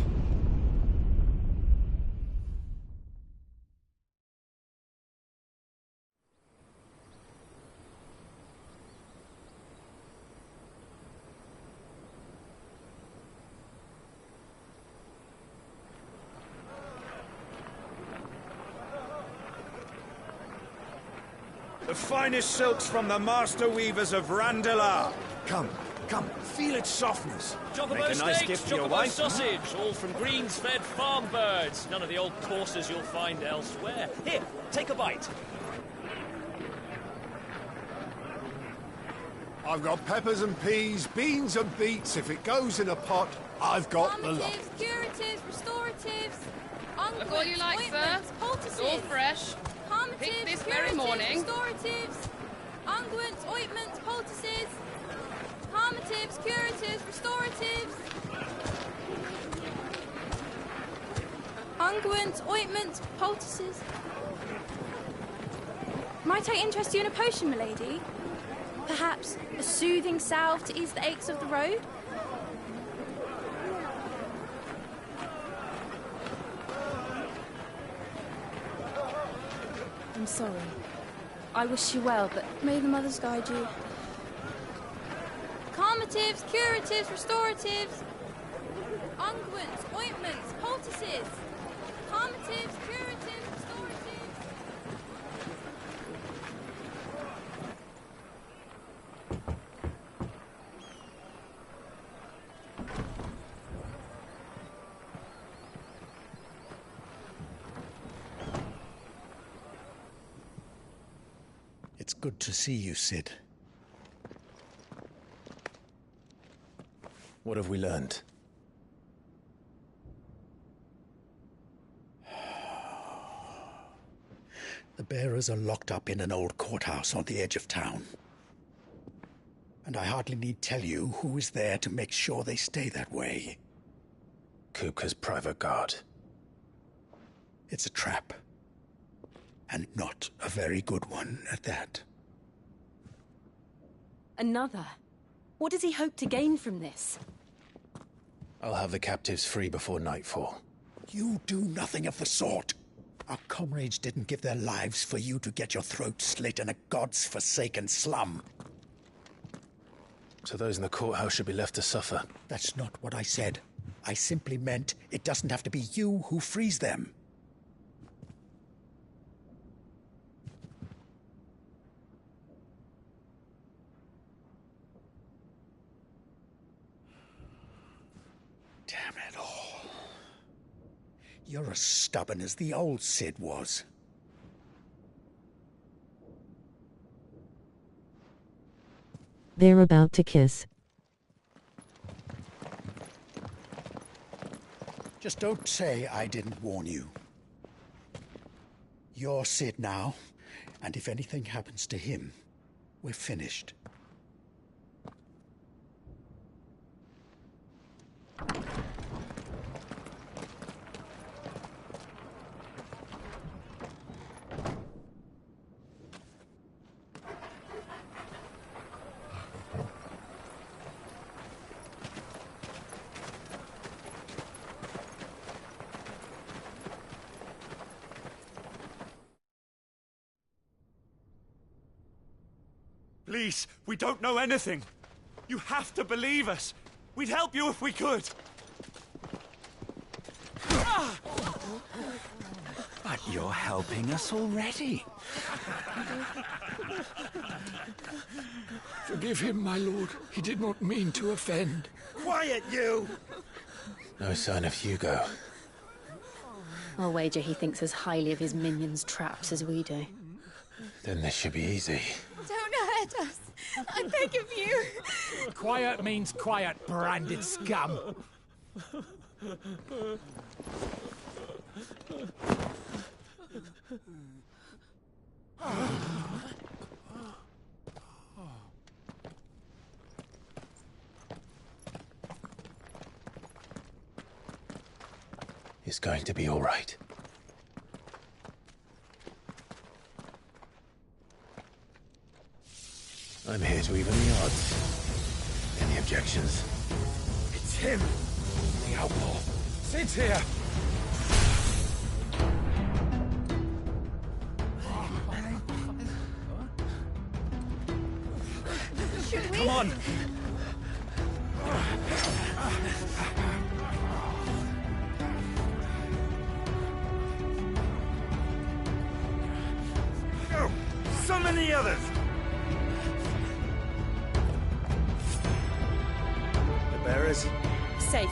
The finest silks from the master weavers of Randalar. Come, feel its softness. Chocobo Make a nice steaks, gift for your chocobo wife. sausage, all from greens-fed farm birds. None of the old courses you'll find elsewhere. Here, take a bite. I've got peppers and peas, beans and beets. If it goes in a pot, I've got the lot. Curatives, restoratives, Look all you like, sir. It's all fresh. Picked this very morning. Restoratives, unguents, ointments, poultices, harmatives, curatives, restoratives, unguents, ointments, poultices. Might I interest you in a potion, milady? Perhaps a soothing salve to ease the aches of the road? I'm sorry. I wish you well, but may the mothers guide you. Calmatives, curatives, restoratives, unguents, ointments, poultices, calmatives, curatives, restoratives. It's good to see you, Sid. What have we learned? The bearers are locked up in an old courthouse on the edge of town. And I hardly need tell you who is there to make sure they stay that way. Kupka's private guard. It's a trap. And not a very good one at that. Another? What does he hope to gain from this? I'll have the captives free before nightfall. You do nothing of the sort. Our comrades didn't give their lives for you to get your throat slit in a god's forsaken slum. So those in the courthouse should be left to suffer. That's not what I said. I simply meant it doesn't have to be you who frees them. Damn it all. You're as stubborn as the old Sid was. They're about to kiss. Just don't say I didn't warn you. You're Sid now, and if anything happens to him, we're finished. Please, we don't know anything. You have to believe us. We'd help you if we could. But you're helping us already. Forgive him, my lord. He did not mean to offend. Quiet, you! No sign of Hugo. I'll wager he thinks as highly of his minions' traps as we do. Then this should be easy. Don't hurt us. I beg of you. Quiet means quiet, branded scum. It's going to be all right. I'm here to even the odds. Any objections? It's him, the outlaw. Sid's here. Should we? Come on. Go! Summon the others! The bearers? Safe.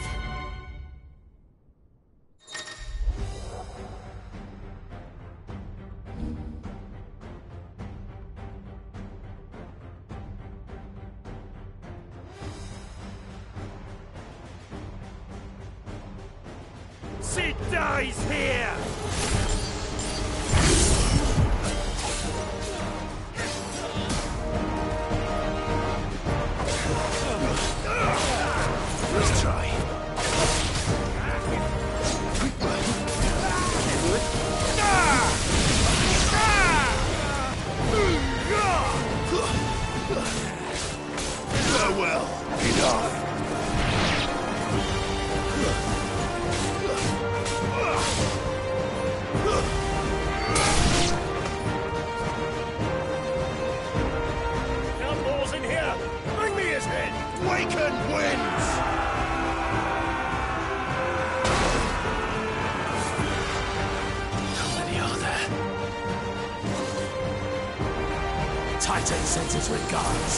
Sid dies here! Let's try. Farewell, enough! Cannonballs in here! Bring me his head! Waken wins! How many are there? Titan sends his regards.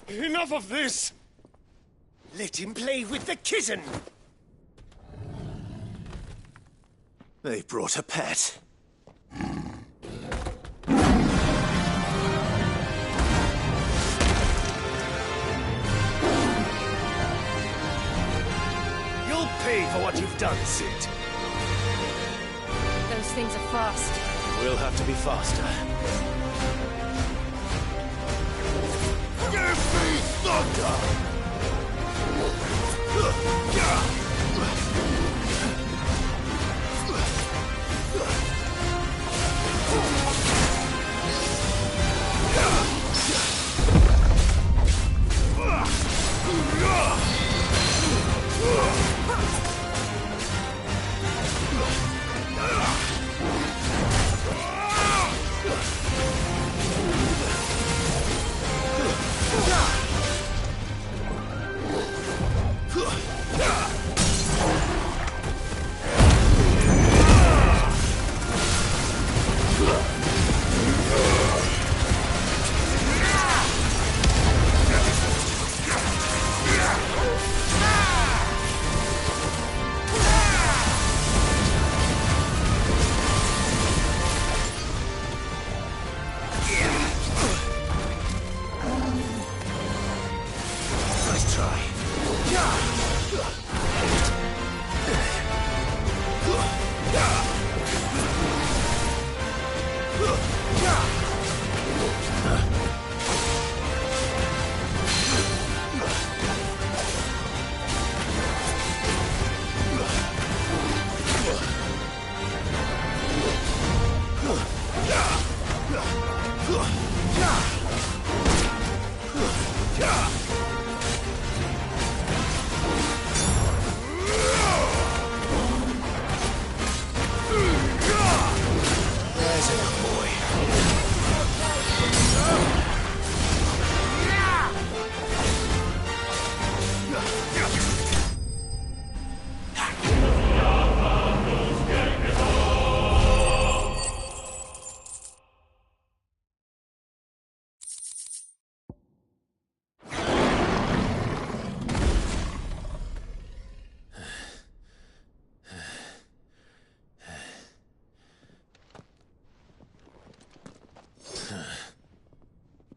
Enough of this! Let him play with the kitten! They brought a pet. You'll pay for what you've done, Sid. Those things are fast. We'll have to be faster. Give me thunder!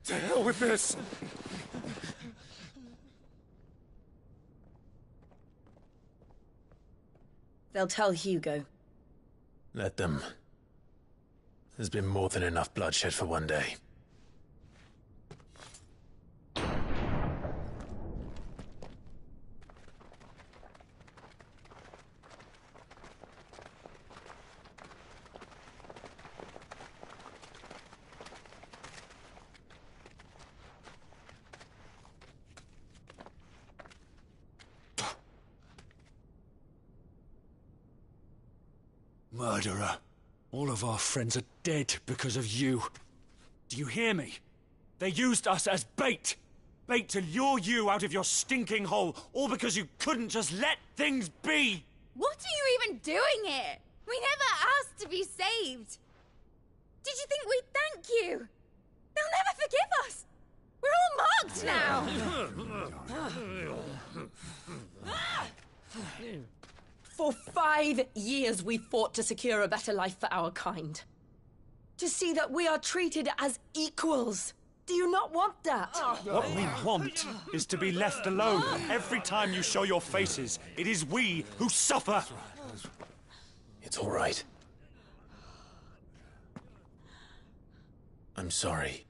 To hell with this! They'll tell Hugo. Let them. There's been more than enough bloodshed for one day. Murderer. All of our friends are dead because of you. Do you hear me? They used us as bait. Bait to lure you out of your stinking hole, all because you couldn't just let things be. What are you even doing here? We never asked to be saved. Did you think we'd thank you? They'll never forgive us. We're all marked now. For 5 years we fought to secure a better life for our kind. To see that we are treated as equals. Do you not want that? What we want is to be left alone. Every time you show your faces, it is we who suffer. It's all right. I'm sorry.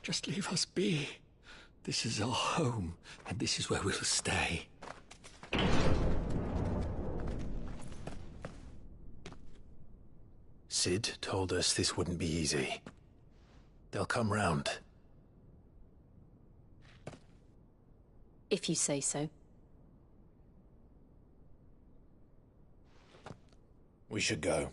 Just leave us be. This is our home, and this is where we'll stay. Sid told us this wouldn't be easy. They'll come round. If you say so. We should go.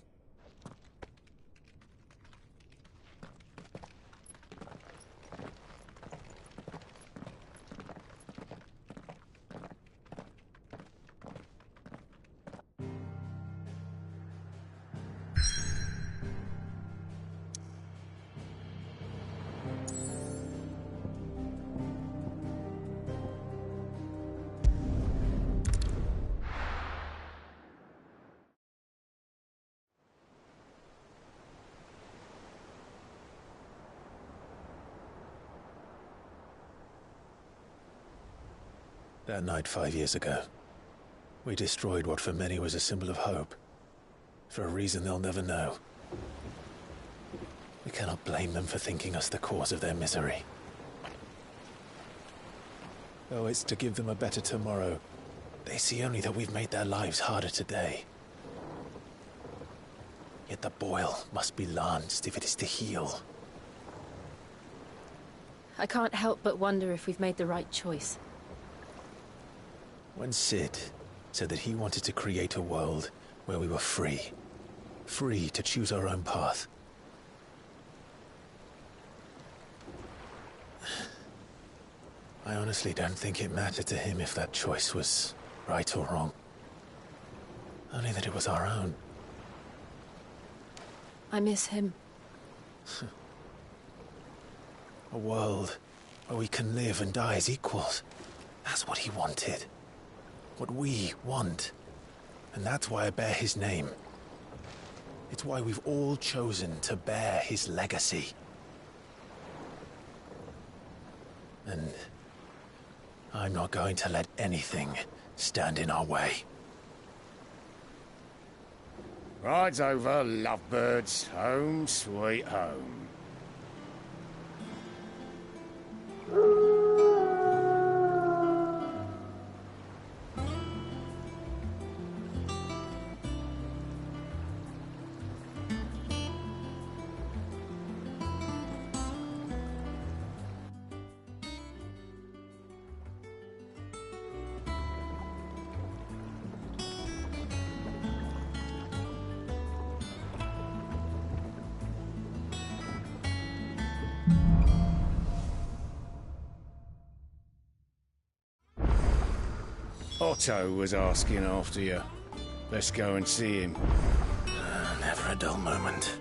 That night 5 years ago, we destroyed what for many was a symbol of hope. For a reason they'll never know. We cannot blame them for thinking us the cause of their misery. Though it's to give them a better tomorrow, they see only that we've made their lives harder today. Yet the boil must be lanced if it is to heal. I can't help but wonder if we've made the right choice. When Sid said that he wanted to create a world where we were free. Free to choose our own path. I honestly don't think it mattered to him if that choice was right or wrong. Only that it was our own. I miss him. A world where we can live and die as equals. That's what he wanted. What we want. And that's why I bear his name. It's why we've all chosen to bear his legacy. And I'm not going to let anything stand in our way. Ride's over, lovebirds. Home sweet home. Otto was asking after you. Let's go and see him. Never a dull moment.